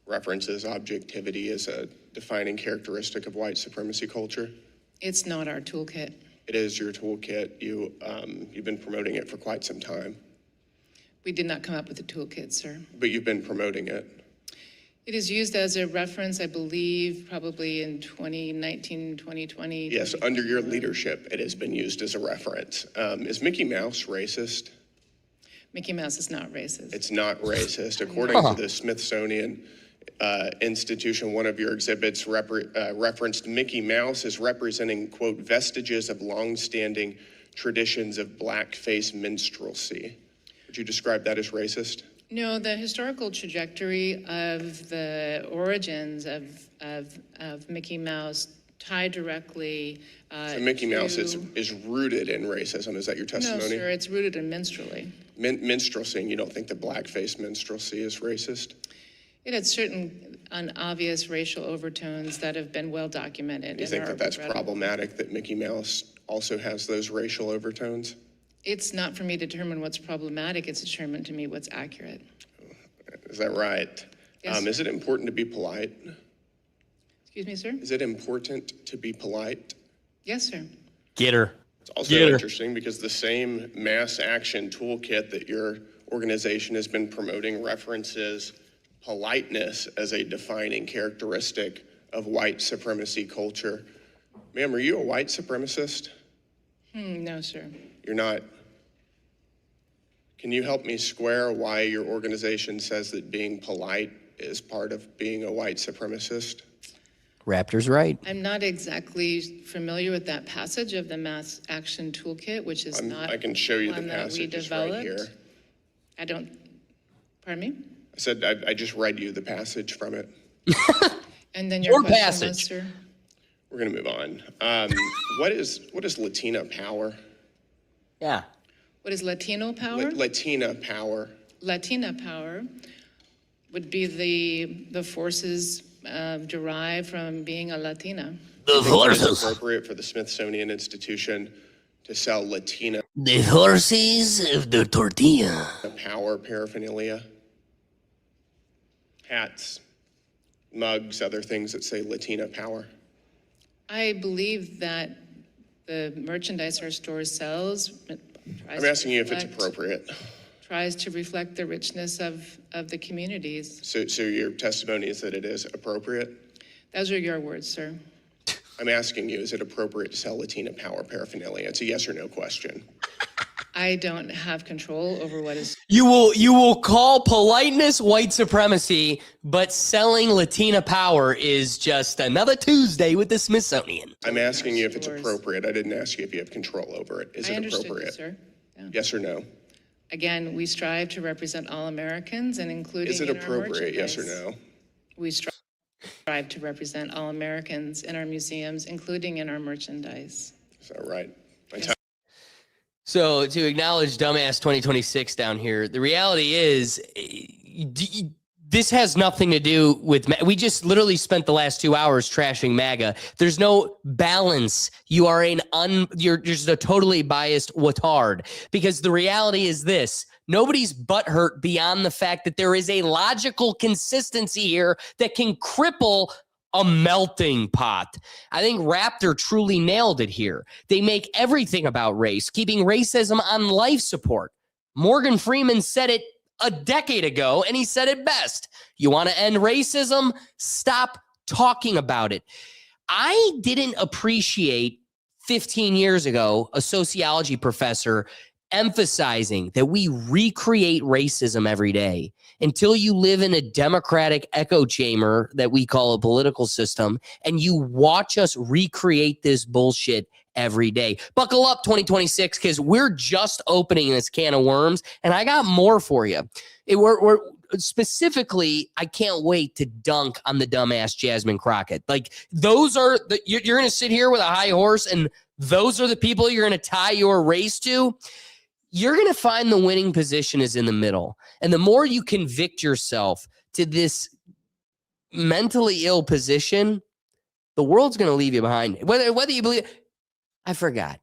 references objectivity as a defining characteristic of white supremacy culture? It's not our toolkit. It is your toolkit. You've been promoting it for quite some time. We did not come up with a toolkit, sir. But you've been promoting it. It is used as a reference, I believe, probably in 2019, 2020. Yes, under your leadership, it has been used as a reference. Is Mickey Mouse racist? Mickey Mouse is not racist. It's not racist. According to the Smithsonian Institution, one of your exhibits referenced Mickey Mouse as representing, quote, vestiges of longstanding traditions of blackface minstrelsy. Would you describe that as racist? No, the historical trajectory of the origins of Mickey Mouse tied directly so Mickey Mouse is rooted in racism. Is that your testimony? No, sir, it's rooted in minstrelsy. Minstrelsy, and you don't think that blackface minstrelsy is racist? It had certain unobvious racial overtones that have been well documented. You think that that's problematic, that Mickey Mouse also has those racial overtones? It's not for me to determine what's problematic. It's determined to me what's accurate. Is that right? Yes, is it important to be polite? Excuse me, sir? Is it important to be polite? Yes, sir. Get her. It's also interesting because the same mass action toolkit that your organization has been promoting references politeness as a defining characteristic of white supremacy culture. Ma'am, are you a white supremacist? No, sir. You're not. Can you help me square why your organization says that being polite is part of being a white supremacist? Raptor's right. I'm not exactly familiar with that passage of the Mass Action Toolkit, which is I can show you the one that we passage. It's right developed. here. I don't, pardon me? I said I just read you the passage from it. And then your question was, sir? We're gonna move on. What is Latina power? Yeah. What is Latino power? Latina power. Latina power would be the forces derived from being a Latina. The forces. It's appropriate for the Smithsonian Institution to sell Latina. The horses of the tortilla. Power paraphernalia. Hats, mugs, other things that say Latina power. I believe that the merchandise our store sells I'm asking you if it's appropriate. tries to reflect the richness of the communities. So your testimony is that it is appropriate? Those are your words, sir. I'm asking you, is it appropriate to sell Latina power paraphernalia? It's a yes or no question. I don't have control over what is. You will call politeness white supremacy, but selling Latina power is just another Tuesday with the Smithsonian. I'm asking you if it's appropriate. I didn't ask you if you have control over it. Is I it understood you, appropriate? sir. Yeah. Yes or no? Again, we strive to represent all Americans and including Is it in our appropriate? Yes or merchandise. no? We strive to represent all Americans in our museums, including in our merchandise. Is that right? So to acknowledge dumbass 2026 down here, the reality is this has nothing to do with, we just literally spent the last 2 hours trashing MAGA. There's no balance. You are you're just a totally biased watard, because the reality is this: nobody's butthurt beyond the fact that there is a logical consistency here that can cripple a melting pot. I think Raptor truly nailed it here. They make everything about race, keeping racism on life support. Morgan Freeman said it a decade ago, and he said it best. You want to end racism? Stop talking about it. I didn't appreciate 15 years ago a sociology professor emphasizing that we recreate racism every day until you live in a democratic echo chamber that we call a political system, and you watch us recreate this bullshit every day. Buckle up 2026, because we're just opening this can of worms, and I got more for you. We're specifically, I can't wait to dunk on the dumbass Jasmine Crockett. Like, those are you're going to sit here with a high horse, and those are the people you're going to tie your race to. You're going to find the winning position is in the middle. And the more you convict yourself to this mentally ill position, the world's going to leave you behind. Whether you believe, I forgot.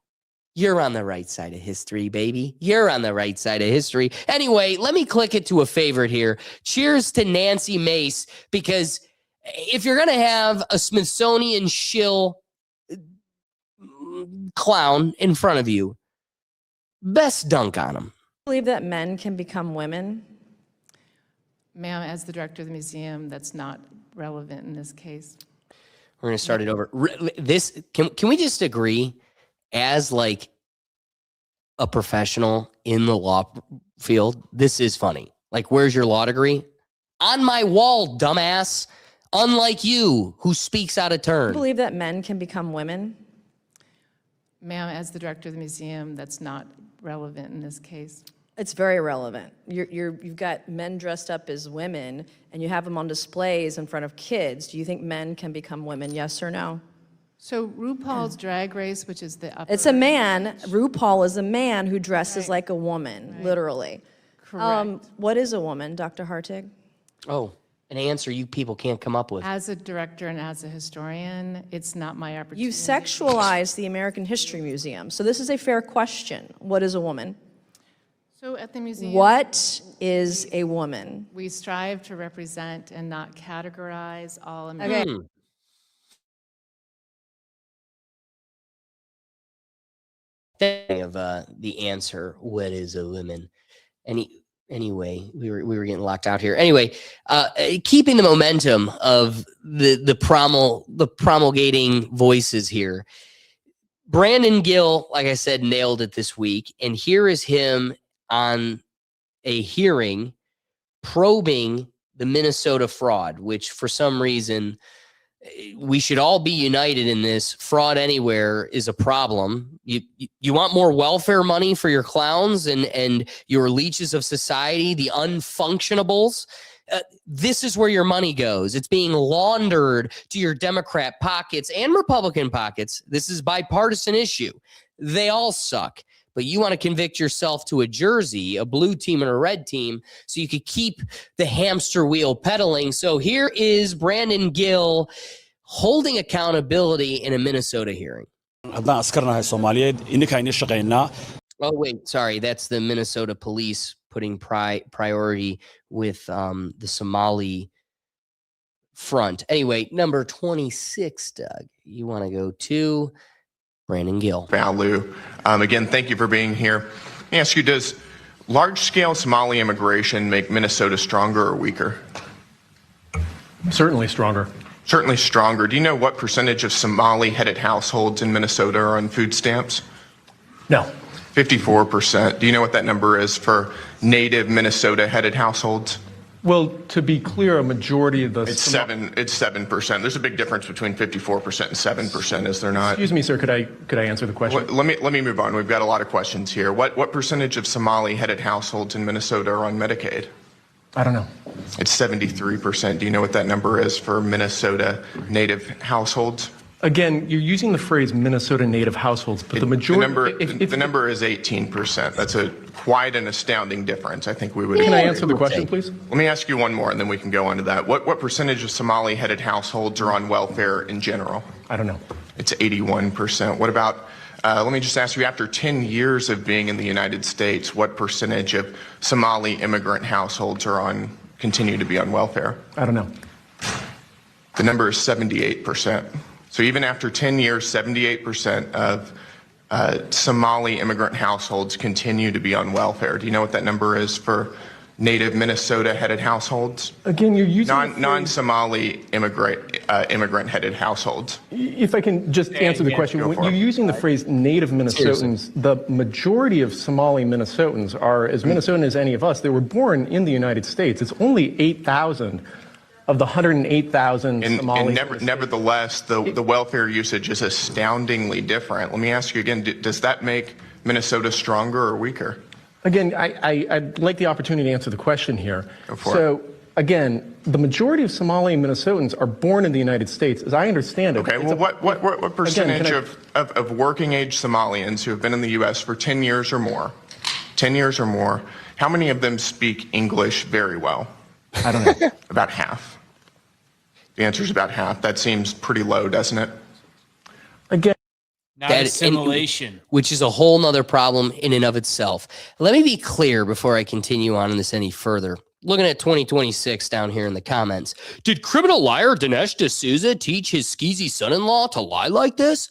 You're on the right side of history, baby. You're on the right side of history. Anyway, let me click it to a favorite here. Cheers to Nancy Mace, because if you're going to have a Smithsonian shill clown in front of you, best dunk on him. Believe that men can become women? Ma'am, as the director of the museum, that's not relevant in this case. We're going to start it over. This can we just agree, as like a professional in the law field, this is funny. Like, where's your law degree? On my wall, dumbass. Unlike you, who speaks out of turn. Believe that men can become women? Ma'am, as the director of the museum, that's not relevant in this case. It's very relevant. You've got men dressed up as women, and you have them on displays in front of kids. Do you think men can become women, yes or no? So RuPaul's Drag Race, which is the upper... It's a man. RuPaul is a man who dresses like a woman, literally. Correct. What is a woman, Dr. Hartig? Oh, an answer you people can't come up with. As a director and as a historian, it's not my opportunity. You sexualize the American History Museum. So this is a fair question. What is a woman? So at the museum... What is a woman? We strive to represent and not categorize all Okay. Americans. Of the answer, what is a woman? And Anyway, we were getting locked out here. Anyway, keeping the momentum of the promulgating voices here. Brandon Gill, like I said, nailed it this week. And here is him on a hearing probing the Minnesota fraud, which for some reason we should all be united in this. Fraud anywhere is a problem. You want more welfare money for your clowns and your leeches of society, the unfunctionables. This is where your money goes. It's being laundered to your Democrat pockets and Republican pockets. This is a bipartisan issue. They all suck. But you want to convict yourself to a jersey, a blue team and a red team, so you could keep the hamster wheel pedaling. So here is Brandon Gill holding accountability in a Minnesota hearing. Oh, wait, sorry. That's the Minnesota police putting priority with the Somali front. Anyway, number 26, Doug. You want to go to Brandon Gill. Value. Again, thank you for being here. Let me ask you, does large-scale Somali immigration make Minnesota stronger or weaker? Certainly stronger. Certainly stronger. Do you know what percentage of Somali-headed households in Minnesota are on food stamps? No. 54%. Do you know what that number is for native Minnesota-headed households? Well, to be clear, a majority of the... It's 7%. There's a big difference between 54% and 7%, is there not? Excuse me, sir, could I answer the question? Let me move on. We've got a lot of questions here. What percentage of Somali-headed households in Minnesota are on Medicaid? I don't know. It's 73%. Do you know what that number is for Minnesota native households? Again, you're using the phrase Minnesota native households, but the majority... The number is 18%. That's quite an astounding difference. I think we would... Can I answer the question, please? Let me ask you one more, and then we can go on to that. What percentage of Somali-headed households are on welfare in general? I don't know. It's 81%. What about... let me just ask you, after 10 years of being in the United States, what percentage of Somali immigrant households continue to be on welfare? I don't know. The number is 78%. So even after 10 years, 78% of Somali immigrant households continue to be on welfare. Do you know what that number is for native Minnesota-headed households? Again, you're using non-Somali immigrant-headed households. If I can just answer the question, when you're using the phrase native Minnesotans, the majority of Somali Minnesotans are as Minnesotan as any of us. They were born in the United States. It's only 8,000 of the 108,000 Somali. Nevertheless, the welfare usage is astoundingly different. Let me ask you again, does that make Minnesota stronger or weaker? Again, I'd like the opportunity to answer the question here. So, again, the majority of Somali Minnesotans are born in the United States, as I understand it. Okay, well, what percentage of working-age Somalians who have been in the U.S. for 10 years or more, how many of them speak English very well? I don't know. About half. The answer is about half. That seems pretty low, doesn't it? Again, that assimilation, which is a whole nother problem in and of itself. Let me be clear before I continue on in this any further. Looking at 2026 down here in the comments. Did criminal liar Dinesh D'Souza teach his skeezy son-in-law to lie like this?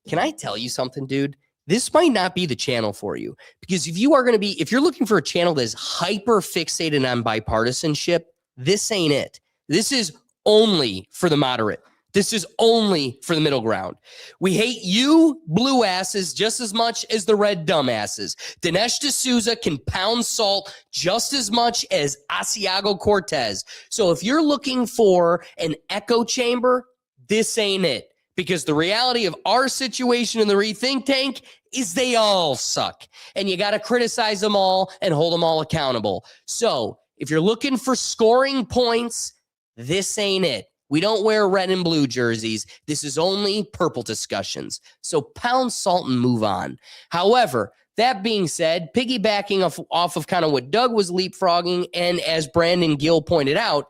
Can I tell you something, dude? This might not be the channel for you, because if you're looking for a channel that's hyper fixated on bipartisanship, this ain't it. This is only for the moderate. This is only for the middle ground. We hate you, blue asses, just as much as the red dumbasses. Dinesh D'Souza can pound salt just as much as Asiago Cortez. So if you're looking for an echo chamber, this ain't it. Because the reality of our situation in the Rethink Tank is they all suck. And you got to criticize them all and hold them all accountable. So if you're looking for scoring points, this ain't it. We don't wear red and blue jerseys. This is only purple discussions. So pound salt and move on. However, that being said, piggybacking off of kind of what Doug was leapfrogging, and as Brandon Gill pointed out,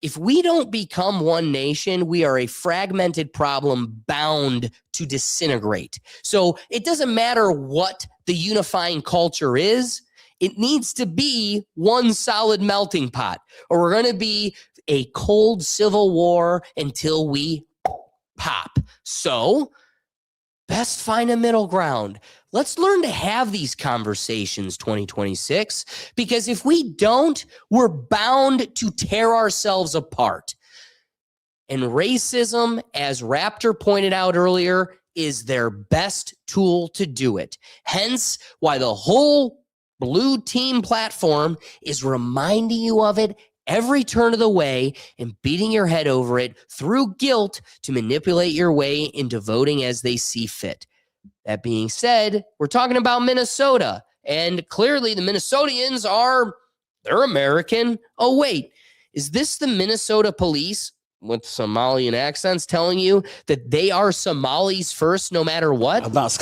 if we don't become one nation, we are a fragmented problem bound to disintegrate. So it doesn't matter what the unifying culture is. It needs to be one solid melting pot, or we're going to be a cold civil war until we pop. So Best find a middle ground. Let's learn to have these conversations 2026, because if we don't, we're bound to tear ourselves apart. And racism, as Raptor pointed out earlier, is their best tool to do it. Hence why the whole Blue Team platform is reminding you of it every turn of the way and beating your head over it through guilt to manipulate your way into voting as they see fit. That being said, we're talking about Minnesota, and clearly the Minnesotans they're American. Oh, wait, is this the Minnesota police with Somalian accents telling you that they are Somalis first no matter what? Let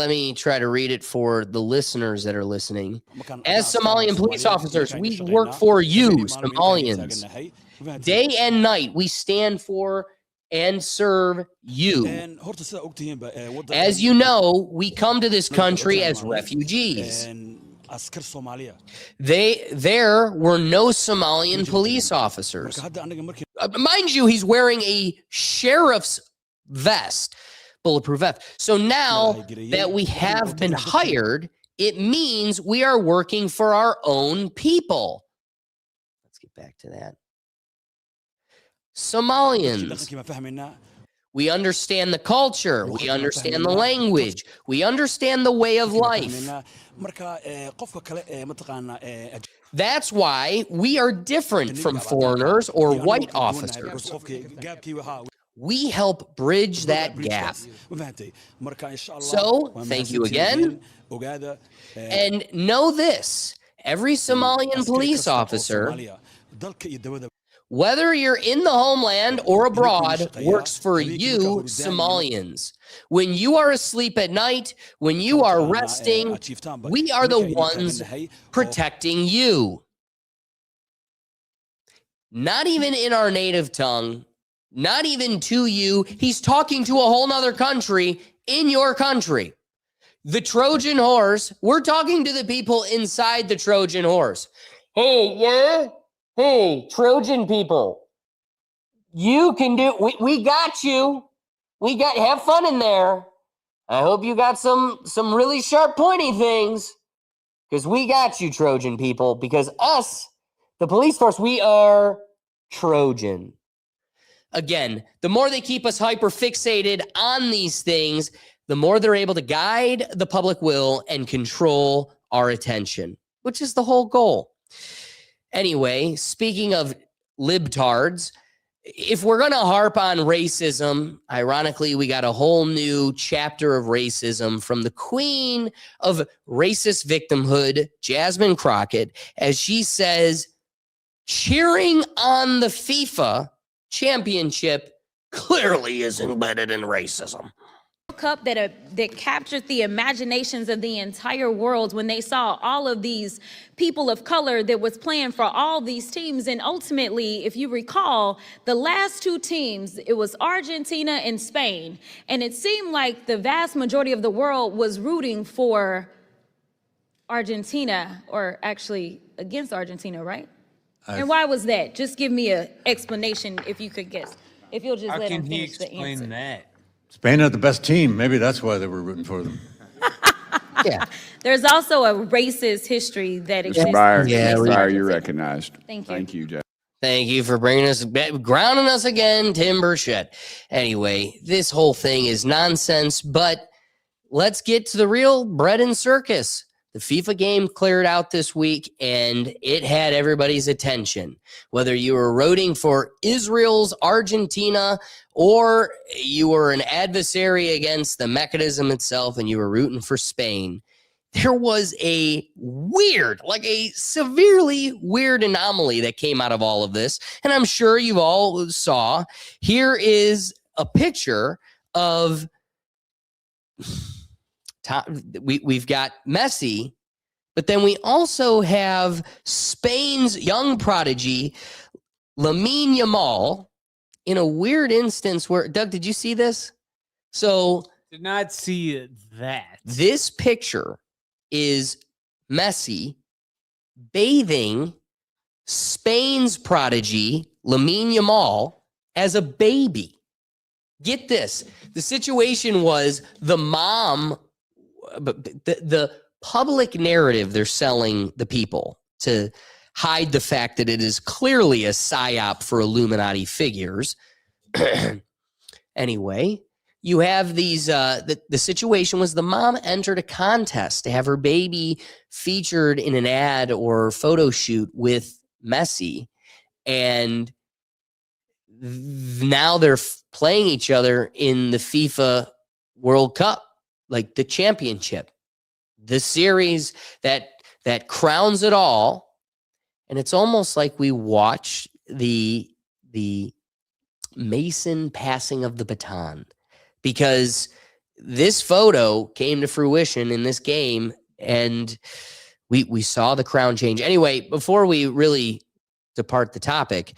me try to read it for the listeners that are listening. As Somalian police officers, we work for you, Somalians. Day and night, we stand for and serve you. As you know, we come to this country as refugees. There were no Somalian police officers. Mind you, he's wearing a sheriff's vest. Bulletproof vest. So now that we have been hired, it means we are working for our own people. Let's get back to that. Somalians. We understand the culture. We understand the language. We understand the way of life. That's why we are different from foreigners or white officers. We help bridge that gap. So, thank you again. And know this, every Somalian police officer, whether you're in the homeland or abroad, works for you, Somalians. When you are asleep at night, when you are resting, we are the ones protecting you. Not even in our native tongue, not even to you. He's talking to a whole nother country in your country. The Trojan horse, we're talking to the people inside the Trojan horse. Hey, yeah? Hey, Trojan people. You can do, we got you. Have fun in there. I hope you got some really sharp, pointy things. Because we got you, Trojan people. Because us, the police force, we are Trojan. Again, the more they keep us hyper fixated on these things, the more they're able to guide the public will and control our attention, which is the whole goal. Anyway, speaking of libtards, if we're going to harp on racism, ironically, we got a whole new chapter of racism from the queen of racist victimhood, Jasmine Crockett, as she says, cheering on the FIFA championship clearly is embedded in racism. Cup that captured the imaginations of the entire world when they saw all of these people of color that was playing for all these teams. And ultimately, if you recall, the last two teams, it was Argentina and Spain. And it seemed like the vast majority of the world was rooting for Argentina, or actually against Argentina, right? And why was that? Just give me an explanation if you could guess. If you'll just let him finish the answer. That? Spain had the best team. Maybe that's why they were rooting for them. Yeah. There's also a racist history that exists. You're recognized. Thank you. Thank you, Jeff. Thank you for bringing us, grounding us again, Tim Burchett. Anyway, this whole thing is nonsense, but let's get to the real bread and circus. The FIFA game cleared out this week, and it had everybody's attention. Whether you were rooting for Israel's Argentina or you were an adversary against the mechanism itself and you were rooting for Spain, there was a severely weird anomaly that came out of all of this. And I'm sure you all saw. Here is a picture of... We've got Messi, but then we also have Spain's young prodigy, Lamine Yamal, in a weird instance where, Doug, did you see this? So, did not see that. This picture is Messi bathing Spain's prodigy, Lamine Yamal, as a baby. Get this. The situation was the mom, the public narrative they're selling the people to hide the fact that it is clearly a psyop for Illuminati figures. Anyway, you have these, the situation was the mom entered a contest to have her baby featured in an ad or photo shoot with Messi. And now they're playing each other in the FIFA World Cup, like the championship, the series that crowns it all. And it's almost like we watch the Mason passing of the baton, because this photo came to fruition in this game, and we saw the crown change. Anyway, before we really depart the topic,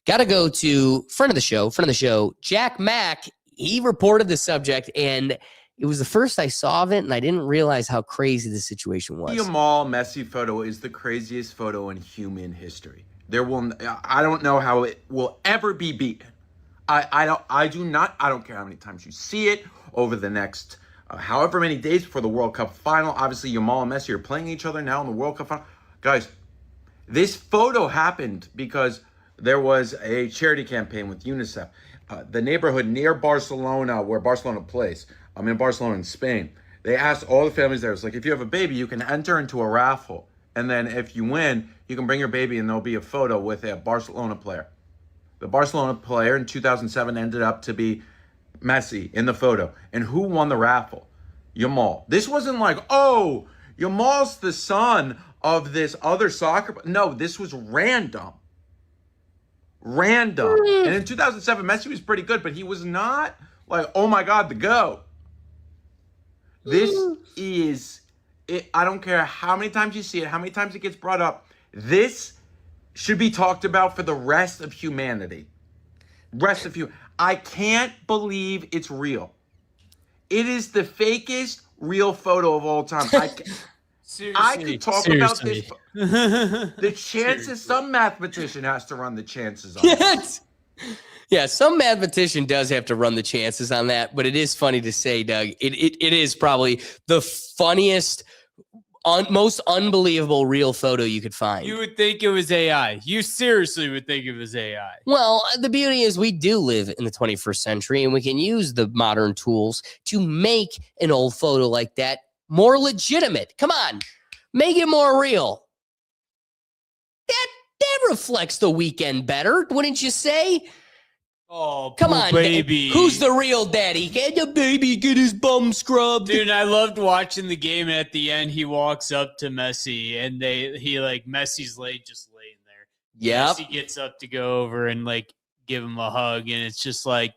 got to go to friend of the show, Jack Mack. He reported the subject, and it was the first I saw of it, and I didn't realize how crazy the situation was. The Jamal Messi photo is the craziest photo in human history. I don't know how it will ever be beaten. I don't care how many times you see it over the next however many days before the World Cup final. Obviously, Jamal and Messi are playing each other now in the World Cup final. Guys, this photo happened because there was a charity campaign with UNICEF. The neighborhood near Barcelona, where Barcelona plays, I'm in Barcelona in Spain. They asked all the families there, it's like, if you have a baby, you can enter into a raffle. And then if you win, you can bring your baby and there'll be a photo with a Barcelona player. The Barcelona player in 2007 ended up to be Messi in the photo. And who won the raffle? Jamal. This wasn't like, oh, Jamal's the son of this other soccer. No, this was random. And in 2007, Messi was pretty good, but he was not like, oh my God, the GOAT. This is it. I don't care how many times you see it, how many times it gets brought up. This should be talked about for the rest of humanity. I can't believe it's real. It is the fakest real photo of all time. I could talk about this. The chances, some mathematician has to run the chances on it. Yeah, some mathematician does have to run the chances on that, but it is funny to say, Doug. It is probably the funniest, most unbelievable real photo you could find. You would think it was AI. You seriously would think it was AI. Well, the beauty is we do live in the 21st century, and we can use the modern tools to make an old photo like that more legitimate. Come on, make it more real. That reflects the weekend better, wouldn't you say? Oh, come on, baby. Who's the real daddy? Can the baby get his bum scrubbed? Dude, I loved watching the game. At the end, he walks up to Messi, and Messi's just laying there. Yeah. Messi gets up to go over and give him a hug, and it's just like,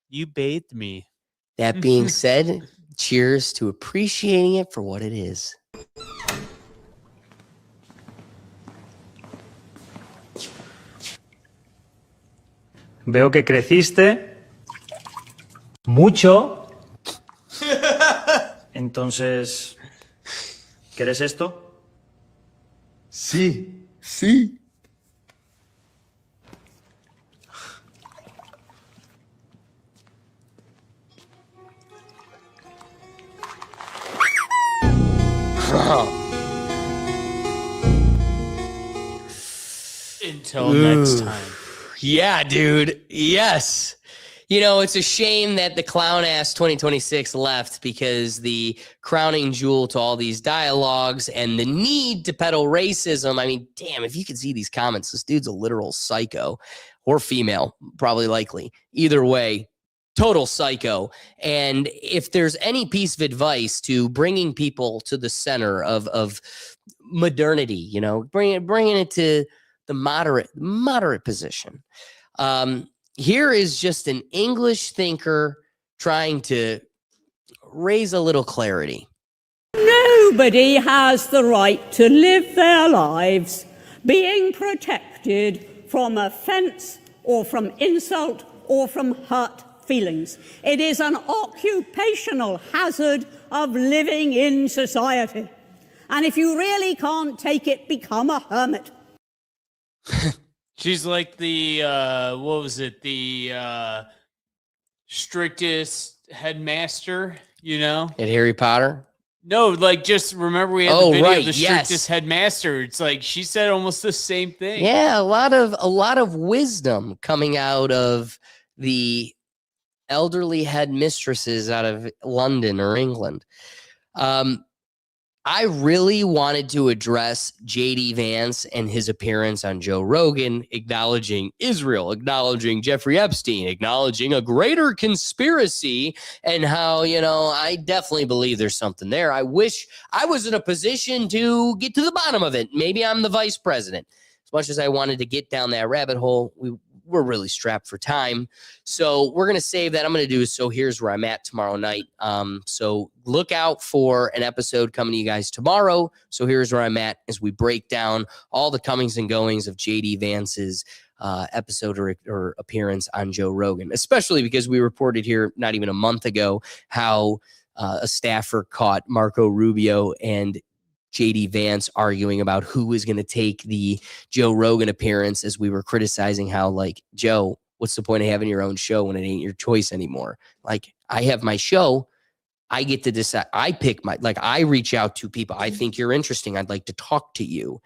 you bathed me. That being said, cheers to appreciating it for what it is. Veo que creciste mucho. Entonces, ¿quieres esto? Sí. Until next time. Yeah, dude. Yes. You know, it's a shame that the clown-ass 2026 left, because the crowning jewel to all these dialogues and the need to peddle racism. I mean, damn, if you could see these comments, this dude's a literal psycho, or female, probably likely. Either way, total psycho. And if there's any piece of advice to bringing people to the center of modernity, you know, bringing it to the moderate position. Here is just an English thinker trying to raise a little clarity. Nobody has the right to live their lives being protected from offense or from insult or from hurt feelings. It is an occupational hazard of living in society. And if you really can't take it, become a hermit. She's like the what was it? The strictest headmaster, you know? At Harry Potter? No, like just remember we had the video right, of the strictest headmaster. It's like she said almost the same thing. Yeah, a lot of wisdom coming out of the elderly headmistresses out of London or England. I really wanted to address JD Vance and his appearance on Joe Rogan, acknowledging Israel, acknowledging Jeffrey Epstein, acknowledging a greater conspiracy, and how, I definitely believe there's something there. I wish I was in a position to get to the bottom of it. Maybe I'm the vice president. As much as I wanted to get down that rabbit hole, we're really strapped for time. So we're going to save that. I'm going to do So Here's Where I'm At tomorrow night. So look out for an episode coming to you guys tomorrow. So Here's Where I'm At, as we break down all the comings and goings of JD Vance's episode or appearance on Joe Rogan, especially because we reported here not even a month ago how a staffer caught Marco Rubio and JD Vance arguing about who was going to take the Joe Rogan appearance, as we were criticizing how, like, Joe, what's the point of having your own show when it ain't your choice anymore? Like, I have my show. I get to decide. I pick I reach out to people. I think you're interesting. I'd like to talk to you.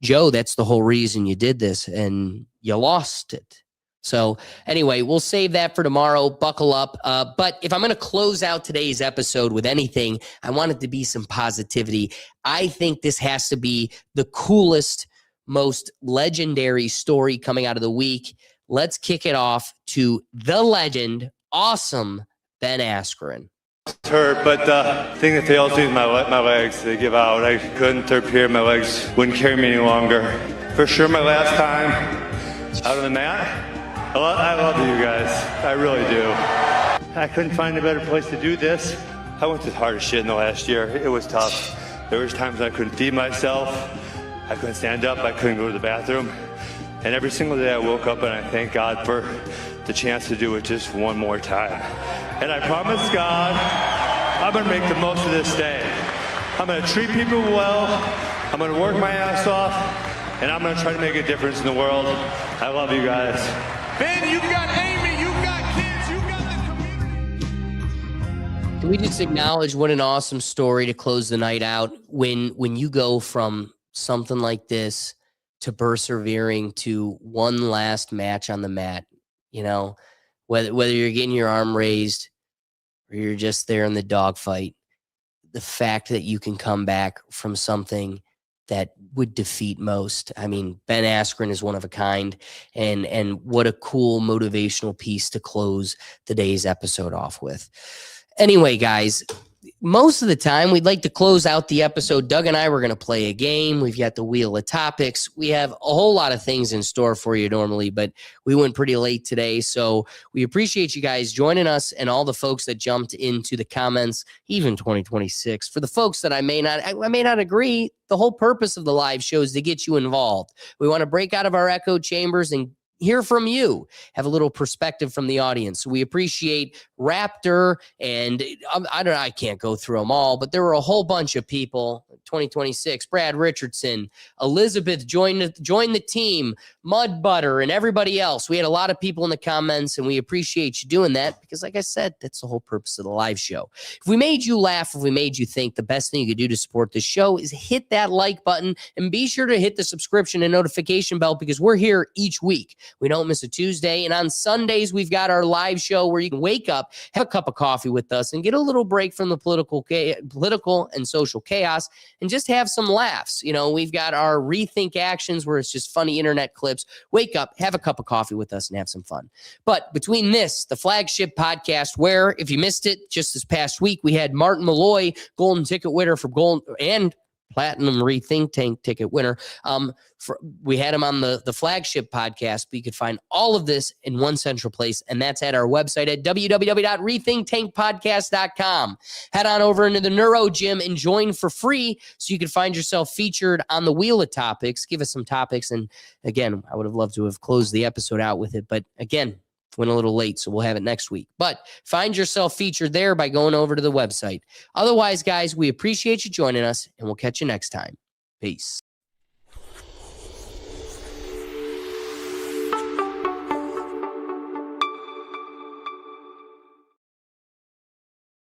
Joe, that's the whole reason you did this, and you lost it. So anyway, we'll save that for tomorrow. Buckle up. But if I'm going to close out today's episode with anything, I want it to be some positivity. I think this has to be the coolest, most legendary story coming out of the week. Let's kick it off to the legend, awesome Ben Askren. Hurt, but the thing that fails me is my legs. They give out. I couldn't here. My legs wouldn't carry me any longer. For sure, my last time out on the mat. I love you guys. I really do. I couldn't find a better place to do this. I went through the hardest shit in the last year. It was tough. There was times I couldn't feed myself. I couldn't stand up. I couldn't go to the bathroom. And every single day I woke up and I thank God for the chance to do it just one more time. And I promise God, I'm going to make the most of this day. I'm going to treat people well. I'm going to work my ass off. And I'm going to try to make a difference in the world. I love you guys. Ben, you got Amy, you got kids, you got the community. Can we just acknowledge what an awesome story to close the night out? When you go from something like this to persevering to one last match on the mat, whether you're getting your arm raised or you're just there in the dogfight, the fact that you can come back from something that would defeat most. I mean, Ben Askren is one of a kind, and what a cool motivational piece to close today's episode off with. Anyway, guys, most of the time we'd like to close out the episode. Doug and I were going to play a game. We've got the Wheel of Topics. We have a whole lot of things in store for you normally, but we went pretty late today. So we appreciate you guys joining us and all the folks that jumped into the comments, even 2026. For the folks that I may not agree, the whole purpose of the live show is to get you involved. We want to break out of our echo chambers and hear from you, have a little perspective from the audience. So we appreciate Raptor, and I can't go through them all, but there were a whole bunch of people. 2026, Brad Richardson, Elizabeth joined the team, Mud Butter, and everybody else. We had a lot of people in the comments, and we appreciate you doing that because, like I said, that's the whole purpose of the live show. If we made you laugh, if we made you think, the best thing you could do to support this show is hit that like button and be sure to hit the subscription and notification bell because we're here each week. We don't miss a Tuesday. And on Sundays, we've got our live show where you can wake up, have a cup of coffee with us, and get a little break from the political and social chaos and just have some laughs. We've got our Rethink Actions where it's just funny internet clips. Wake up, have a cup of coffee with us, and have some fun. But between this, the flagship podcast, where if you missed it just this past week, we had Martin Malloy, golden ticket winner for gold and platinum Rethink Tank ticket winner. We had him on the flagship podcast, but you could find all of this in one central place, and that's at our website at www.rethinktankpodcast.com. Head on over into the Neuro Gym and join for free so you can find yourself featured on the Wheel of Topics. Give us some topics, and again, I would have loved to have closed the episode out with it, but again, went a little late, so we'll have it next week. But find yourself featured there by going over to the website. Otherwise, guys, we appreciate you joining us, and we'll catch you next time. Peace.